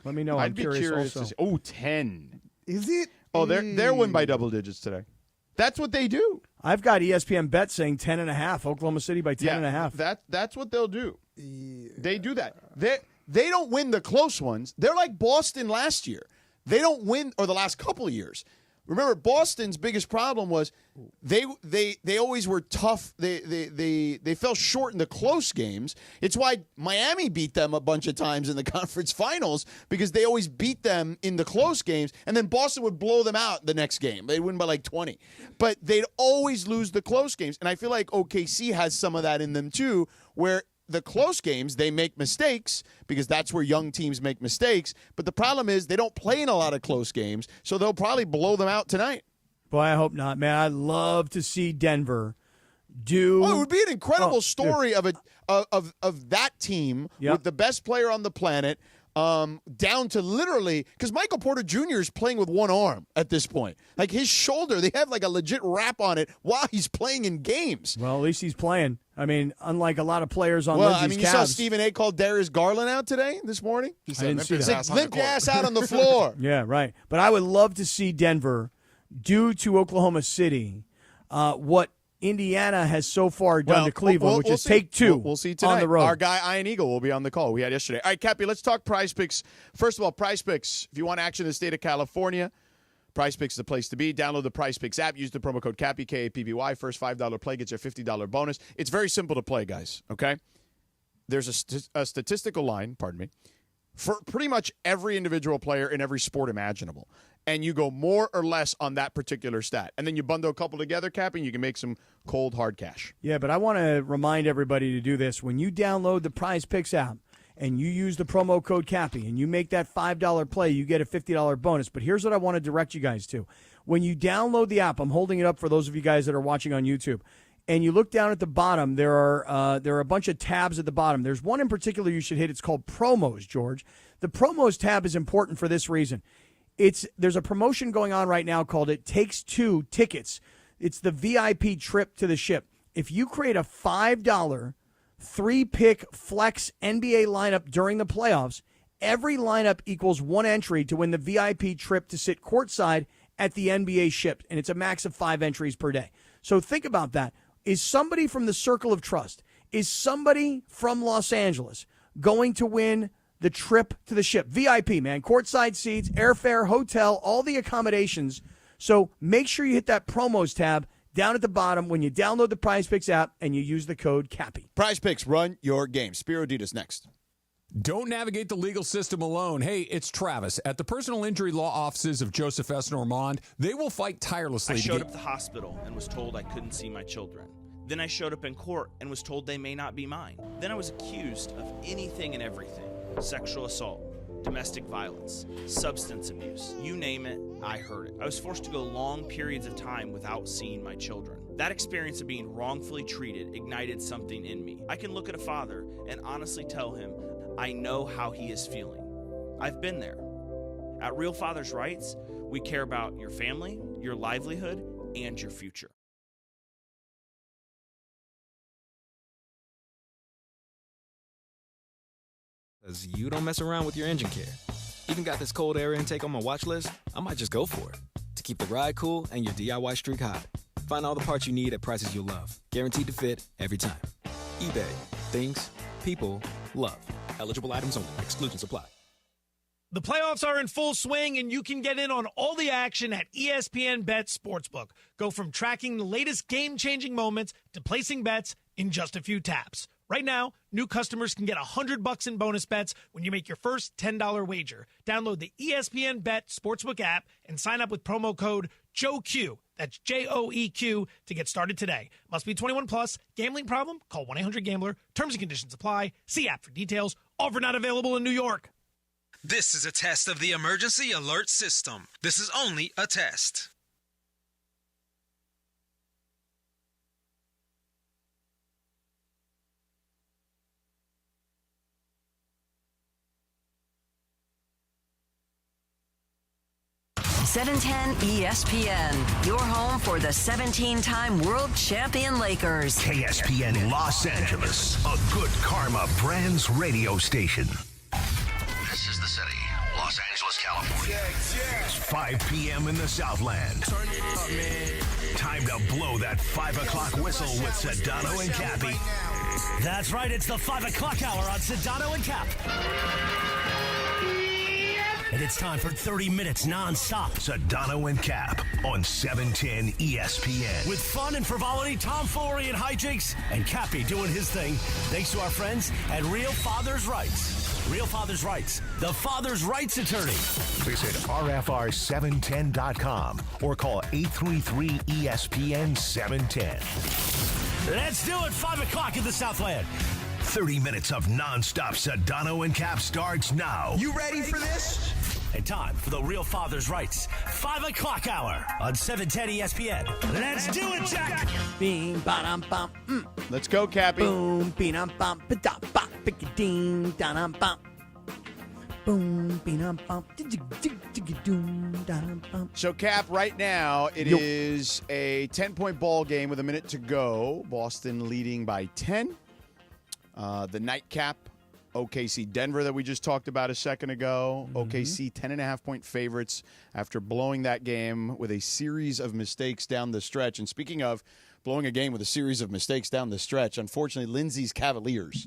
Let me know. I'd I'm be curious curious also. to see. 10. Is it? Oh, they're win by double digits today. That's what they do. I've got ESPN bet saying 10.5. Oklahoma City by 10.5. That's what they'll do. Yeah. They do that. They don't win the close ones. They're like Boston last year. They don't win, or the last couple of years. Remember, Boston's biggest problem was they always were tough. They fell short in the close games. It's why Miami beat them a bunch of times in the conference finals, because they always beat them in the close games, and then Boston would blow them out the next game. They'd win by like 20. But they'd always lose the close games. And I feel like OKC has some of that in them too, where the close games, they make mistakes because that's where young teams make mistakes. But the problem is they don't play in a lot of close games, so they'll probably blow them out tonight. Boy, I hope not, man. I'd love to see Denver do. Oh, it would be an incredible story of that team with the best player on the planet. Down to literally, because Michael Porter Jr. is playing with one arm at this point. Like his shoulder, they have like a legit wrap on it while he's playing in games. Well, at least he's playing. I mean, unlike a lot of players on Lindsey's you Cavs. saw Stephen A. called Darius Garland out this morning? He I said, didn't see that. Limp your ass out on the floor. Yeah, right. But I would love to see Denver do to Oklahoma City what Indiana has so far done to Cleveland, which is take 2 We'll see tonight. on the road. Our guy, Ian Eagle, will be on the call. We had yesterday. All right, Cappy, let's talk Prize Picks. First of all, Prize Picks, if you want action in the state of California, Prize Picks is the place to be. Download the Prize Picks app. Use the promo code Cappy, K-A-P-P-Y. First $5 play gets you a $50 bonus. It's very simple to play, guys, okay? There's a statistical line, for pretty much every individual player in every sport imaginable. And you go more or less on that particular stat. And then you bundle a couple together, Cappy, and you can make some cold, hard cash. Yeah, but I want to remind everybody to do this. When you download the Prize Picks app and you use the promo code Cappy and you make that $5 play, you get a $50 bonus. But here's what I want to direct you guys to. When you download the app, I'm holding it up for those of you guys that are watching on YouTube, and you look down at the bottom, there are a bunch of tabs at the bottom. There's one in particular you should hit. It's called Promos, George. The Promos tab is important for this reason. There's a promotion going on right now called It Takes Two Tickets. It's the VIP trip to the ship. If you create a $5 3-pick flex NBA lineup during the playoffs, every lineup equals one entry to win the VIP trip to sit courtside at the NBA ship, and it's a max of 5 entries per day. So think about that. Is somebody from the Circle of Trust, is somebody from Los Angeles going to win the trip to the ship? VIP, man. Courtside seats, airfare, hotel, all the accommodations. So make sure you hit that promos tab down at the bottom when you download the Prize Picks app and you use the code CAPPY. Prize Picks, run your game. Spiro Didas next. Don't navigate the legal system alone. Hey, it's Travis. At the personal injury law offices of Joseph S. Normand, they will fight tirelessly. I showed up at the hospital and was told I couldn't see my children. Then I showed up in court and was told they may not be mine. Then I was accused of anything and everything. Sexual assault, domestic violence, substance abuse. You name it, I heard it. I was forced to go long periods of time without seeing my children. That experience of being wrongfully treated ignited something in me. I can look at a father and honestly tell him, I know how he is feeling. I've been there. At Real Fathers' Rights, we care about your family, your livelihood, and your future. Because you don't mess around with your engine care. Even got this cold air intake on my watch list, I might just go for it. To keep the ride cool and your DIY streak hot. Find all the parts you need at prices you'll love. Guaranteed to fit every time. eBay. Things, people, love. Eligible items only. Exclusions apply. The playoffs are in full swing, and you can get in on all the action at ESPN Bet Sportsbook. Go from tracking the latest game-changing moments to placing bets in just a few taps. Right now, new customers can get $100 in bonus bets when you make your first $10 wager. Download the ESPN Bet Sportsbook app and sign up with promo code JOEQ. That's JOEQ to get started today. Must be 21 plus. Gambling problem? Call 1-800-GAMBLER. Terms and conditions apply. See app for details. Offer not available in New York. This is a test of the emergency alert system. This is only a test. .710 ESPN, your home for the 17-time world champion Lakers. KSPN Los Angeles, a good karma brands radio station. This is the city, Los Angeles, California. It's 5 p.m. in the Southland. Turn it up, man. Time to blow that 5 o'clock whistle with Sedano and Cappy. That's right, it's the 5 o'clock hour on Sedano and Cap. And it's time for 30 minutes non-stop. Sedano and Cap on 710 ESPN. With fun and frivolity, tomfoolery and hijinks, and Cappy doing his thing. Thanks to our friends at Real Fathers' Rights. Real Fathers' Rights, the father's rights attorney. Visit rfr710.com or call 833-ESPN-710. Let's do it, 5 o'clock in the Southland. 30 minutes of non-stop Sedano and Cap starts now. You ready for this? And time for the Real Father's Rights 5 o'clock hour on 710 ESPN. Let's do it, Jack! Bing, ba-dum, bum, Let's go, Cappy. Boom, bing-dum, bum, ba-da, ba, ding, da-dum, bum. Boom, bing-dum, bum, doom, da-dum, bum. So, Cap, right now, it is a 10-point ball game with a minute to go. Boston leading by 10. The nightcap, OKC Denver that we just talked about a second ago. OKC 10.5-point favorites after blowing that game with a series of mistakes down the stretch. And speaking of blowing a game with a series of mistakes down the stretch, unfortunately, Lindsay's Cavaliers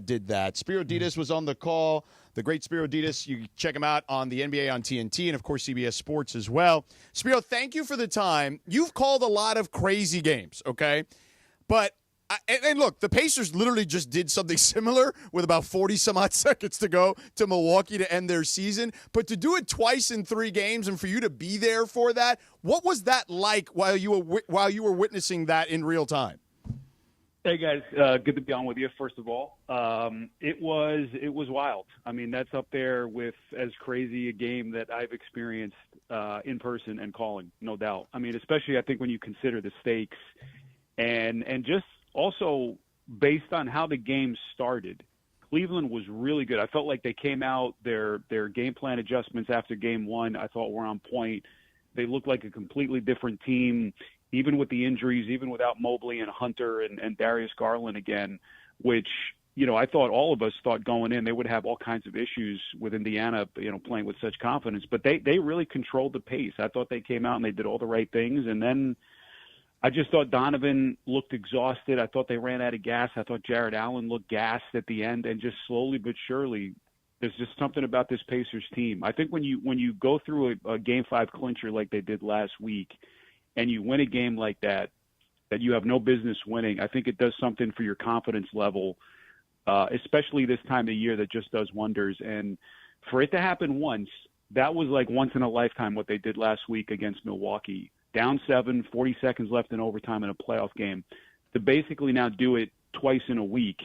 did that. Spiro Didas was on the call. The great Spiro Didas. You can check him out on the NBA on TNT and, of course, CBS Sports as well. Spiro, thank you for the time. You've called a lot of crazy games, okay? But and look, the Pacers literally just did something similar with about 40-some-odd seconds to go to Milwaukee to end their season. But to do it twice in 3 games and for you to be there for that, what was that like while you were witnessing that in real time? Hey, guys. Good to be on with you, first of all. It was wild. I mean, that's up there with as crazy a game that I've experienced in person and calling, no doubt. I mean, especially I think when you consider the stakes and just also, based on how the game started, Cleveland was really good. I felt like they came out, their game plan adjustments after game 1, I thought were on point. They looked like a completely different team, even with the injuries, even without Mobley and Hunter and Darius Garland again, which, I thought all of us thought going in they would have all kinds of issues with Indiana, playing with such confidence. But they really controlled the pace. I thought they came out and they did all the right things. And then I just thought Donovan looked exhausted. I thought they ran out of gas. I thought Jared Allen looked gassed at the end, and just slowly but surely, there's just something about this Pacers team. I think when you go through a Game 5 clincher like they did last week, and you win a game like that you have no business winning, I think it does something for your confidence level, especially this time of year that just does wonders. And for it to happen once, that was like once in a lifetime what they did last week against Milwaukee. Down 7, 40 seconds left in overtime in a playoff game. To basically now do it twice in a week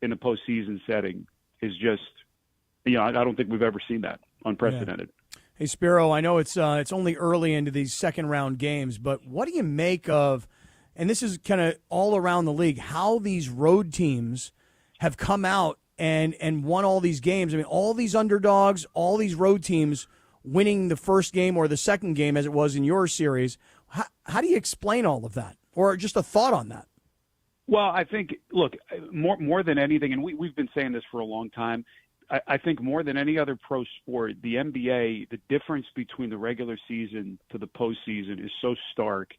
in a postseason setting is just, I don't think we've ever seen that. Unprecedented. Yeah. Hey, Spiro, I know it's only early into these second-round games, but what do you make of, and this is kind of all around the league, how these road teams have come out and won all these games? I mean, all these underdogs, all these road teams winning the first game or the second game as it was in your series. How do you explain all of that? Or just a thought on that? Well, I think, look, more than anything, and we've been saying this for a long time, I think more than any other pro sport, the NBA, the difference between the regular season to the postseason is so stark.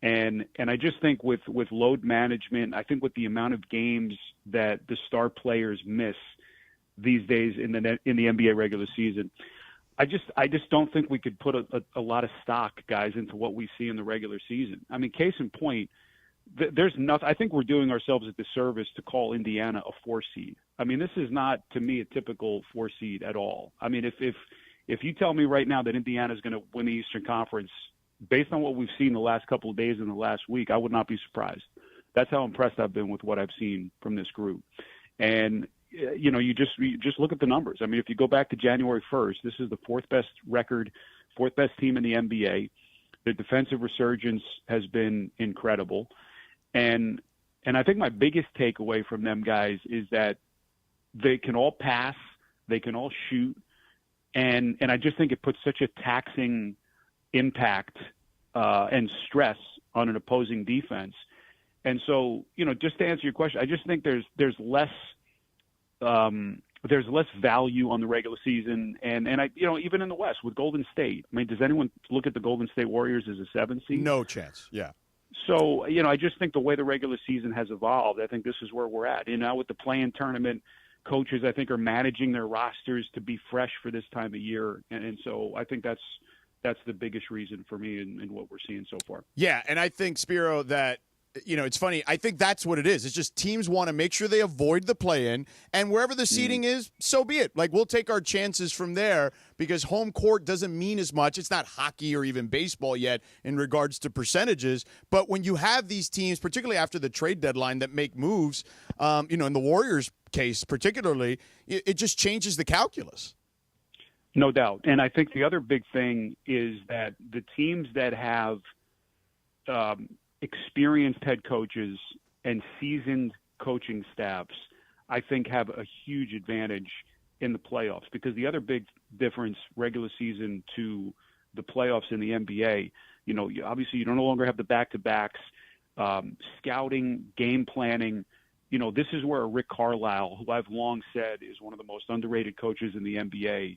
And I just think with load management, I think with the amount of games that the star players miss these days in the NBA regular season, I just don't think we could put a lot of stock, guys, into what we see in the regular season. I mean, case in point, there's nothing. I think we're doing ourselves a disservice to call Indiana a 4 seed. I mean, this is not, to me, a typical 4 seed at all. I mean, if you tell me right now that Indiana is going to win the Eastern Conference, based on what we've seen the last couple of days in the last week, I would not be surprised. That's how impressed I've been with what I've seen from this group. And you just look at the numbers. I mean, if you go back to January 1st, this is the fourth best record, fourth best team in the NBA. The defensive resurgence has been incredible. And I think my biggest takeaway from them guys is that they can all pass, they can all shoot, and I just think it puts such a taxing impact and stress on an opposing defense. And so, just to answer your question, I just think there's less value on the regular season, and I even in the West with Golden State. I mean, does anyone look at the Golden State Warriors as a 7 seed? No chance. Yeah. So, I just think the way the regular season has evolved, I think this is where we're at. Now with the play-in tournament, coaches, I think, are managing their rosters to be fresh for this time of year. And so I think that's the biggest reason for me in what we're seeing so far. Yeah, and I think, Spiro, that it's funny. I think that's what it is. It's just teams want to make sure they avoid the play-in, and wherever the seeding is, so be it. Like, we'll take our chances from there because home court doesn't mean as much. It's not hockey or even baseball yet in regards to percentages. But when you have these teams, particularly after the trade deadline, that make moves, in the Warriors' case particularly, it just changes the calculus. No doubt. And I think the other big thing is that the teams that have experienced head coaches and seasoned coaching staffs, I think, have a huge advantage in the playoffs, because the other big difference regular season to the playoffs in the NBA, obviously you no longer have the back-to-backs, scouting, game planning. This is where Rick Carlisle, who I've long said is one of the most underrated coaches in the NBA,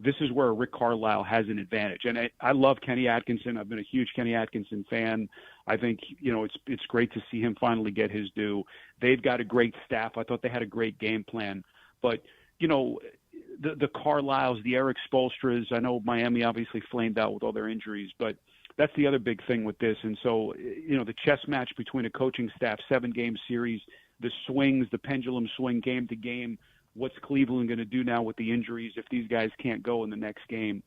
this is where Rick Carlisle has an advantage. And I love Kenny Atkinson. I've been a huge Kenny Atkinson fan. I think, it's great to see him finally get his due. They've got a great staff. I thought they had a great game plan. But, the Carlisles, the Eric Spoelstras, I know Miami obviously flamed out with all their injuries, but that's the other big thing with this. And so, the chess match between a coaching staff, 7-game series, the swings, the pendulum swing game to game, what's Cleveland going to do now with the injuries if these guys can't go in the next game?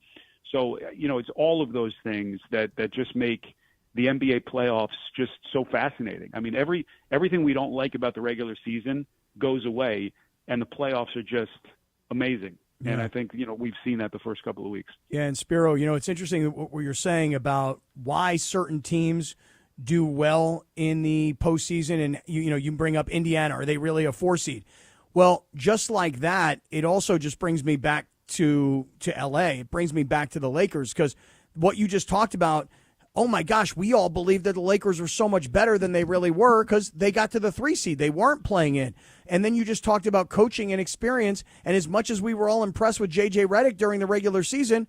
So, it's all of those things that just make the NBA playoffs just so fascinating. I mean, everything we don't like about the regular season goes away, and the playoffs are just amazing. Yeah. And I think, we've seen that the first couple of weeks. Yeah, and Spiro, it's interesting what you're saying about why certain teams do well in the postseason, and, you bring up Indiana. Are they really a 4 seed? Well, just like that, it also just brings me back to L.A. It brings me back to the Lakers, because what you just talked about, oh my gosh, we all believed that the Lakers were so much better than they really were because they got to the 3 seed. They weren't playing in. And then you just talked about coaching and experience, and as much as we were all impressed with J.J. Redick during the regular season,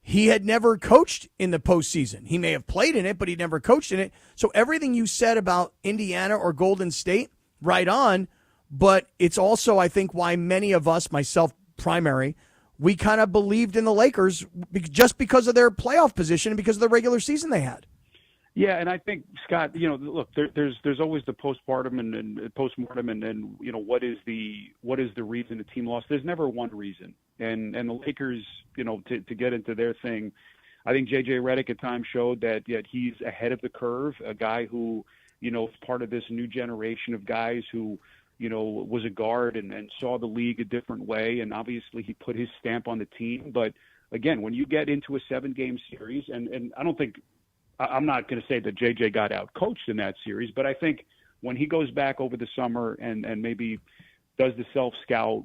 he had never coached in the postseason. He may have played in it, but he never coached in it. So everything you said about Indiana or Golden State, right on. But it's also, I think, why many of us, myself primary, we kind of believed in the Lakers just because of their playoff position and because of the regular season they had. Yeah, and I think, Scott, look, there's always the postpartum and postmortem, and then what is the reason the team lost? There's never one reason, and the Lakers, to get into their thing, I think JJ Redick at times showed that he's ahead of the curve, a guy who is part of this new generation of guys who was a guard and saw the league a different way, and obviously he put his stamp on the team. But again, when you get into a 7-game series, and I don't think. I'm not going to say that JJ got out coached in that series, but I think when he goes back over the summer and maybe does the self-scout,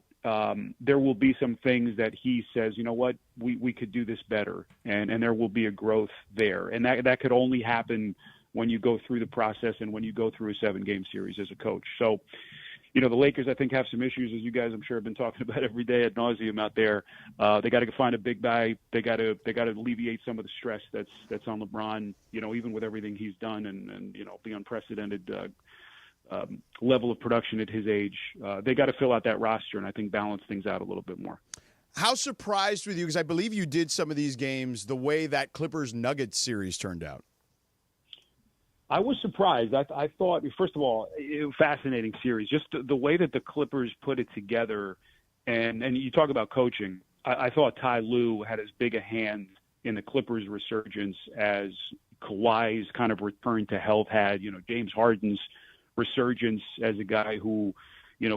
there will be some things that he says, you know what, we could do this better, and there will be a growth there. And that could only happen when you go through the process and when you go through a 7-game series as a coach. So, the Lakers, I think, have some issues, as you guys, I'm sure, have been talking about every day ad nauseum out there. They got to find a big guy. They got to alleviate some of the stress that's on LeBron. Even with everything he's done and the unprecedented level of production at his age, they got to fill out that roster and I think balance things out a little bit more. How surprised with you, because I believe you did some of these games, the way that Clippers-Nuggets series turned out? I was surprised. I thought, first of all, it was a fascinating series. Just the way that the Clippers put it together, and you talk about coaching, I thought Ty Lue had as big a hand in the Clippers' resurgence as Kawhi's kind of return to health had. James Harden's resurgence as a guy who,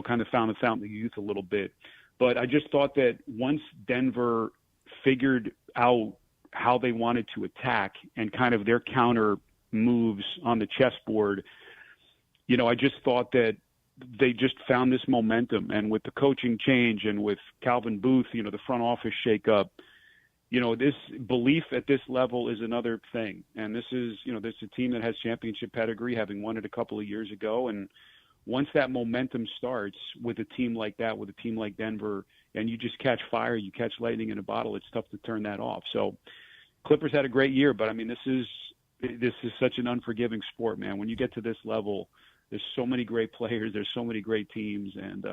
kind of found the fountain of youth a little bit. But I just thought that once Denver figured out how they wanted to attack and kind of their counter moves on the chessboard, I just thought that they just found this momentum. And with the coaching change and with Calvin Booth, the front office shakeup, this belief at this level is another thing. And this is, this is a team that has championship pedigree, having won it a couple of years ago. And once that momentum starts with a team like that, with a team like Denver, and you just catch fire, you catch lightning in a bottle, it's tough to turn that off. So Clippers had a great year, but I mean, this is such an unforgiving sport, man. When you get to this level, there's so many great players, there's so many great teams, and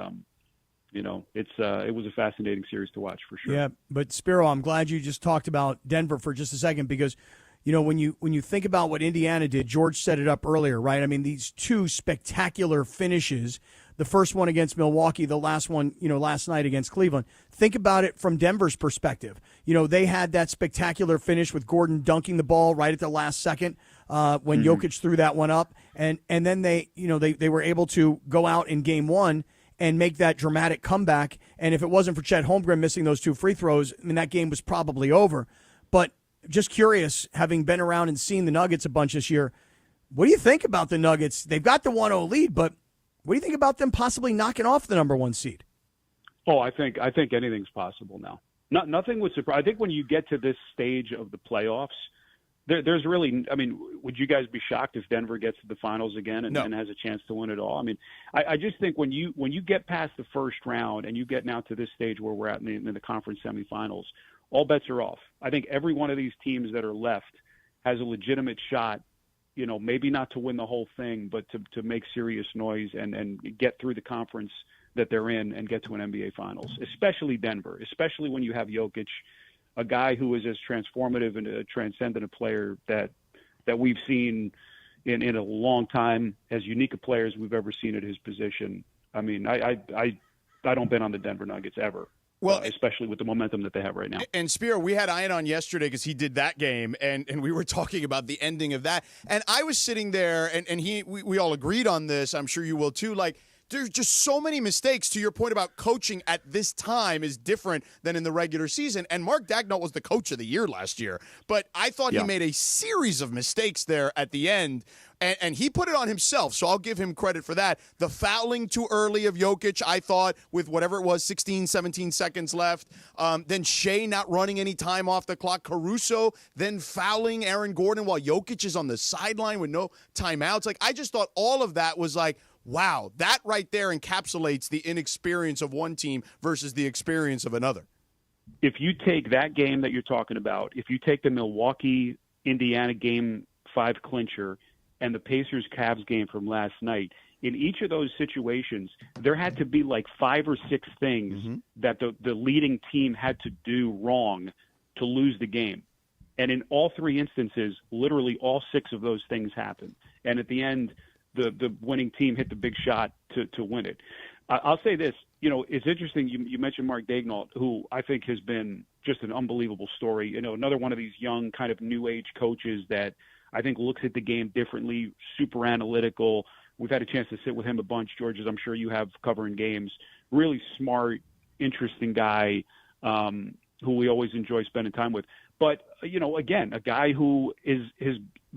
it was a fascinating series to watch for sure. Yeah, but Spiro, I'm glad you just talked about Denver for just a second because, when you think about what Indiana did, George set it up earlier, right? I mean, these two spectacular finishes. The first one against Milwaukee, the last one, last night against Cleveland. Think about it from Denver's perspective. They had that spectacular finish with Gordon dunking the ball right at the last second when Jokic threw that one up. And then they were able to go out in game one and make that dramatic comeback. And if it wasn't for Chet Holmgren missing those 2 free throws, I mean, that game was probably over. But just curious, having been around and seen the Nuggets a bunch this year, what do you think about the Nuggets? They've got the 1-0 lead, but what do you think about them possibly knocking off the number 1 seed? Oh, I think anything's possible now. Nothing would surprise. I think when you get to this stage of the playoffs, there's really, I mean, would you guys be shocked if Denver gets to the finals again and has a chance to win it all? I mean, I just think when you get past the first round and you get now to this stage where we're at in the conference semifinals, all bets are off. I think every one of these teams that are left has a legitimate shot, maybe not to win the whole thing, but to make serious noise and get through the conference that they're in and get to an NBA Finals, especially Denver, especially when you have Jokic, a guy who is as transformative and a transcendent a player that we've seen in a long time, as unique a player as we've ever seen at his position. I mean, I don't bet on the Denver Nuggets ever. Well, especially with the momentum that they have right now. And Spiro, we had Ian on yesterday because he did that game, and we were talking about the ending of that. And I was sitting there, and we all agreed on this. I'm sure you will too. Like, there's just so many mistakes. To your point about coaching at this time is different than in the regular season. And Mark Daigneault was the coach of the year last year. But I thought he made a series of mistakes there at the end. And he put it on himself, so I'll give him credit for that. The fouling too early of Jokic, I thought, with whatever it was, 16, 17 seconds left. Then Shea not running any time off the clock. Caruso then fouling Aaron Gordon while Jokic is on the sideline with no timeouts. Like, I just thought all of that was like, wow, that right there encapsulates the inexperience of one team versus the experience of another. if you take that game that you're talking about, if you take the Milwaukee Indiana game 5 clincher and the Pacers Cavs game from last night, in each of those situations, there had to be like 5 or 6 things that the leading team had to do wrong to lose the game. And in all 3 instances, literally all 6 of those things happened. And at the end, the winning team hit the big shot to win it. I'll say this, it's interesting. You mentioned Mark Daignault, who I think has been just an unbelievable story. Another one of these young kind of new age coaches that I think looks at the game differently, super analytical. We've had a chance to sit with him a bunch, George, as I'm sure you have, covering games. Really smart, interesting guy who we always enjoy spending time with. But, again, a guy who is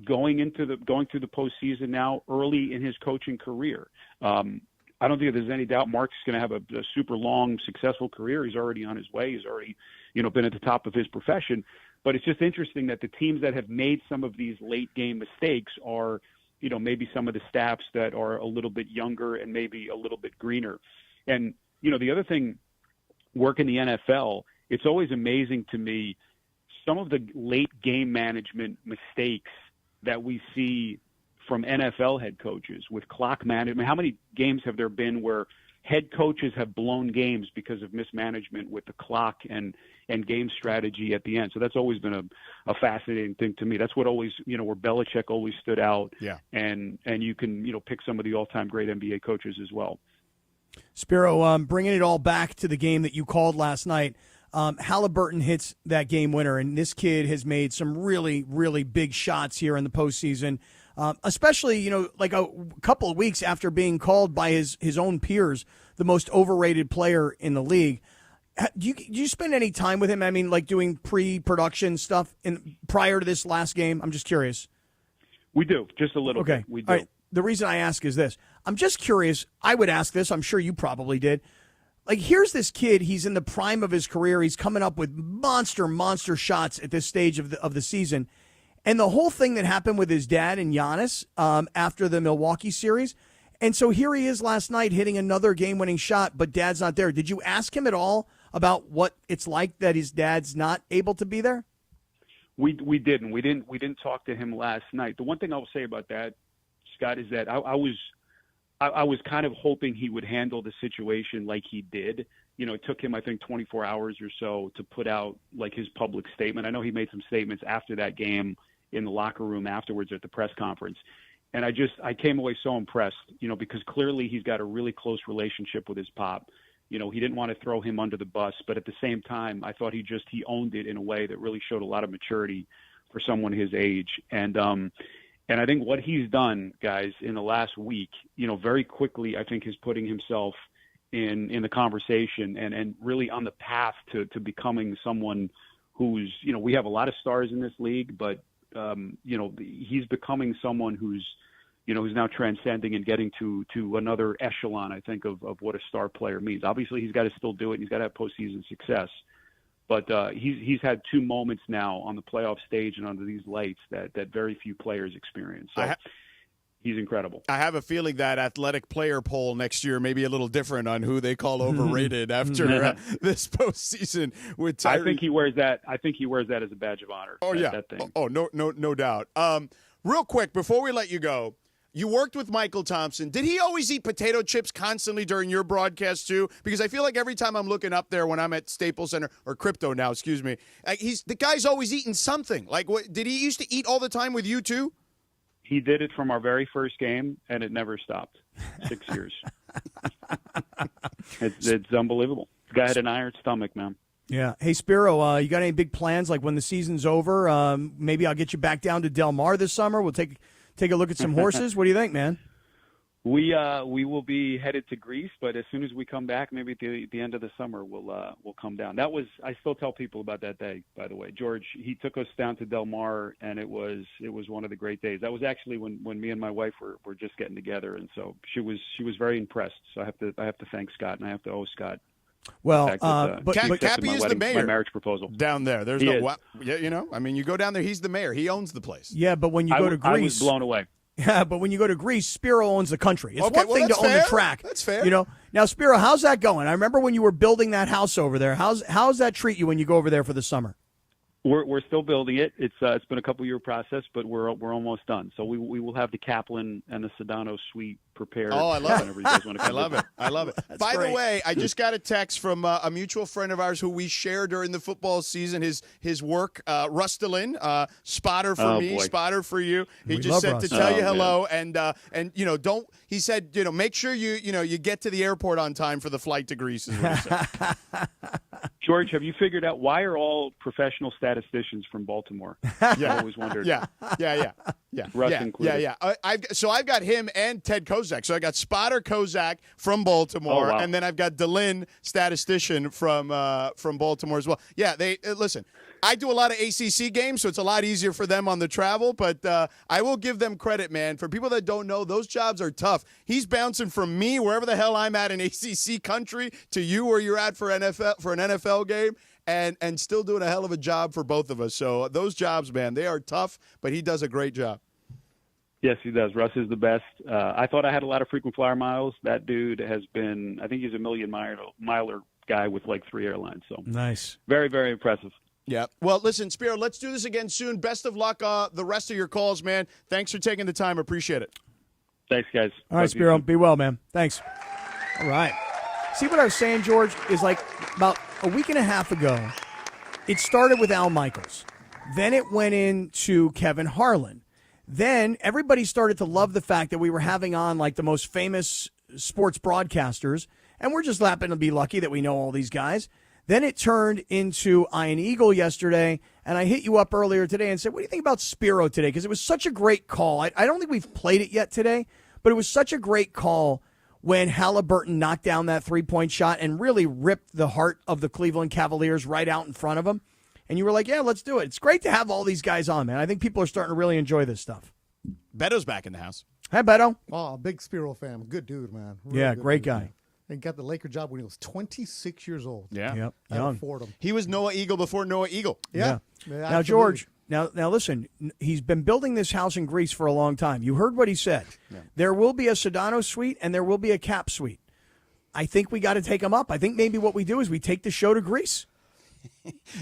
going through the postseason now early in his coaching career. I don't think there's any doubt Mark's going to have a super long, successful career. He's already on his way. He's already, been at the top of his profession. But it's just interesting that the teams that have made some of these late game mistakes are, maybe some of the staffs that are a little bit younger and maybe a little bit greener. And, the other thing, working the NFL, it's always amazing to me some of the late game management mistakes that we see from NFL head coaches with clock management. How many games have there been where head coaches have blown games because of mismanagement with the clock and game strategy at the end? So that's always been a fascinating thing to me. That's what always, where Belichick always stood out. Yeah. And you can, pick some of the all-time great NBA coaches as well. Spiro, bringing it all back to the game that you called last night, Haliburton hits that game winner, and this kid has made some really, really big shots here in the postseason, especially, like a couple of weeks after being called by his own peers the most overrated player in the league. Do you spend any time with him? I mean, like doing pre-production stuff prior to this last game? I'm just curious. We do, just a little bit. We do. All right. The reason I ask is this. I'm just curious. I would ask this. I'm sure you probably did. Like, here's this kid. He's in the prime of his career. He's coming up with monster shots at this stage of the season. And the whole thing that happened with his dad and Giannis after the Milwaukee series. And so here he is last night hitting another game-winning shot, but dad's not there. Did you ask him at all about what it's like that his dad's not able to be there? We didn't. We didn't talk to him last night. The one thing I'll say about that, Scott, is that I was kind of hoping he would handle the situation like he did. It took him, I think, 24 hours or so to put out like his public statement. I know he made some statements after that game in the locker room afterwards at the press conference. And I came away so impressed, because clearly he's got a really close relationship with his pop. He didn't want to throw him under the bus, but at the same time, I thought he owned it in a way that really showed a lot of maturity for someone his age. And I think what he's done, guys, in the last week, very quickly, I think is putting himself in the conversation and really on the path to becoming someone who's, we have a lot of stars in this league, but, he's becoming someone who's now transcending and getting to another echelon, I think, of what a star player means. Obviously, he's got to still do it. And he's got to have postseason success. But he's had 2 moments now on the playoff stage and under these lights that very few players experience. So he's incredible. I have a feeling that athletic player poll next year may be a little different on who they call overrated after this postseason with Tyrese. I think he wears that. I think he wears that as a badge of honor. Oh, yeah. That thing. Oh, no doubt. Real quick, before we let you go, you worked with Michael Thompson. Did he always eat potato chips constantly during your broadcast too? Because I feel like every time I'm looking up there when I'm at Staples Center, or Crypto now, excuse me, the guy's always eating something. Like, did he used to eat all the time with you too? He did it from our very first game, and it never stopped. 6 years. It's unbelievable. The guy had an iron stomach, man. Yeah. Hey, Spiro, you got any big plans? Like when the season's over, maybe I'll get you back down to Del Mar this summer. We'll take a look at some horses. What do you think, man? We will be headed to Greece, but as soon as we come back, maybe at the end of the summer, we'll come down. I still tell people about that day, by the way. George, he took us down to Del Mar, and it was one of the great days. That was actually when me and my wife were just getting together, and so she was very impressed. So I have to thank Scott, and I have to owe Scott. Well, but Cappy is the mayor my marriage proposal down there. There's you go down there. He's the mayor. He owns the place. Yeah, but when you go to Greece, I was blown away. Yeah, but when you go to Greece, Spiro owns the country. It's Okay, one well, thing to that's own the fair. track. That's fair. You know. Now, Spiro, how's that going? I remember when you were building that house over there. How's that treat you when you go over there for the summer? We're still building it. It's been a couple-year process, but we're almost done. So we will have the Kaplan and the Sedano suite prepared. Oh, I love whenever you guys want to I come love visit. it. I love it. By the way, I just got a text from a mutual friend of ours who we share during the football season. His work, Rustalin, spotter for me, boy. spotter for you. He We just love said Russ. to tell you Oh, hello and don't. He said make sure you get to the airport on time for the flight to Greece. Is what he said. George, have you figured out why are all professional statisticians from Baltimore? I've always wondered. Yeah. Russ yeah, included. Yeah. I've got him and Ted Kozak. So I got spotter Kozak from Baltimore, Oh, wow. and then I've got Delin, statistician from Baltimore as well. Yeah, they listen. I do a lot of ACC games, so it's a lot easier for them on the travel. But I will give them credit, man. For people that don't know, those jobs are tough. He's bouncing from me, wherever the hell I'm at in ACC country, to you where you're at for an NFL game. And still doing a hell of a job for both of us. So those jobs, man, they are tough, but he does a great job. Yes, he does. Russ is the best. I thought I had a lot of frequent flyer miles. That dude has been, I think he's a million-miler guy with like 3 airlines. So Nice. very, very impressive. Yeah. Well, listen, Spiro, let's do this again soon. Best of luck the rest of your calls, man. Thanks for taking the time. Appreciate it. Thanks, guys. All right, Spiro, be well, man. Thanks. All right. See what I was saying, George, is like about a week and a half ago, it started with Al Michaels. Then it went into Kevin Harlan. Then everybody started to love the fact that we were having on like the most famous sports broadcasters, and we're just happen to be lucky that we know all these guys. Then it turned into Iron Eagle yesterday, and I hit you up earlier today and said, what do you think about Spiro today? Because it was such a great call. I don't think we've played it yet today, but it was such a great call when Haliburton knocked down that three-point shot and really ripped the heart of the Cleveland Cavaliers right out in front of him. And you were like, yeah, let's do it. It's great to have all these guys on, man. I think people are starting to really enjoy this stuff. Beto's back in the house. Hi, Beto. Oh, big Spiro fan. Good dude, man. Really Yeah, good great dude. guy. And got the Laker job when he was 26 years old. Yeah. Yep. At Young. Fordham. He was Noah Eagle before Noah Eagle. Yeah. Now, George, now listen, he's been building this house in Greece for a long time. You heard what he said. Yeah. There will be a Sedano suite and there will be a Cap suite. I think we got to take him up. I think maybe what we do is we take the show to Greece.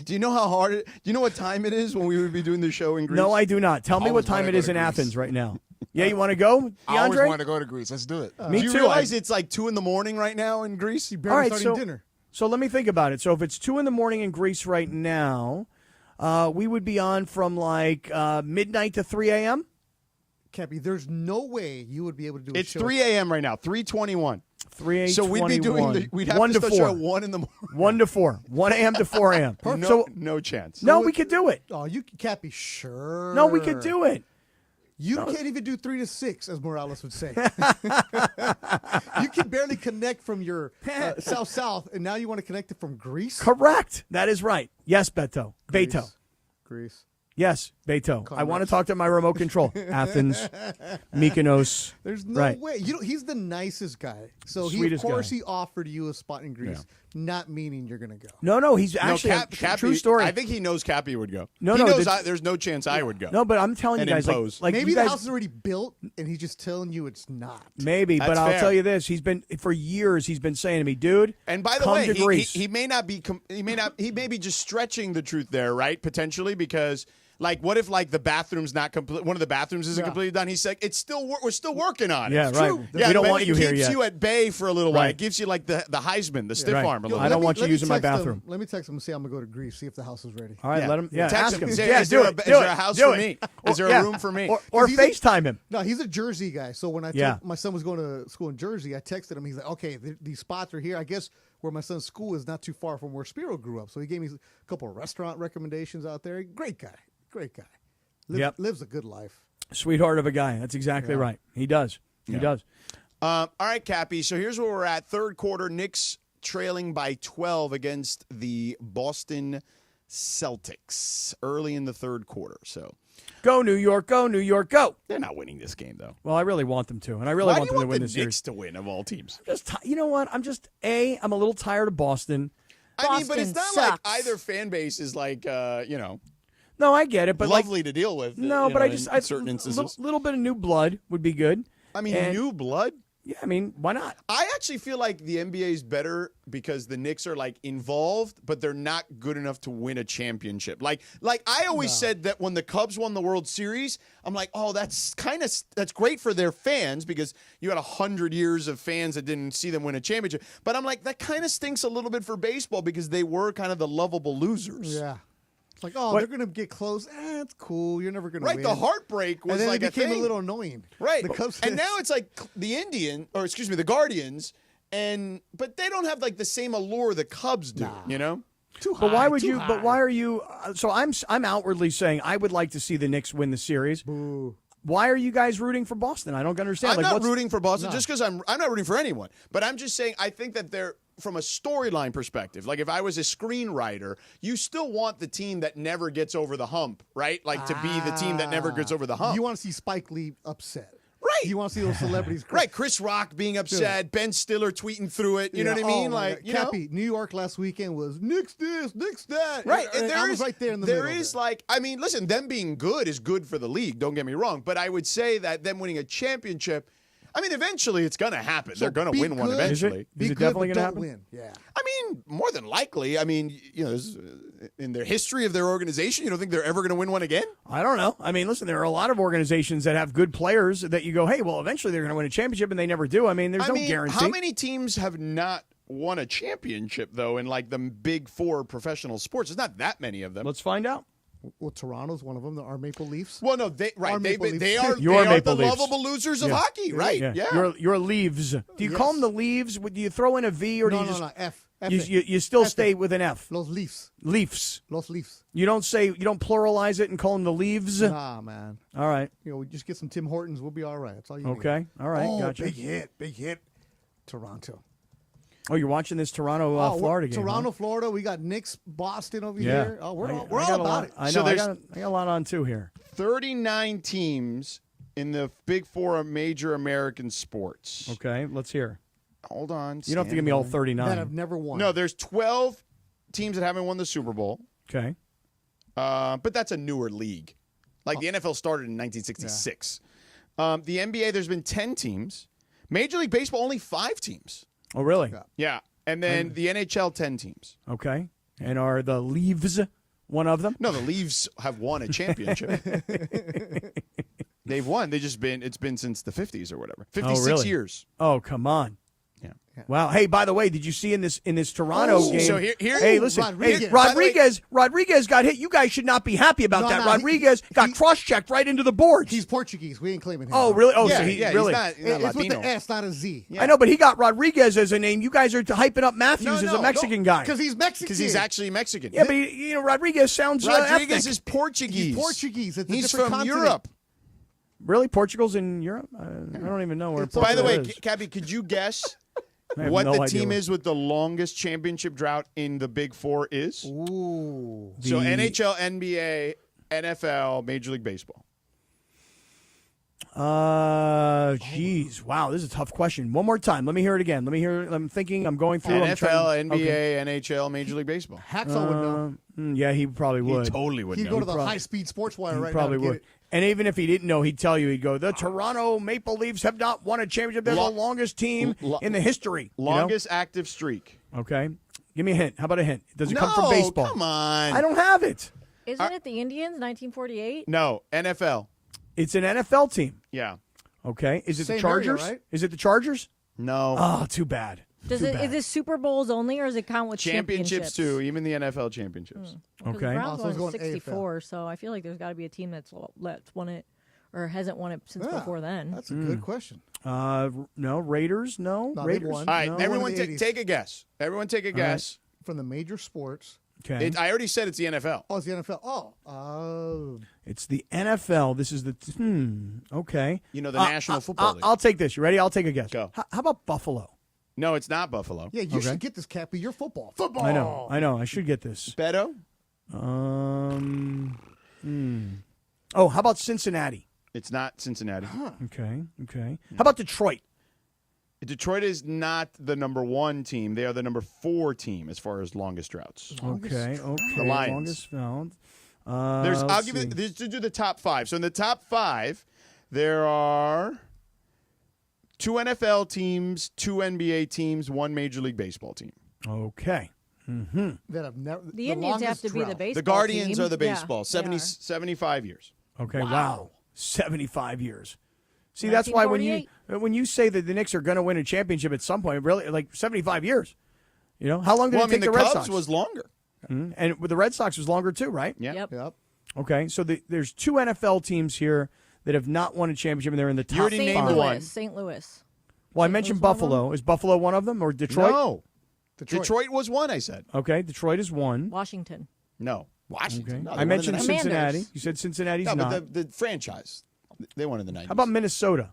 Do you know how hard do you know what time it is when we would be doing the show in Greece? No, I do not. Tell me what Always time wanna it go is to in Greece. Athens right now. Yeah, you want to go, DeAndre? I always wanted to go to Greece. Let's do it. Me do you too. realize it's like 2 a.m. right now in Greece? All right, starting dinner. So let me think about it. So if it's 2 a.m. in Greece right now, we would be on from like midnight to 3 a.m. Cappy, there's no way you would be able to do a It's show. 3 a.m. right now, 3:21. 3 So we'd be doing we'd have 1 to to start 4. show at 1 in the morning. 1 to 4. 1 a.m. to 4 a.m. No chance. No, we could do it. Oh, you Cappy, sure. No, we could do it. You can't even do 3 to 6, as Morales would say. You can barely connect from your south, and now you want to connect it from Greece? Correct. That is right. Yes, Beto. Beto. Greece. Yes, Beto. I want to talk to my remote control. Athens, Mykonos. There's no right. way. He's the nicest guy. So Sweetest of course guy. he offered you a spot in Greece, not meaning you're going to go. No, he's actually true story. I think he knows Cappy would go. No, he no, knows the- there's no chance I would go. No, but I'm telling you And guys, impose. like Maybe you the guys, house is already built, and he's just telling you it's not. maybe, but That's I'll fair. tell you this: he's been for years. He's been saying to me, "Dude, And by the come way, to Greece." he may not be he may be just stretching the truth there, right? Potentially because. Like, what if like the bathroom's not complete? One of the bathrooms isn't completely done. He's like, it's still we're still working on it. Yeah, It's right. true. We Yeah, don't but want you here It keeps yet. you at bay for a little while. Right. It gives you like the Heisman, the stiff Right. arm. A Yo, little I don't bit. want you using my bathroom. Let me text him and say I'm going to go to Greece, see if the house is ready. All right, let him. Yeah, Text ask him. Is there, Yeah, is do there it. a, Do is it. there a house Do for it. me? Or- Is there yeah. a room for me? Or He's a- FaceTime him. No, he's a Jersey guy. So when I told Yeah. my son was going to school in Jersey, I texted him. He's like, okay, these spots are here. I guess where my son's school is not too far from where Spiro grew up. So he gave me a couple of restaurant recommendations out there. Great guy. Great guy. Lives a good life. Sweetheart of a guy. That's exactly right. He does. He does. All right, Cappy. So here's where we're at. Third quarter, Knicks trailing by 12 against the Boston Celtics early in the third quarter. So Go New York, go New York, go. they're not winning this game, though. Well, I really want them to, and I really Why want do you them to want win the this Knicks series. to win of all teams? You know what? I'm a little tired of Boston. I mean, but it's Boston not like sucks. either fan base is like, you know. No, I get it, but lovely to deal with. No, you but know, I in certain instances. Little bit of new blood would be good. I mean, And- new blood. Yeah, I mean, why not? I actually feel like the NBA is better because the Knicks are like involved, but they're not good enough to win a championship. Like I always said that when the Cubs won the World Series, I'm like, oh, that's great for their fans because you had 100 years of fans that didn't see them win a championship. But I'm like, that kind of stinks a little bit for baseball because they were kind of the lovable losers. Yeah. It's like, oh, they're going to get close. It's cool. You're never going to win. Right, the heartbreak was and then like it became a thing. little annoying. Right. The Cubs and now it's like the Guardians, but they don't have like the same allure the Cubs do, you know? But why would you? But why are you? So I'm outwardly saying I would like to see the Knicks win the series. Boo. Why are you guys rooting for Boston? I don't understand. I'm like, not rooting for Boston just because I'm not rooting for anyone. But I'm just saying I think that they're from a storyline perspective. Like if I was a screenwriter, you still want the team that never gets over the hump, right? Like to be the team that never gets over the hump. You want to see Spike Lee upset. Right. You want to see those celebrities cry. Right. Chris Rock being upset, Ben Stiller tweeting through it. You know what I mean? Like, you know? Cappy, New York last weekend was Knicks this, Knicks that. Right. And I was right there in the middle. There is like, I mean, listen, them being good is good for the league. Don't get me wrong. But I would say that them winning a championship, I mean, eventually it's going to happen. So they're going to win one eventually. Is it definitely going to happen? Win. Yeah. I mean, more than likely. I mean, you know, in their history of their organization, you don't think they're ever going to win one again? I don't know. I mean, listen, there are a lot of organizations that have good players that you go, hey, well, eventually they're going to win a championship, and they never do. I mean, there's no guarantee. How many teams have not won a championship, though, in like the big four professional sports? There's not that many of them. Let's find out. Well, Toronto's one of them. Our Maple Leafs. Well, no, they are Maple Leafs. the Maple Leafs. lovable losers of hockey, right? Yeah. Your Leaves. Do you call them the Leaves? Do you throw in a V or do you just no, F. You still stay with an F? Los Leafs. Leafs. Los Leafs. You don't pluralize it and call them the Leaves? Nah, man. All right. You know, we just get some Tim Hortons. We'll be all right. That's all you need. Okay. All right. Oh, gotcha. Big hit. Toronto. Oh, you're watching this Toronto, Florida game. Toronto, huh? Florida. We got Knicks, Boston over Yeah. here. Oh, we're all about it. I know. So I got a lot on too here. 39 teams in the big four major American sports. Okay, let's hear. Hold on. You don't have to give me all 39. That have never won. No, there's 12 teams that haven't won the Super Bowl. Okay. But that's a newer league. Like the NFL started in 1966. The NBA, there's been 10 teams. Major League Baseball, only 5 teams. Oh, really? Yeah. And then the NHL, 10 teams. Okay. And are the Leaves one of them? No, the Leafs have won a championship. They've won. It's been since the 50s or whatever. 56 years. Oh, come on. Yeah. Wow. Hey, by the way, did you see in this Toronto game? So here hey, listen, Rodriguez got hit. You guys should not be happy about that. Rodriguez got cross-checked right into the boards. He's Portuguese. We ain't claiming him. Oh, really? Oh, yeah, so he yeah, really? He's not It's with Latino. the S, not a Z. I know, but he got Rodriguez as a name. You guys are hyping up Matthews as a Mexican guy. Because he's Mexican. Because he's actually Mexican. Yeah, but Rodriguez sounds Rodriguez ethnic. is Portuguese. He's Portuguese. It's He's a different from continent. Europe. Really? Portugal's in Europe? I don't even know where Portugal By the way, is. Cappy, could you guess I have what no the idea team where- is with the longest championship drought in the Big Four is? Ooh. So NHL, NBA, NFL, Major League Baseball. Geez. Wow, this is a tough question. One more time. Let me hear it again. Let me hear it. I'm thinking. I'm going through. NFL, NBA, Okay. NHL, Major League Baseball. Hacksaw would know. Yeah, he probably would. He totally would He'd know. go to the high-speed sports wire He right probably now. would. And even if he didn't know, he'd tell you. He'd go, the Toronto Maple Leafs have not won a championship. They're the longest team in the history. Longest active streak. Okay. Give me a hint. How about a hint? Does it come No, from baseball? come on. I don't have it. Isn't it the Indians, 1948? No, NFL. It's an NFL team. Yeah. Okay. Is it Same the Chargers? area, right? Is it the Chargers? No. Oh, too bad. Is this Super Bowls only, or does it count with championships too? Even the NFL championships. Because Okay. The Browns Oh, so it's won going 64, so I feel like there's got to be a team that's won it or hasn't won it since before then. That's a good question. No. Raiders? No. No, they Raiders? won. All right, No. everyone One in the 80s. take a guess. Everyone take a guess. From the major sports. Okay. I already said it's the NFL. Oh, it's the NFL. Oh. It's the NFL. This is the okay. You know, the National Football League. I'll take this. You ready? I'll take a guess. Go. How about Buffalo? No, it's not Buffalo. Yeah, you should get this, Cappy. You're football. Football. I know. I should get this. Beto? Oh, how about Cincinnati? It's not Cincinnati. Okay. How about Detroit? Detroit is not the number 1 team. They are the number 4 team as far as longest droughts. Okay. The Lions. Longest found. I'll give you to do the top 5. So in the top 5, there are 2 NFL teams, 2 NBA teams, 1 Major League Baseball team. Okay. Mm-hmm. That have never. The Indians have to be the baseball The Guardians team. are the baseball. Yeah, 75 years. Okay. Wow. 75 years. See, that's why when you say that the Knicks are going to win a championship at some point, really, like 75 years. You know, how long did it take the Red Cubs Sox? was longer. Mm-hmm. And with the Red Sox was longer too, right? Yeah. Yep. Okay, so there's 2 NFL teams here that have not won a championship, and they're in the top. You already named five. one. St. Louis. Well, I mentioned Buffalo. Is Buffalo one of them, or Detroit? No. Detroit was one, I said. Okay, Detroit is one. Washington. No. Washington. Okay. No, I mentioned they won in the 90s. Cincinnati. You said Cincinnati's No, not. but the franchise. They won in the 90s. How about Minnesota?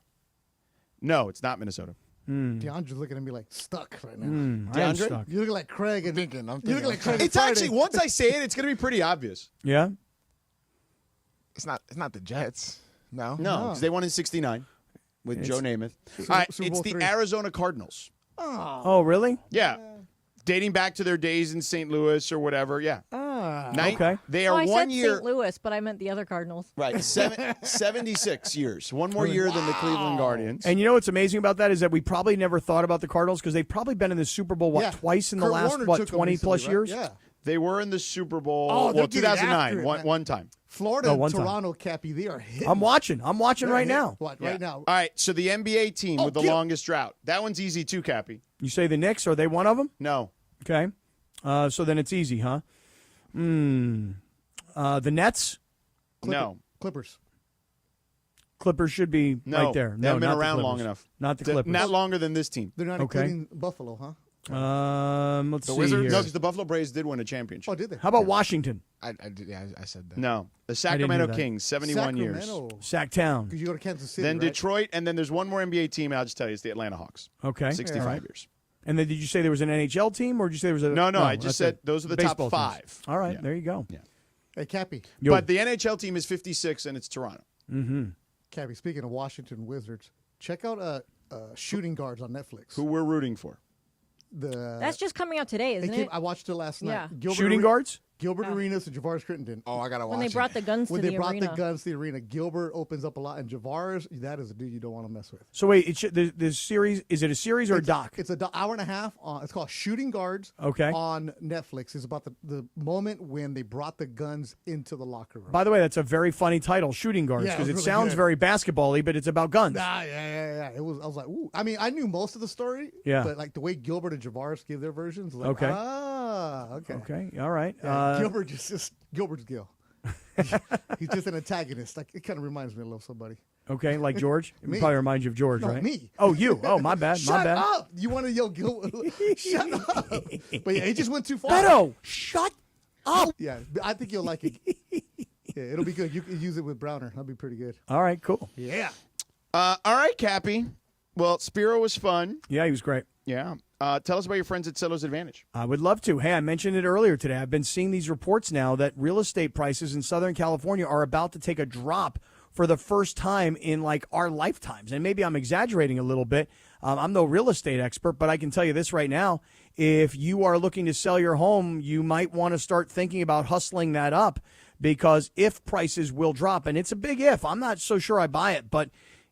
No, it's not Minnesota. DeAndre's looking at me like stuck right now. I am stuck. You look like Craig. And, I'm You look thinking. like Craig. It's actually, once I say it, it's going to be pretty obvious. Yeah? It's not the Jets. No. No, because they won in 69 with Joe Namath. All right, Super it's Bowl the III. Arizona Cardinals. Oh, really? Yeah. Dating back to their days in St. Louis or whatever. Yeah. Okay. They Oh, are I 1 said year. St. Louis, but I meant the other Cardinals. Right. 76 years. One more year than the Cleveland Guardians. And you know what's amazing about that is that we probably never thought about the Cardinals because they've probably been in the Super Bowl, Yeah. twice in the Kurt last, Warner took them 20-plus recently, years? right? Yeah. They were in the Super Bowl, Oh, they're getting 2009, after it, man. one time. Florida Oh, and one time. Toronto, Cappy, they are hitting. I'm watching They're right hitting. now. What, Yeah. right now? All right, so the NBA team with the longest drought. That one's easy too, Cappy. You say the Knicks? Are they one of them? No. Okay. So then it's easy, huh? The Nets? No. Clippers. Clippers should be No. right there. They No, haven't been not the around long Clippers. enough. Not the Clippers. Not longer than this team. They're not Okay. including Buffalo, huh? Let's The see Wizards? here. No, because the Buffalo Braves did win a championship. Oh, did they? How about Washington? I said that. No. The hear Sacramento that. Kings, 71 years. Sacramento. Sacktown. Because you go to Kansas City, Then right? Detroit, and then there's one more NBA team, I'll just tell you, it's the Atlanta Hawks. Okay. 65 years. And then did you say there was an NHL team, or did you say there was a... No, I that's just said it. those are the top Baseball teams. 5. All right, Yeah. there you go. Yeah. Hey, Cappy. Yo. But the NHL team is 56, and it's Toronto. Mm-hmm. Cappy, speaking of Washington Wizards, check out Shooting Guards on Netflix. Who we're rooting for. That's just coming out today, isn't it? I watched it last night. Yeah. Gilbert Shooting guards? Gilbert Arenas and Javaris Crittenden. Oh, I gotta watch When they it. brought the guns When to they the brought arena. the guns to the arena, Gilbert opens up a lot, and Javaris, that is a dude you don't want to mess with. So wait, the series, is it a series or a doc? It's an hour and a half. It's called Shooting Guards. Okay. On Netflix. It's about the moment when they brought the guns into the locker room. By the way, that's a very funny title, Shooting Guards, Yeah, it because was it really sounds good. very basketball-y, but it's about guns. Yeah. It was. I was like, ooh. I mean, I knew most of the story. Yeah. But like the way Gilbert and Javaris gave their versions. Like, Okay. Okay. Okay, all right. Yeah, Gilbert's Gil. He's just an antagonist. Like it kind of reminds me of somebody. Okay, like George? It Me. probably reminds you of George, No, right? me. Oh, you. Oh, my bad. Shut my bad. up! You want to yell Gil? Shut up! But yeah, he just went too far. Beto, shut up! Yeah, I think you'll like it. Yeah, it'll be good. You can use it with Browner. That'll be pretty good. All right, cool. Yeah. All right, Cappy. Well, Spiro was fun. Yeah, he was great. Yeah. Tell us about your friends at Seller's Advantage. I would love to. Hey, I mentioned it earlier today. I've been seeing these reports now that real estate prices in Southern California are about to take a drop for the first time in like our lifetimes. And maybe I'm exaggerating a little bit. I'm no real estate expert, but I can tell you this right now. If you are looking to sell your home, you might want to start thinking about hustling that up, because if prices will drop, and it's a big if, I'm not so sure I buy it, but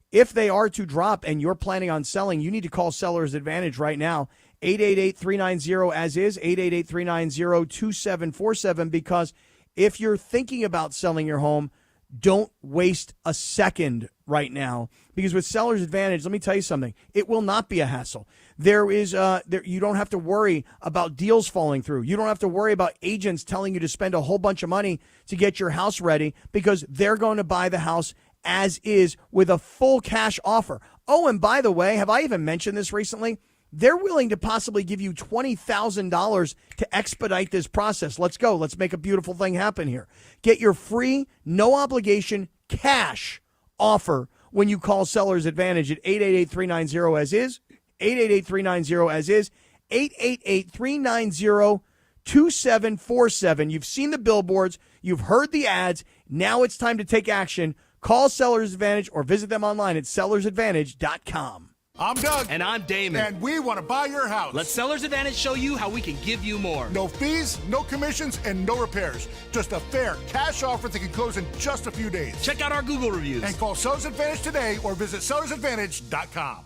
if they are to drop and you're planning on selling, you need to call Seller's Advantage right now. 888-390-AS-IS, 888-390-2747, because if you're thinking about selling your home, don't waste a second right now, because with Seller's Advantage, let me tell you something, it will not be a hassle. You don't have to worry about deals falling through. You don't have to worry about agents telling you to spend a whole bunch of money to get your house ready, because they're going to buy the house as is with a full cash offer. Oh, and by the way, have I even mentioned this recently? They're willing to possibly give you $20,000 to expedite this process. Let's go. Let's make a beautiful thing happen here. Get your free, no obligation cash offer when you call Seller's Advantage at 888-390-AS-IS, 888-390-AS-IS, 888-390-2747. You've seen the billboards. You've heard the ads. Now it's time to take action. Call Seller's Advantage or visit them online at sellersadvantage.com. I'm Doug. And I'm Damon. And we want to buy your house. Let Seller's Advantage show you how we can give you more. No fees, no commissions, and no repairs. Just a fair cash offer that can close in just a few days. Check out our Google reviews. And call Seller's Advantage today or visit sellersadvantage.com.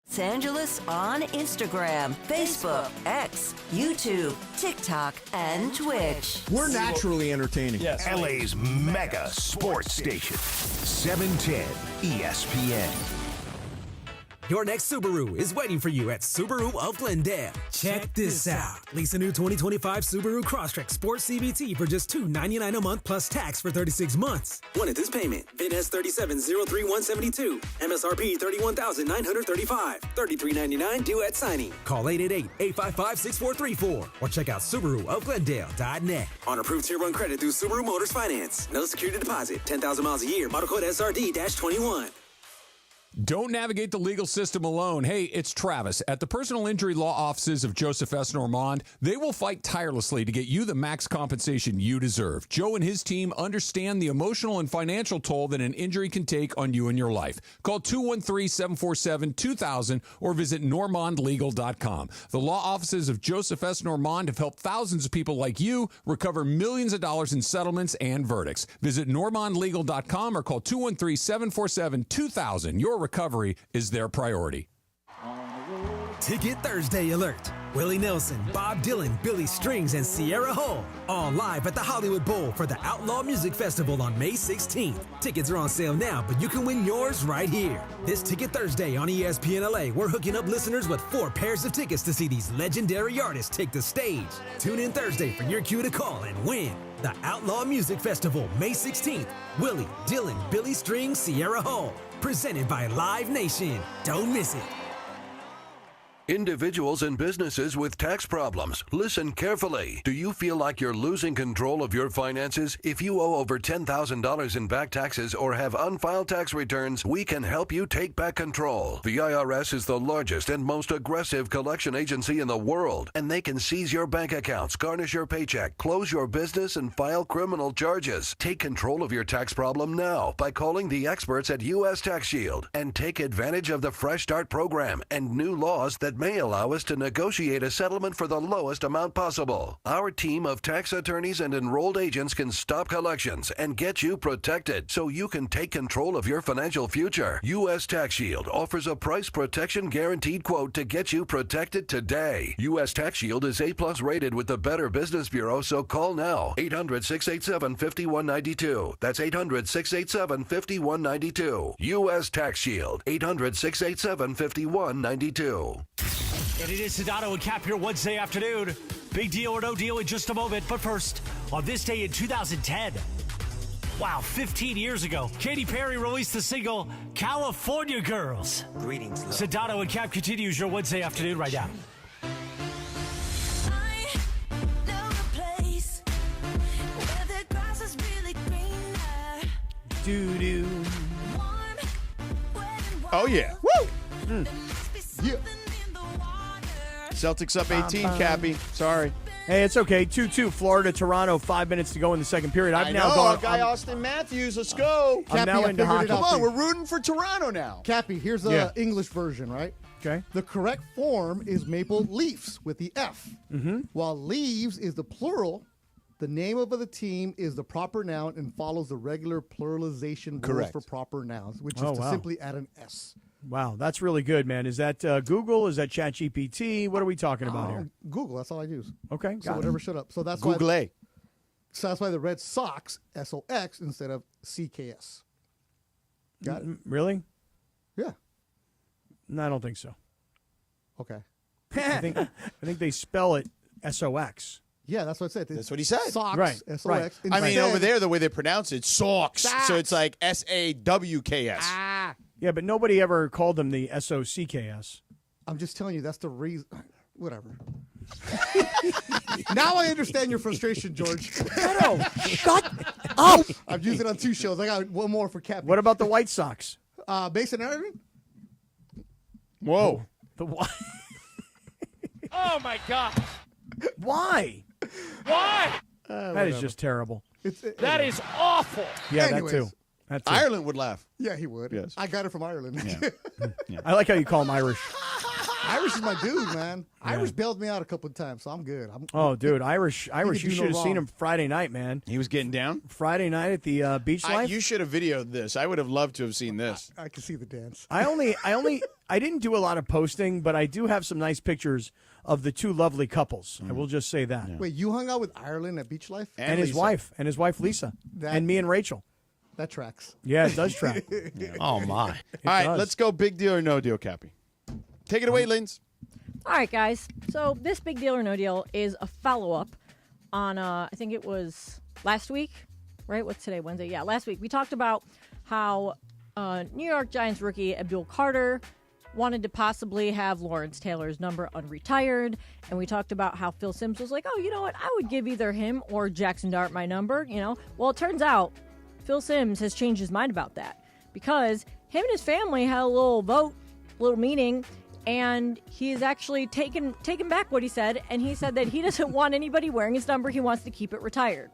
Los Angeles on Instagram, Facebook, X, YouTube, TikTok, and Twitch. We're naturally entertaining. Yes. LA's mega sports station. 710 ESPN. Your next Subaru is waiting for you at Subaru of Glendale. Check this out. Lease a new 2025 Subaru Crosstrek Sport CVT for just $299 a month plus tax for 36 months. One at this payment. VIN S37-03172. MSRP $31,935. $33.99 due at signing. Call 888-855-6434 or check out SubaruofGlendale.net. On approved Tier 1 credit through Subaru Motors Finance. No security deposit. 10,000 miles a year. Model code SRD-21. Don't navigate the legal system alone. Hey, it's Travis. At the personal injury law offices of Joseph S. Normand, they will fight tirelessly to get you the max compensation you deserve. Joe and his team understand the emotional and financial toll that an injury can take on you and your life. Call 213-747-2000 or visit normandlegal.com. The law offices of Joseph S. Normand have helped thousands of people like you recover millions of dollars in settlements and verdicts. Visit normandlegal.com or call 213-747-2000. Your recovery is their priority. Ticket Thursday alert. Willie Nelson, Bob Dylan, Billy Strings, and Sierra Hull all live at the Hollywood Bowl for the Outlaw Music Festival on May 16th. Tickets are on sale now, but you can win yours right here. This Ticket Thursday on ESPN LA, we're hooking up listeners with 4 pairs of tickets to see these legendary artists take the stage. Tune in Thursday for your cue to call and win. The Outlaw Music Festival, May 16th. Willie, Dylan, Billy Strings, Sierra Hull. Presented by Live Nation. Don't miss it. Individuals and businesses with tax problems, listen carefully. Do you feel like you're losing control of your finances? If you owe over $10,000 in back taxes or have unfiled tax returns, we can help you take back control. The IRS is the largest and most aggressive collection agency in the world, and they can seize your bank accounts, garnish your paycheck, close your business, and file criminal charges. Take control of your tax problem now by calling the experts at U.S. Tax Shield and take advantage of the Fresh Start program and new laws that may allow us to negotiate a settlement for the lowest amount possible. Our team of tax attorneys and enrolled agents can stop collections and get you protected so you can take control of your financial future. U.S. Tax Shield offers a price protection guaranteed quote to get you protected today. U.S. Tax Shield is A+ rated with the Better Business Bureau, so call now. 800-687-5192. That's 800-687-5192. U.S. Tax Shield. 800-687-5192. And it is Sedano Kap here Wednesday afternoon. Big deal or no deal in just a moment. But first, on this day in 2010, wow, 15 years ago, Katy Perry released the single California Girls. Greetings, love. Sedano Kap continues your Wednesday afternoon right now. Doo-doo. Oh, yeah. Woo! Yeah. Celtics up 18, Cappy. Sorry. Hey, it's okay. 2-2, Florida, Toronto, 5 minutes to go in the second period. I know, our guy Austin Matthews. Let's go. I'm now into hockey. Come on, we're rooting for Toronto now. Cappy, here's the English version, right? Okay. The correct form is Maple Leafs with the F. Mm-hmm. While leaves is the plural, the name of the team is the proper noun and follows the regular pluralization rules for proper nouns, which is to simply add an S. Wow, that's really good, man. Is that Google? Is that ChatGPT? What are we talking about here? Google, that's all I use. Okay, so whatever shut up. So that's Google. So that's why the Red Sox, SOX, instead of CKS. Got it? Really? Yeah. No, I don't think so. Okay. I think they spell it SOX. Yeah, that's what I said. That's what he said. Sox, Right, SOX. right. I mean, over there, the way they pronounce it, Sox. So it's like SAWKS. Yeah, but nobody ever called them the SOCKS. I'm just telling you, that's the reason. Whatever. Now I understand your frustration, George. Shut up. I've used it on 2 shows. I got one more for Cappy. What about the White Sox? Mason Aaron? Whoa. The what? Oh, my God. Why? Why? That is just terrible. That is awful. Yeah, Anyways, that too. Ireland would laugh. Yeah, he would. Yes. I got it from Ireland. I like how you call him Irish. Irish is my dude, man. Yeah. Irish bailed me out a couple of times, so I'm good. Oh, dude, Irish. He could You do should no have seen wrong. him Friday night, man. He was getting down? Friday night at the Beach Life. You should have videoed this. I would have loved to have seen this. I can see the dance. I didn't do a lot of posting, but I do have some nice pictures of the two lovely couples. I will just say that. Wait, you hung out with Ireland at Beach Life? And his wife, Lisa, and me and Rachel. That tracks. Yeah, it does track. Oh, my. All right, let's go big deal or no deal, Cappy. Take it away, Linz. All right, guys. So this big deal or no deal is a follow-up on, I think it was last week, right? What's today, Wednesday? Yeah, last week. We talked about how New York Giants rookie Abdul Carter wanted to possibly have Lawrence Taylor's number unretired. And we talked about how Phil Simms was like, oh, you know what? I would give either him or Jackson Dart my number, Well, it turns out Phil Simms has changed his mind about that because him and his family had a little meeting, and he's actually taken back what he said, and he said that he doesn't want anybody wearing his number. He wants to keep it retired.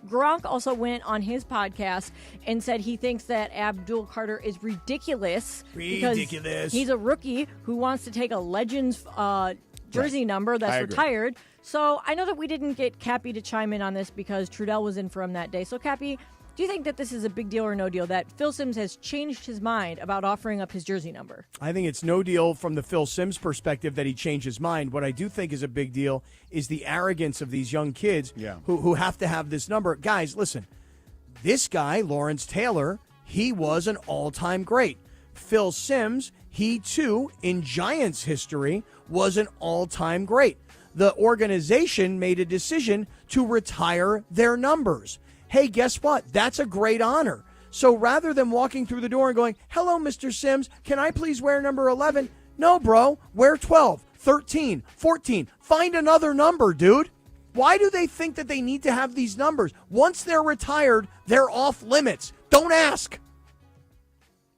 Gronk also went on his podcast and said he thinks that Abdul Carter is ridiculous. Because he's a rookie who wants to take a Legends jersey number that's retired. So I know that we didn't get Cappy to chime in on this because Trudell was in for him that day. So Cappy, do you think that this is a big deal or no deal that Phil Simms has changed his mind about offering up his jersey number? I think it's no deal from the Phil Simms perspective that he changed his mind. What I do think is a big deal is the arrogance of these young kids who have to have this number. Guys, listen, this guy, Lawrence Taylor, he was an all-time great. Phil Simms, he too, in Giants history, was an all-time great. The organization made a decision to retire their numbers. Hey, guess what? That's a great honor. So rather than walking through the door and going, hello, Mr. Simms, can I please wear number 11? No, bro, wear 12, 13, 14. Find another number, dude. Why do they think that they need to have these numbers? Once they're retired, they're off limits. Don't ask.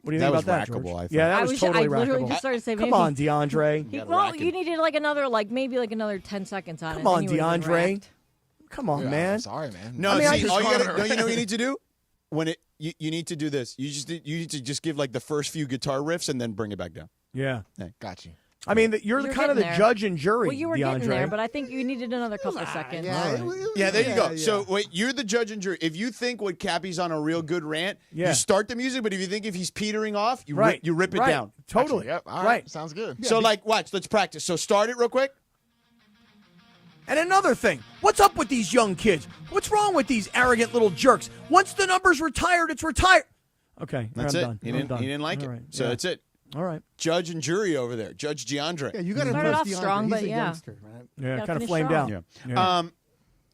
What do you think about that, George? I think. Yeah, that was totally I literally rackable. just started saying, Come on, DeAndre. You needed maybe another 10 seconds on it. Come on, then you would've been DeAndre. racked. Come on, man. Sorry, man. No, I mean, see, I all just- you gotta, don't you know what you need to do? You need to do this. You need to just give like the first few guitar riffs and then bring it back down. Yeah. Got you. I mean, you're kind of the getting there. judge and jury, Well, you were DeAndre. getting there, but I think you needed another couple of seconds. Yeah, there you go. So wait, you're the judge and jury. If you think what Cappy's on a real good rant, you start the music. But if you think if he's petering off, you rip it down. Totally. Yep. All right. Sounds good. So watch. Let's practice. So start it real quick. And another thing, what's up with these young kids? What's wrong with these arrogant little jerks? Once the number's retired, it's retired. Okay, That's I'm it. done. He I'm didn't. done. He didn't like All it. right. So Yeah. that's it. All right. Judge and jury over there. Judge DeAndre. Yeah, you got to Started impress off DeAndre. strong, He's but a yeah. youngster, man. Yeah, Gotta kind of finish flamed strong. out. Yeah.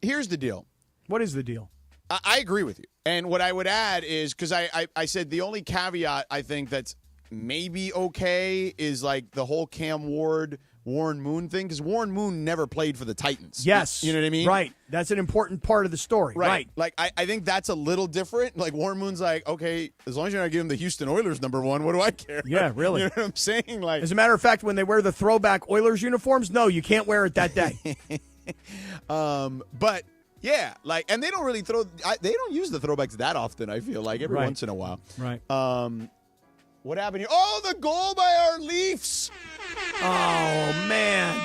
Here's the deal. What is the deal? I agree with you. And what I would add is, because I said the only caveat I think that's maybe okay is like the whole Cam Ward, Warren Moon thing, because Warren Moon never played for the Titans. Yes. You know what I mean? Right. That's an important part of the story. Right. Like, I think that's a little different. Like, Warren Moon's like, okay, as long as you're not giving the Houston Oilers number one, what do I care? Yeah, really. You know what I'm saying? Like, As a matter of fact, when they wear the throwback Oilers uniforms, no, you can't wear it that day. but yeah, like, and they don't really they don't use the throwbacks that often, I feel like, every Right. once in a while. Right. What happened here? Oh, the goal by our Leafs. Oh, man.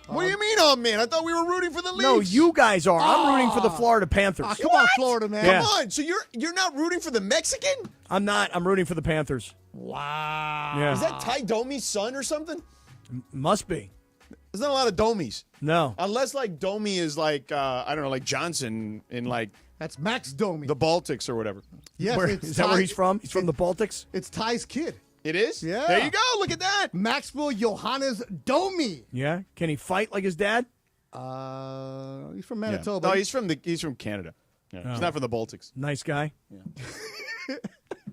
What do you mean, oh, man? I thought we were rooting for the Leafs. No, you guys are. I'm rooting for the Florida Panthers. Come on, Florida, man. Yeah. Come on. So you're not rooting for the Mexican? I'm not. I'm rooting for the Panthers. Wow. Yeah. Is that Ty Domi's son or something? Must be. There's not a lot of Domis. No. Unless, like, Domi is like, I don't know, like Johnson in, like, That's Max Domi. the Baltics or whatever. Yes, Is that where he's from? He's from the Baltics? It's Ty's kid. It is? Yeah. There you go. Look at that. Maxwell Johannes Domi. Yeah. Can he fight like his dad? He's from Manitoba. No, he's from Canada. Yeah. He's not from the Baltics. Nice guy.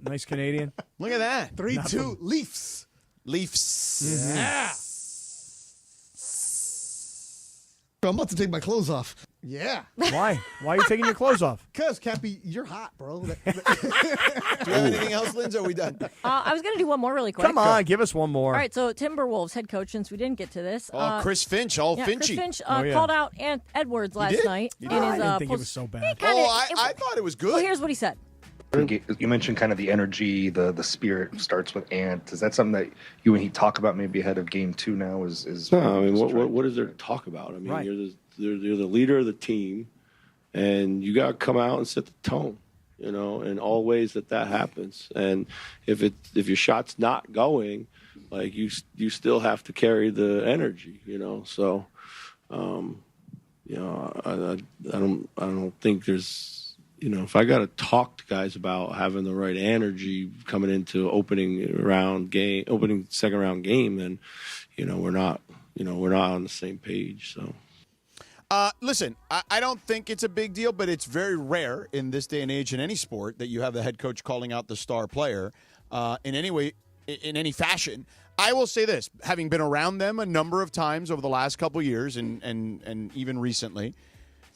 Nice Canadian. Look at that. 3-2 Leafs. Leafs. Yeah. I'm about to take my clothes off. Yeah. Why? Why are you taking your clothes off? Because, Cappy, you're hot, bro. Do you have anything else, Lindsay? Are we done? I was going to do one more really quick. Come on, give us one more. All right, so Timberwolves head coach, since we didn't get to this. Oh, Chris Finch, all yeah, Finchy. Chris Finch yeah. called out Edwards last did? night. He in did? his, I didn't think it post- was so bad. He kinda- I thought it was good. Well, here's what he said. You mentioned kind of the energy, the spirit starts with Ant. Is that something that you and he talk about maybe ahead of game 2 now? No, I mean, what is there to talk about? I mean, Right. you're the leader of the team, and you got to come out and set the tone, in all ways that happens. And if your shot's not going, like you still have to carry the energy, So, I don't think there's. If I got to talk to guys about having the right energy coming into opening second round game, then, we're not on the same page. So, listen, I don't think it's a big deal, but it's very rare in this day and age in any sport that you have the head coach calling out the star player in any way, in any fashion. I will say this, having been around them a number of times over the last couple of years and even recently,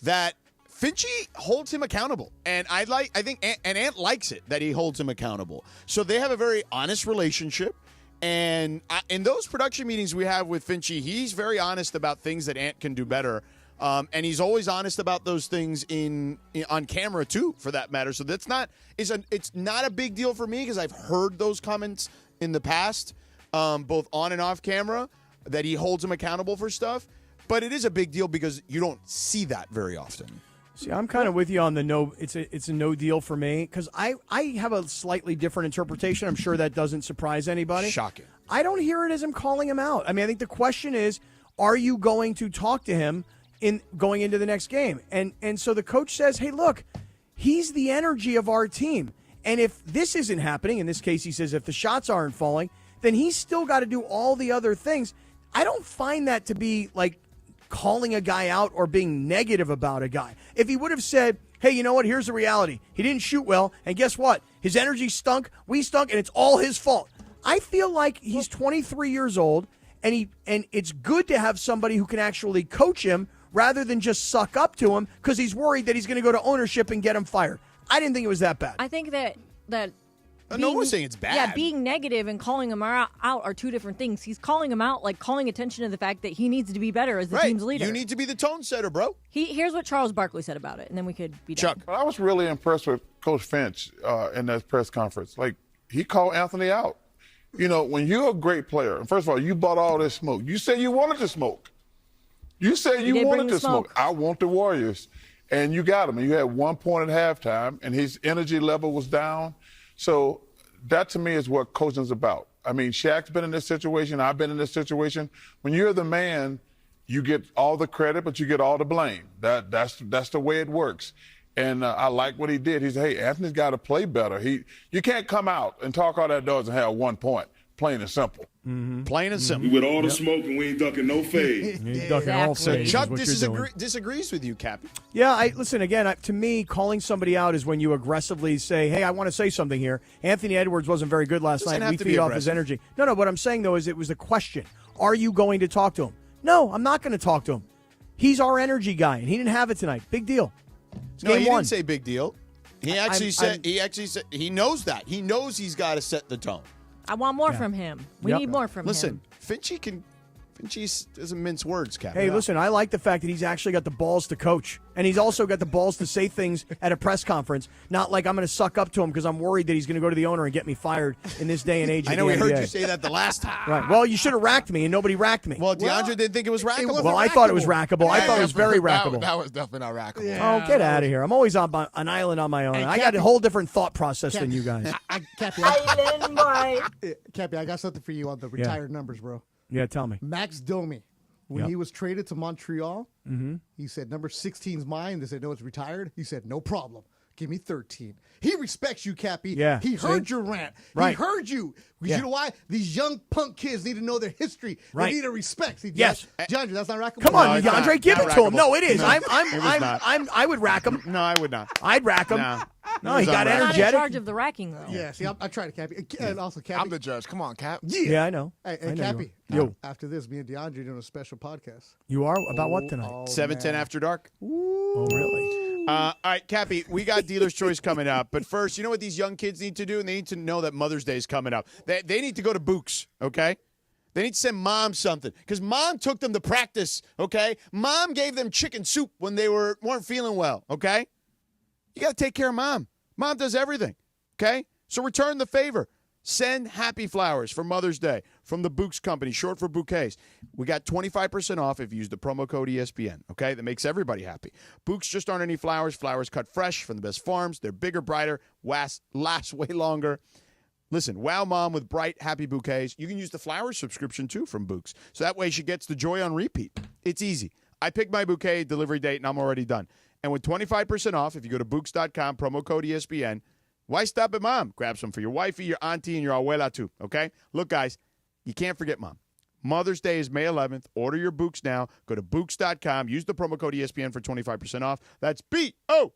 that Finchie holds him accountable, and I think Ant likes it that he holds him accountable. So they have a very honest relationship, and in those production meetings we have with Finchie, he's very honest about things that Ant can do better, and he's always honest about those things on camera too, for that matter. So it's not a big deal for me because I've heard those comments in the past, both on and off camera, that he holds him accountable for stuff. But it is a big deal because you don't see that very often. See, I'm kind of with you on the no. It's a no deal for me because I have a slightly different interpretation. I'm sure that doesn't surprise anybody. Shocking. I don't hear it as him calling him out. I mean, I think the question is, are you going to talk to him in going into the next game? And so the coach says, hey, look, he's the energy of our team. And if this isn't happening, in this case, he says if the shots aren't falling, then he's still got to do all the other things. I don't find that to be like calling a guy out or being negative about a guy. If he would have said, hey, you know what, here's the reality. He didn't shoot well, and guess what? His energy stunk, we stunk, and it's all his fault. I feel like he's 23 years old, and it's good to have somebody who can actually coach him rather than just suck up to him because he's worried that he's going to go to ownership and get him fired. I didn't think it was that bad. I think that no one's saying it's bad. Yeah, being negative and calling him out are two different things. He's calling him out, like calling attention to the fact that he needs to be better as the team's leader. You need to be the tone setter, bro. Here's what Charles Barkley said about it, and then we could be done. Chuck. I was really impressed with Coach Finch in that press conference. Like, he called Anthony out. When you're a great player, and first of all, you bought all this smoke. You said you wanted to smoke. You said you wanted to smoke. I want the Warriors. And you got him. And you had 1 point at halftime, and his energy level was down. So that, to me, is what coaching is about. I mean, Shaq's been in this situation. I've been in this situation. When you're the man, you get all the credit, but you get all the blame. That's the way it works. And I like what he did. He said, hey, Anthony's got to play better. You can't come out and talk all that noise and have 1 point. Plain and simple. Mm-hmm. Plain and simple. We with all the smoke and we ain't ducking no fade. So Chuck disagrees with you, Cappy. Yeah, listen, again, to me, calling somebody out is when you aggressively say, hey, I want to say something here. Anthony Edwards wasn't very good last night. We feed off his energy. No, what I'm saying, though, is it was the question. Are you going to talk to him? No, I'm not going to talk to him. He's our energy guy, and he didn't have it tonight. Big deal. No, he didn't say big deal. He actually said he knows that. He knows he's got to set the tone. I want more from him. We need more from him. Listen, Finchie doesn't mince words, Captain. Hey, listen, I like the fact that he's actually got the balls to coach. And he's also got the balls to say things at a press conference, not like I'm going to suck up to him because I'm worried that he's going to go to the owner and get me fired in this day and age. I know we heard you say that the last time. Right. Well, you should have racked me, and nobody racked me. Well, DeAndre didn't think it was rackable. Well, I thought it was rackable. I thought it was very rackable. That was definitely not rackable. Yeah, get out of here. I'm always on an island on my own. I got a whole different thought process than you guys. Island boy. Cappy, I got something for you on the retired numbers, bro. Yeah, tell me. Max Domi. When he was traded to Montreal, he said, number 16's mine. They said, no, it's retired. He said, no problem. Give me 13. He respects you, Cappy. Yeah. He heard your rant. Right. He heard you. Because you know why? These young punk kids need to know their history. Right. They need to respect. See, yes. DeAndre, that's not rackable. Come on, DeAndre, give it to him. No, it is. No, I would rack him. No, I would not. I'd rack him. No, he got Not energetic. in charge of the racking, though. Yeah, see, I tried to, Cappy. And also, Cappy. I'm the judge. Come on, Cap. Yeah, I know. Hey, I know Cappy, you are. Yo. after this, me and DeAndre are doing a special podcast. You are? About what tonight? 7:10 after dark. Oh, really? All right, Cappy, we got Dealer's Choice coming up. But first, you know what these young kids need to do? And they need to know that Mother's Day is coming up. They need to go to Books, okay? They need to send Mom something because Mom took them to practice, okay? Mom gave them chicken soup when they weren't feeling well, okay? You got to take care of Mom. Mom does everything. Okay? So return the favor. Send happy flowers for Mother's Day from the Books Company, short for bouquets. We got 25% off if you use the promo code ESPN, okay? That makes everybody happy. Books just aren't any flowers. Flowers cut fresh from the best farms. They're bigger, brighter, last way longer. Listen, wow mom with bright, happy bouquets. You can use the flower subscription, too, from Books. So that way she gets the joy on repeat. It's easy. I pick my bouquet, delivery date, and I'm already done. And with 25% off, if you go to Books.com, promo code ESPN, why stop at mom? Grab some for your wifey, your auntie, and your abuela, too, okay? Look, guys, you can't forget mom. Mother's Day is May 11th. Order your Books now. Go to Books.com. Use the promo code ESPN for 25% off. That's BOUQS.com.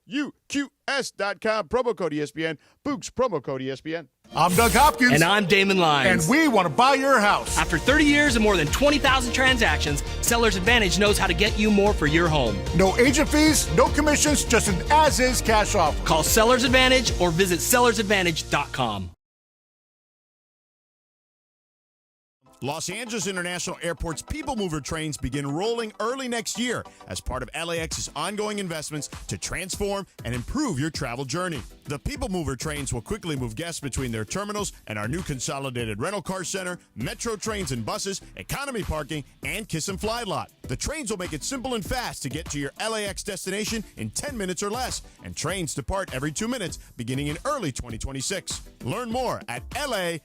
Promo code ESPN. Books, promo code ESPN. I'm Doug Hopkins. And I'm Damon Lyons. And we want to buy your house. After 30 years and more than 20,000 transactions, Seller's Advantage knows how to get you more for your home. No agent fees, no commissions, just an as-is cash offer. Call Seller's Advantage or visit sellersadvantage.com. Los Angeles International Airport's People Mover trains begin rolling early next year as part of LAX's ongoing investments to transform and improve your travel journey. The People Mover trains will quickly move guests between their terminals and our new consolidated rental car center, metro trains and buses, economy parking, and Kiss and Fly lot. The trains will make it simple and fast to get to your LAX destination in 10 minutes or less, and trains depart every 2 minutes beginning in early 2026. Learn more at lawa.org/ESPN.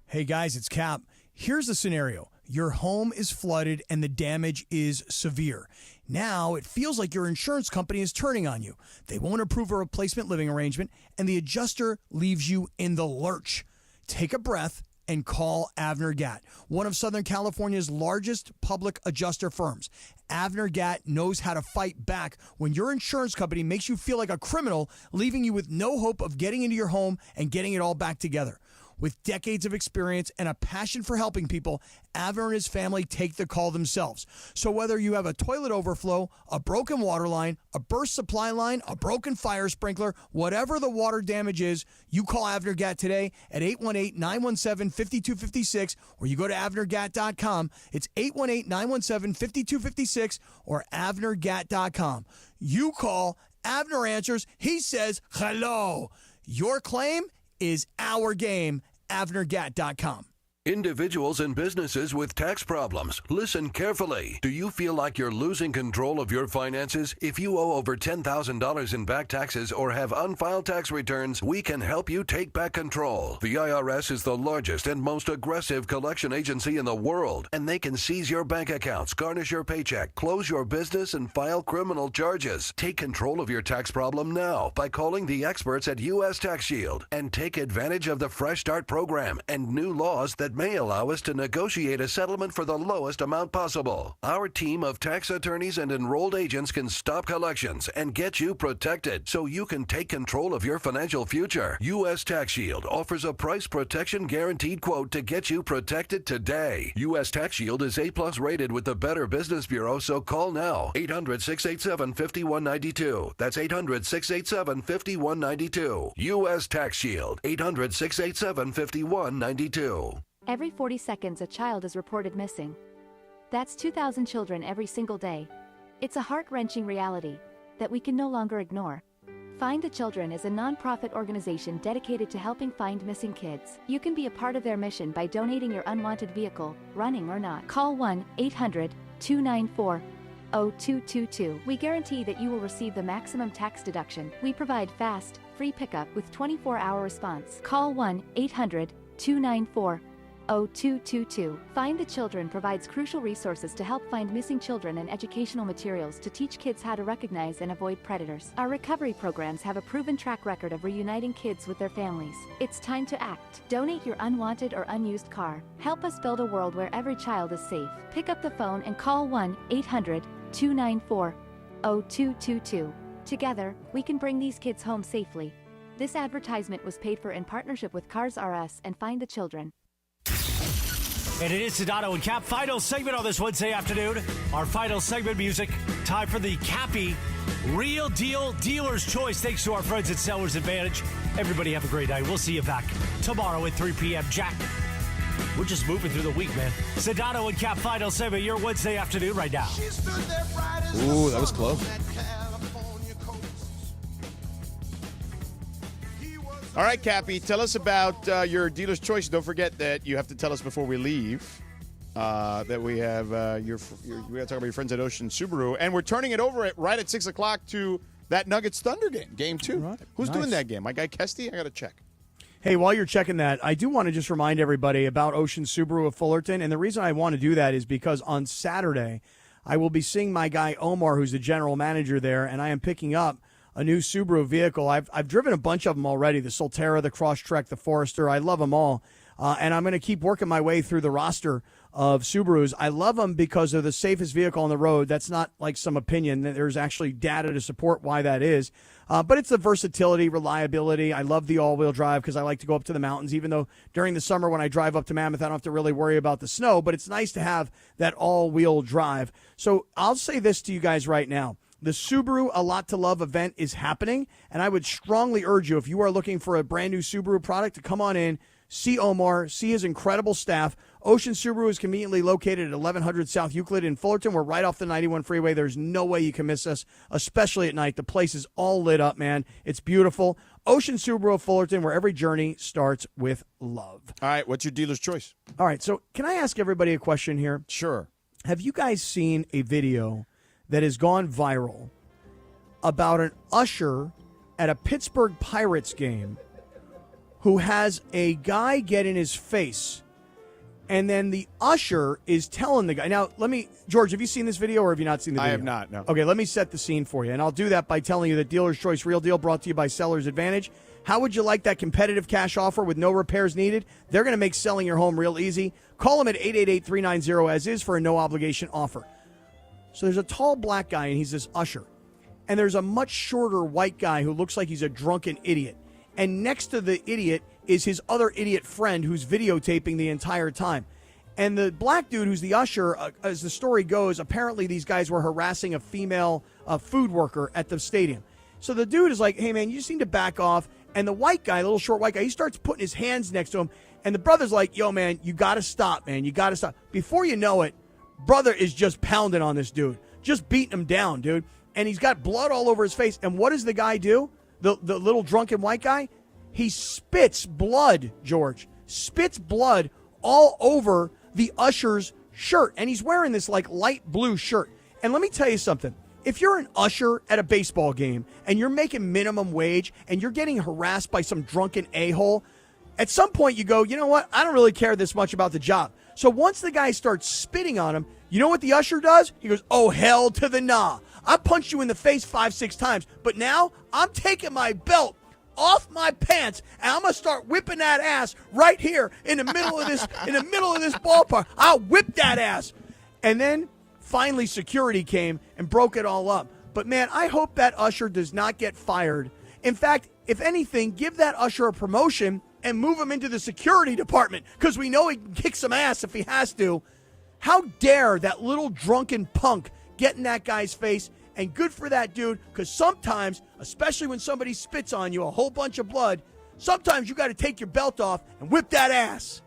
Hey guys, it's Cap. Here's the scenario. Your home is flooded and the damage is severe. Now it feels like your insurance company is turning on you. They won't approve a replacement living arrangement and the adjuster leaves you in the lurch. Take a breath and call Avner Gatt, one of Southern California's largest public adjuster firms. Avner Gatt knows how to fight back when your insurance company makes you feel like a criminal, leaving you with no hope of getting into your home and getting it all back together. With decades of experience and a passion for helping people, Avner and his family take the call themselves. So whether you have a toilet overflow, a broken water line, a burst supply line, a broken fire sprinkler, whatever the water damage is, you call Avner Gatt today at 818-917-5256, or you go to avnergatt.com. It's 818-917-5256 or avnergatt.com. You call, Avner answers, he says hello. Your claim is our game. avnergatt.com. Individuals and businesses with tax problems, listen carefully. Do you feel like you're losing control of your finances? If you owe over $10,000 in back taxes or have unfiled tax returns, we can help you take back control. The IRS is the largest and most aggressive collection agency in the world, and they can seize your bank accounts, garnish your paycheck, close your business, and file criminal charges. Take control of your tax problem now by calling the experts at U.S. Tax Shield and take advantage of the Fresh Start program and new laws that may allow us to negotiate a settlement for the lowest amount possible. Our team of tax attorneys and enrolled agents can stop collections and get you protected so you can take control of your financial future. U.S. Tax Shield offers a price protection guaranteed quote to get you protected today. U.S. Tax Shield is A+ rated with the Better Business Bureau, so call now. 800-687-5192. That's 800-687-5192. U.S. Tax Shield. 800-687-5192. Every 40 seconds, a child is reported missing. That's 2,000 children every single day. It's a heart-wrenching reality that we can no longer ignore. Find the Children is a non-profit organization dedicated to helping find missing kids. You can be a part of their mission by donating your unwanted vehicle, running or not. Call 1-800-294-0222. We guarantee that you will receive the maximum tax deduction. We provide fast, free pickup with 24-hour response. Call 1-800-294-0222. Find the Children provides crucial resources to help find missing children and educational materials to teach kids how to recognize and avoid predators. Our recovery programs have a proven track record of reuniting kids with their families. It's time to act. Donate your unwanted or unused car. Help us build a world where every child is safe. Pick up the phone and call 1-800-294-0222. Together, we can bring these kids home safely. This advertisement was paid for in partnership with Cars R Us and Find the Children. And it is Sedano and Cap, final segment on this Wednesday afternoon. Our final segment music, time for the Cappy Real Deal Dealer's Choice. Thanks to our friends at Seller's Advantage. Everybody have a great night. We'll see you back tomorrow at 3 p.m. Jack, we're just moving through the week, man. Sedano and Cap, final segment, your Wednesday afternoon right now. Ooh, that was close. All right, Cappy, tell us about your dealer's choice. Don't forget that you have to tell us before we leave that we have we got to talk about your friends at Ocean Subaru, and we're turning it over right at 6 o'clock to that Nuggets Thunder game, Game 2. Right. Who's doing that game? My guy Kesty? I got to check. Hey, while you're checking that, I do want to just remind everybody about Ocean Subaru of Fullerton, and the reason I want to do that is because on Saturday I will be seeing my guy Omar, who's the general manager there, and I am picking up a new Subaru vehicle. I've driven a bunch of them already, the Solterra, the Crosstrek, the Forester. I love them all, and I'm going to keep working my way through the roster of Subarus. I love them because they're the safest vehicle on the road. That's not like some opinion. There's actually data to support why that is. But it's the versatility, reliability. I love the all-wheel drive because I like to go up to the mountains, even though during the summer when I drive up to Mammoth, I don't have to really worry about the snow. But it's nice to have that all-wheel drive. So I'll say this to you guys right now. The Subaru A Lot to Love event is happening, and I would strongly urge you, if you are looking for a brand-new Subaru product, to come on in, see Omar, see his incredible staff. Ocean Subaru is conveniently located at 1100 South Euclid in Fullerton. We're right off the 91 freeway. There's no way you can miss us, especially at night. The place is all lit up, man. It's beautiful. Ocean Subaru of Fullerton, where every journey starts with love. All right, what's your dealer's choice? All right, so can I ask everybody a question here? Sure. Have you guys seen a video that has gone viral about an usher at a Pittsburgh Pirates game who has a guy get in his face, and then the usher is telling the guy. Now, George, have you seen this video or have you not seen the video? I have not, no. Okay, let me set the scene for you, and I'll do that by telling you that Dealer's Choice Real Deal brought to you by Seller's Advantage. How would you like that competitive cash offer with no repairs needed? They're going to make selling your home real easy. Call them at 888-390-AS-IS for a no-obligation offer. So there's a tall black guy, and he's this usher. And there's a much shorter white guy who looks like he's a drunken idiot. And next to the idiot is his other idiot friend who's videotaping the entire time. And the black dude who's the usher, as the story goes, apparently these guys were harassing a female food worker at the stadium. So the dude is like, hey, man, you just need to back off. And the white guy, the little short white guy, he starts putting his hands next to him. And the brother's like, yo, man, you got to stop, man. You got to stop. Before you know it, brother is just pounding on this dude, just beating him down, dude. And he's got blood all over his face. And what does the guy do? The little drunken white guy? He spits blood, George. Spits blood all over the usher's shirt. And he's wearing this like light blue shirt. And let me tell you something. If you're an usher at a baseball game and you're making minimum wage and you're getting harassed by some drunken a-hole, at some point you go, you know what? I don't really care this much about the job. So once the guy starts spitting on him, you know what the usher does? He goes, oh, hell to the nah. I punched you in the face 5-6 times, but now I'm taking my belt off my pants and I'm gonna start whipping that ass right here in the middle of this ballpark. I'll whip that ass. And then finally security came and broke it all up. But man, I hope that usher does not get fired. In fact, if anything, give that usher a promotion and move him into the security department because we know he can kick some ass if he has to. How dare that little drunken punk get in that guy's face? And good for that dude, because sometimes, especially when somebody spits on you, a whole bunch of blood, sometimes you got to take your belt off and whip that ass.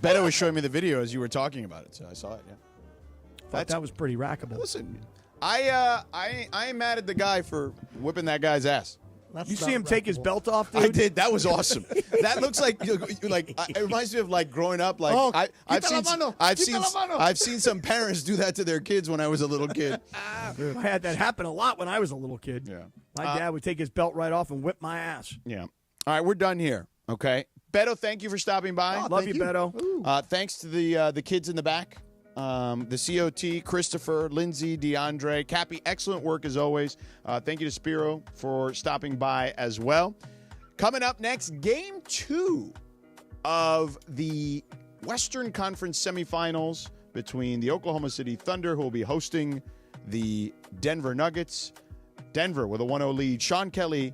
Beto was showing me the video as you were talking about it, so I saw it, yeah. That was pretty rackable. Listen, I ain't mad at the guy for whipping that guy's ass. You see him take his belt off, dude? I did. That was awesome. That looks like it reminds me of like growing up. Like I've seen some parents do that to their kids when I was a little kid. I had that happen a lot when I was a little kid. Yeah, my dad would take his belt right off and whip my ass. Yeah. All right, we're done here. Okay, Beto, thank you for stopping by. Love you, Beto. Thanks to the kids in the back. The COT, Christopher, Lindsay, DeAndre, Cappy, excellent work as always. Thank you to Spiro for stopping by as well. Coming up next, Game 2 of the Western Conference semifinals between the Oklahoma City Thunder, who will be hosting the Denver Nuggets. Denver with a 1-0 lead. Sean Kelly